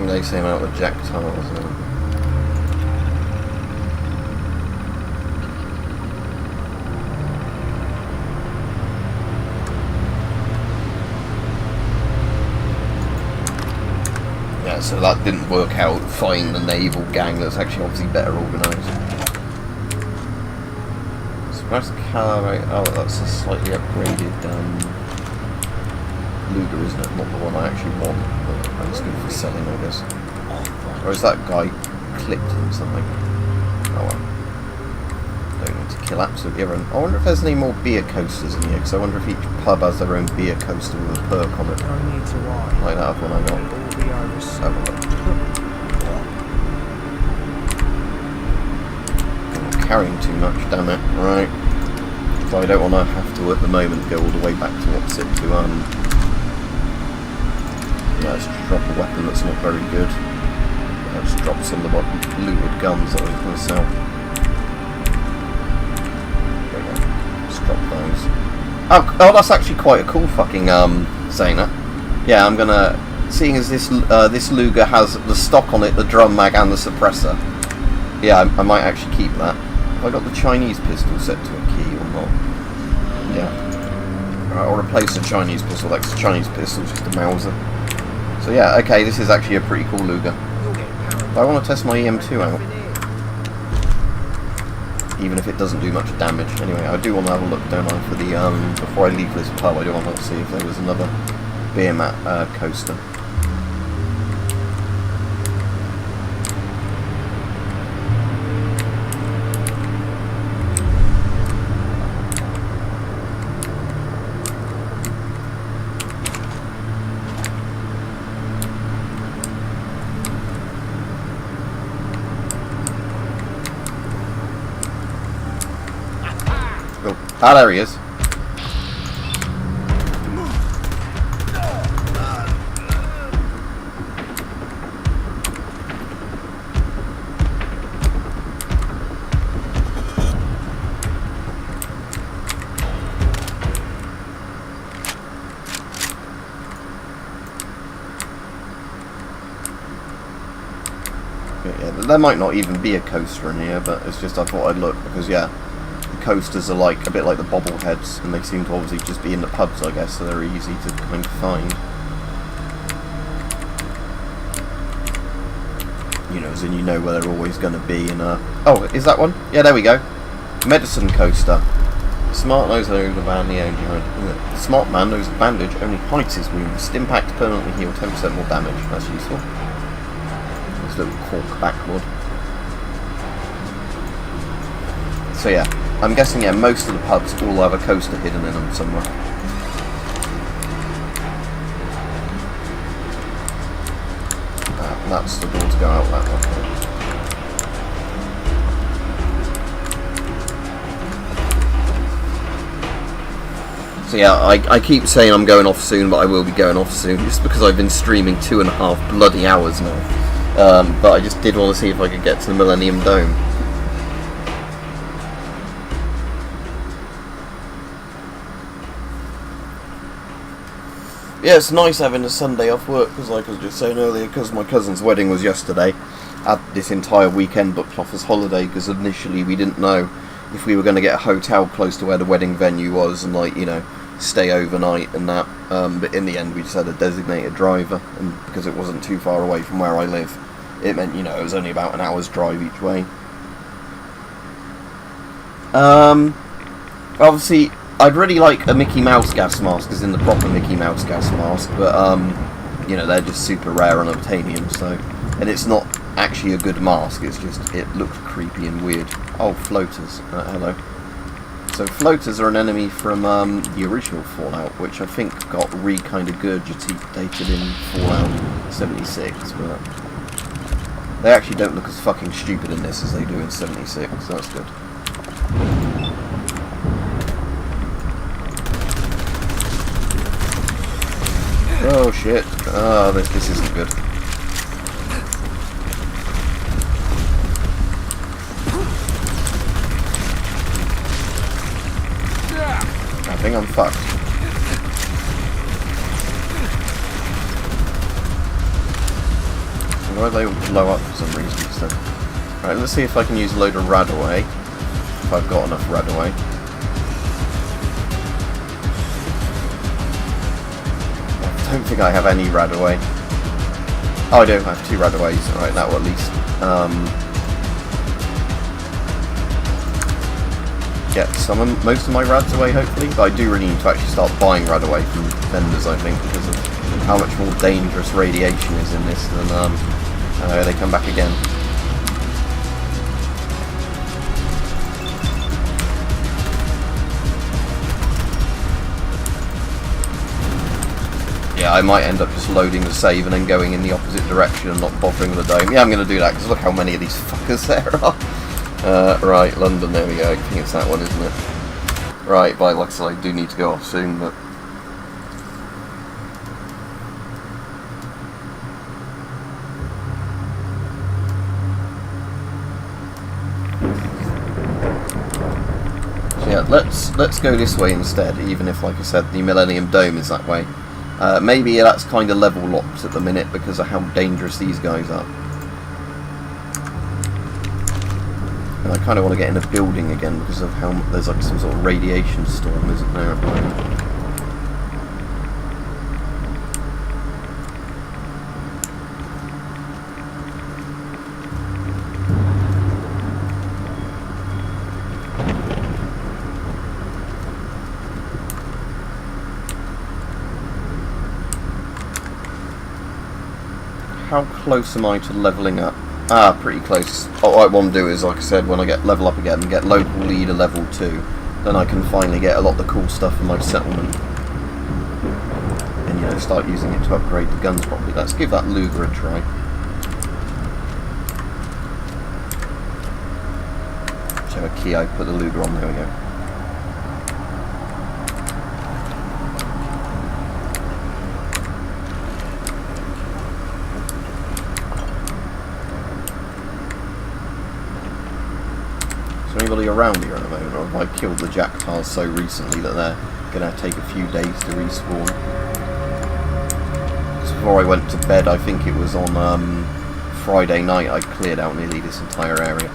They came out with jack tiles. Yeah, so that didn't work out. Find the naval gang that's actually obviously better organised. Suppressed calibrate. Oh, that's a slightly upgraded Luger, isn't it? Not the one I actually want, but it's good for selling, I guess. Or is that guy clipped in something? Oh well. Don't need to kill absolutely everyone. I wonder if there's any more beer coasters in here, because I wonder if each pub has their own beer coaster with a perk on it. No need to worry. Like that one I got. It'll all be over soon. Have a look. I'm not carrying too much, damn it. Right. So I don't want to have to, at the moment, go all the way back to what's it to, let's drop a weapon that's not very good. Let's drop some of the looted guns that I was going to sell. There we go. Let's drop those. Oh, that's actually quite a cool fucking saying that. Yeah, I'm gonna seeing as this Luger has the stock on it, the drum mag and the suppressor, yeah, I might actually keep that. Have I got the Chinese pistol set to a key or not? Yeah. Right, I'll replace the Chinese pistol, because the Chinese pistol is just a Mauser. So yeah, okay, this is actually a pretty cool Luger. But I want to test my EM2 out. Even if it doesn't do much damage. Anyway, I do want to have a look, don't I, for the, before I leave this pub, I do want to see if there was another beer mat coaster. Ah, there he is. Yeah, there might not even be a coaster in here, but it's just I thought I'd look because yeah. Coasters are like a bit like the bobbleheads, and they seem to obviously just be in the pubs, I guess, so they're easy to kind of find. You know, as in you know where they're always going to be. And oh, is that one? Yeah, there we go. Medicine coaster. Smart knows the van the only. The smart man knows the bandage only hides his wound. Stimpact permanently heal 10% more damage. That's useful. This little cork backboard. So yeah. I'm guessing, yeah, most of the pubs all have a coaster hidden in them somewhere. That's the door to go out that way. So yeah, I keep saying I'm going off soon, but I will be going off soon, just because I've been streaming 2.5 bloody hours now. But I just did want to see if I could get to the Millennium Dome. Yeah, it's nice having a Sunday off work, because like I was just saying earlier, because my cousin's wedding was yesterday, I had this entire weekend booked off as holiday, because initially we didn't know if we were going to get a hotel close to where the wedding venue was, and like, you know, stay overnight and that, but in the end we just had a designated driver, and because it wasn't too far away from where I live, it meant, you know, it was only about an hour's drive each way. Obviously, I'd really like a Mickey Mouse gas mask, as in the proper Mickey Mouse gas mask, but, you know, they're just super rare on Obtainium, so... And it's not actually a good mask, it's just, it looks creepy and weird. Oh, floaters. Hello. So, floaters are an enemy from, the original Fallout, which I think got kind of regurgitated in Fallout 76, but... They actually don't look as fucking stupid in this as they do in 76, so that's good. Oh shit. Oh, this isn't good. I think I'm fucked. Why do they all blow up for some reason instead? Right, let's see if I can use a load of Radaway. If I've got enough Radaway. I don't think I have any Radaway. Oh, I do. I have 2 Radaways. Alright, that will at least get most of my Rads away, hopefully. But I do really need to actually start buying Radaway from vendors, I think, because of how much more dangerous radiation is in this than they come back again. Yeah, I might end up just loading the save and then going in the opposite direction and not bothering with the dome. Yeah, I'm going to do that, because look how many of these fuckers there are. Right, London, there we go. I think it's that one, isn't it? Right, by like I said, I do need to go off soon, but... So yeah, let's go this way instead, even if, like I said, the Millennium Dome is that way. Maybe that's kind of level locked at the minute because of how dangerous these guys are. And I kind of want to get in a building again because of how there's like some sort of radiation storm, isn't there, at the moment? How close am I to levelling up? Ah, pretty close. What I want to do is, like I said, when I get level up again, get local leader level 2, then I can finally get a lot of the cool stuff in my settlement. And, you know, start using it to upgrade the guns properly. Let's give that Luger a try. Show a key, I put the Luger on, there we go. Anybody around here at the moment, or have I killed the Jacktars so recently that they're going to take a few days to respawn? Just before I went to bed, I think it was on Friday night, I cleared out nearly this entire area.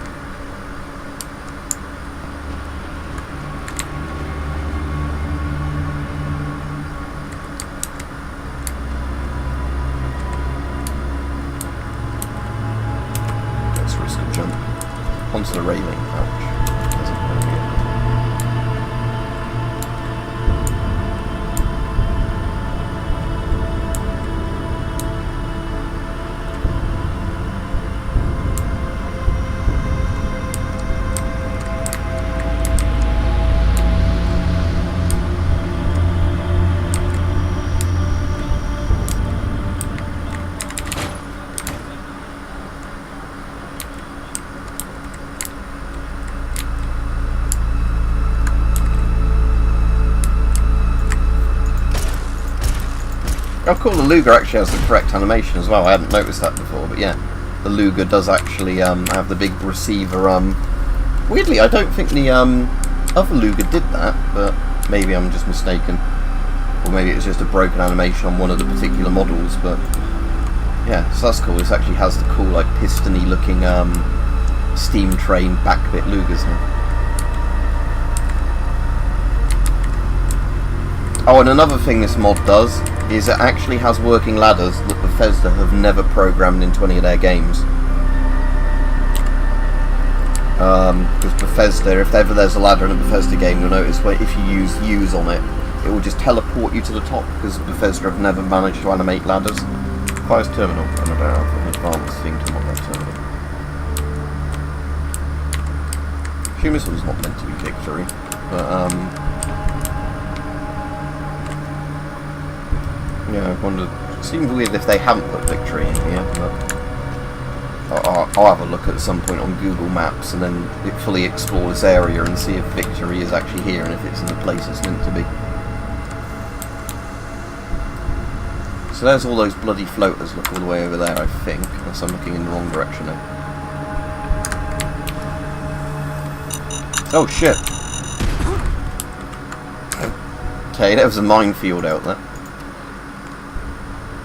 Let's risk a jump onto the railing. Ouch. Oh cool, the Luger actually has the correct animation as well. I hadn't noticed that before, but yeah, the Luger does actually have the big receiver. Weirdly, I don't think the other Luger did that, but maybe I'm just mistaken. Or maybe it's just a broken animation on one of the particular models, but yeah, so that's cool. This actually has the cool, like, piston-y looking steam train backbit Lugers now. Oh, and another thing this mod does is it actually has working ladders that Bethesda have never programmed into any of their games. Because Bethesda, if ever there's a ladder in a Bethesda game, you'll notice where if you use U's on it, it will just teleport you to the top, because Bethesda have never managed to animate ladders. Fires terminal. I don't know, an advanced thing to mod that terminal. I assume this one's not meant to be victory, but yeah, I wondered. It seems weird if they haven't put victory in here, but I'll have a look at some point on Google Maps and then fully explore this area and see if victory is actually here and if it's in the place it's meant to be. So there's all those bloody floaters, look all the way over there, I think, unless I'm looking in the wrong direction now. Oh shit! Okay, there was a minefield out there.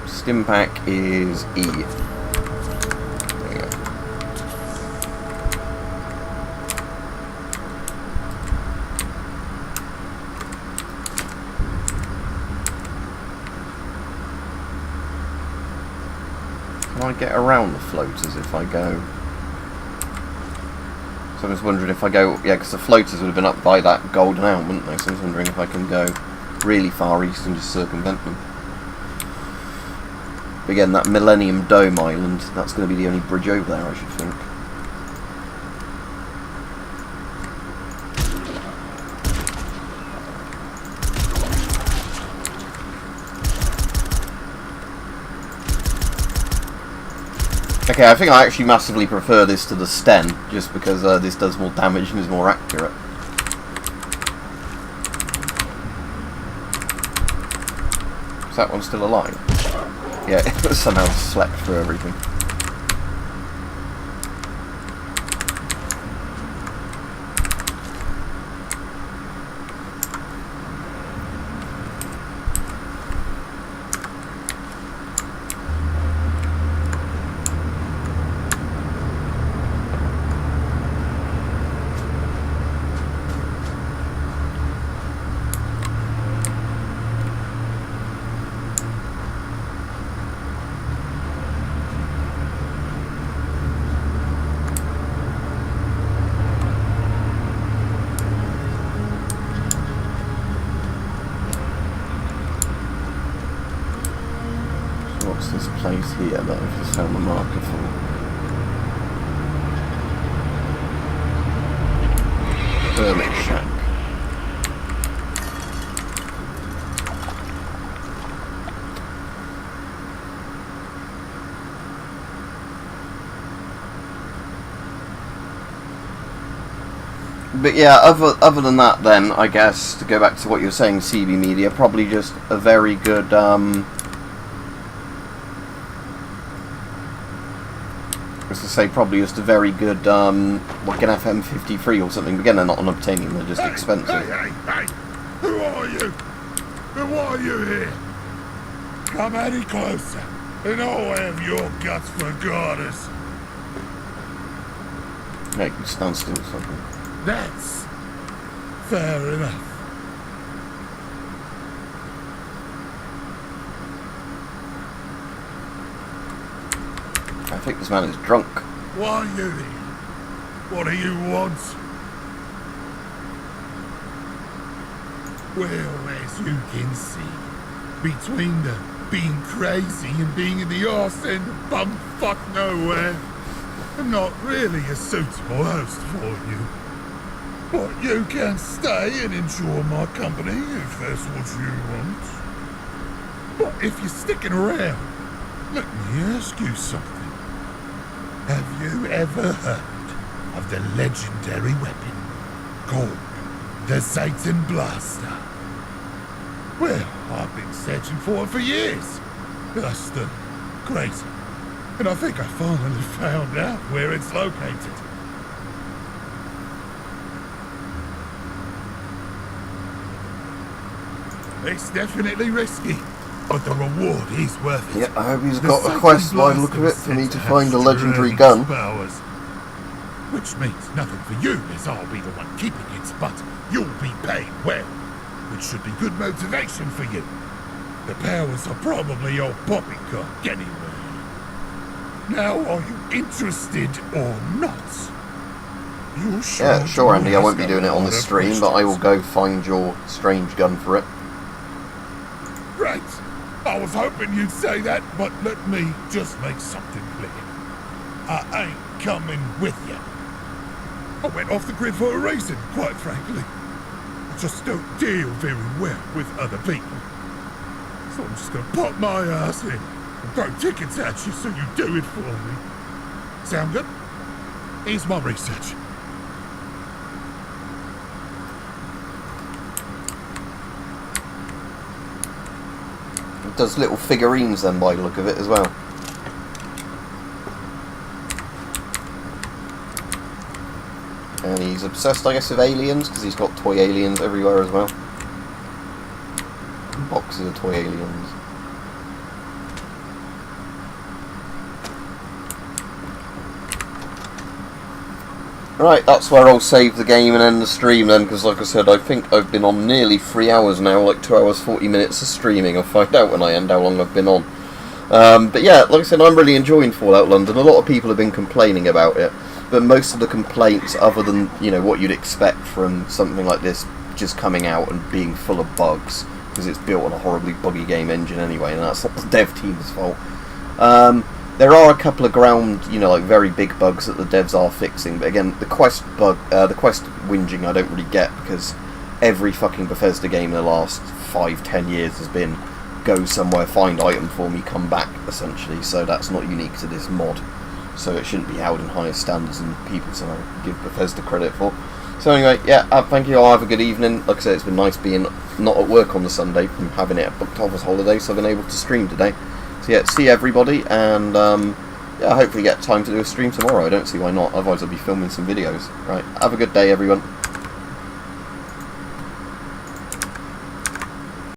Stimpack is E. There you go. Can I get around the floaters if I go? So I was wondering if I go, yeah, because the floaters would have been up by that golden elm, wouldn't they? So I was wondering if I can go really far east and just circumvent them. Again, that Millennium Dome Island, that's going to be the only bridge over there, I should think. Okay, I think I actually massively prefer this to the Sten, just because this does more damage and is more accurate. Is that one still alive? Yeah, it somehow slept through everything. What's this place here that I've just found the marker for? Hermit Shack. But yeah, other than that then, I guess, to go back to what you were saying, CB Media, probably just a very good, as to say, probably just a very good, like an FM53 or something. Again, they're not unobtainium, they're just expensive. Hey! Who are you? And why are you here? Come any closer, and I'll have your guts for garters. Hey, stand still or something. That's fair enough. I think this man is drunk. Why are you here? What do you want? Well, as you can see, between the being crazy and being in the arse end of bumfuck nowhere, I'm not really a suitable host for you. But you can stay and enjoy my company if that's what you want. But if you're sticking around, let me ask you something. Have you ever heard of the legendary weapon called the Satan Blaster? Well, I've been searching for it for years. That's the crazy. And I think I finally found out where it's located. It's definitely risky, but the reward is worth it. Yeah, I hope he's got a quest by the look of it for me to find a legendary gun. Powers, which means nothing for you, as I'll be the one keeping it, but you'll be paid well, which should be good motivation for you. The powers are probably your poppycock anyway. Now, are you interested or not? You sure? Yeah, sure, Andy. I won't be doing it on the stream, but I will go find your strange gun for it. Right. I was hoping you'd say that, but let me just make something clear. I ain't coming with you. I went off the grid for a reason, quite frankly. I just don't deal very well with other people. So I'm just gonna pop my ass in and throw tickets at you so you do it for me. Sound good? Here's my research. It does little figurines then by the look of it as well. And he's obsessed, I guess, with aliens, because he's got toy aliens everywhere as well. Boxes of toy aliens. Right, that's where I'll save the game and end the stream then, because like I said, I think I've been on nearly 3 hours now, like 2 hours 40 minutes of streaming. I'll find out when I end how long I've been on. But yeah, like I said, I'm really enjoying Fallout London. A lot of people have been complaining about it, but most of the complaints, other than, you know, what you'd expect from something like this just coming out and being full of bugs, because it's built on a horribly buggy game engine anyway, and that's not the dev team's fault. There are a couple of ground, you know, like very big bugs that the devs are fixing, but again, the quest bug, the quest whinging I don't really get, because every fucking Bethesda game in the last 5-10 years has been go somewhere, find item for me, come back, essentially, so that's not unique to this mod, so it shouldn't be held in higher standards than people give Bethesda credit for. So anyway, yeah, thank you all, have a good evening. Like I said, it's been nice being not at work on the Sunday from having it booked off as holiday, so I've been able to stream today. So yeah, see everybody, and yeah, hopefully get time to do a stream tomorrow. I don't see why not, otherwise I'll be filming some videos. Right, have a good day everyone.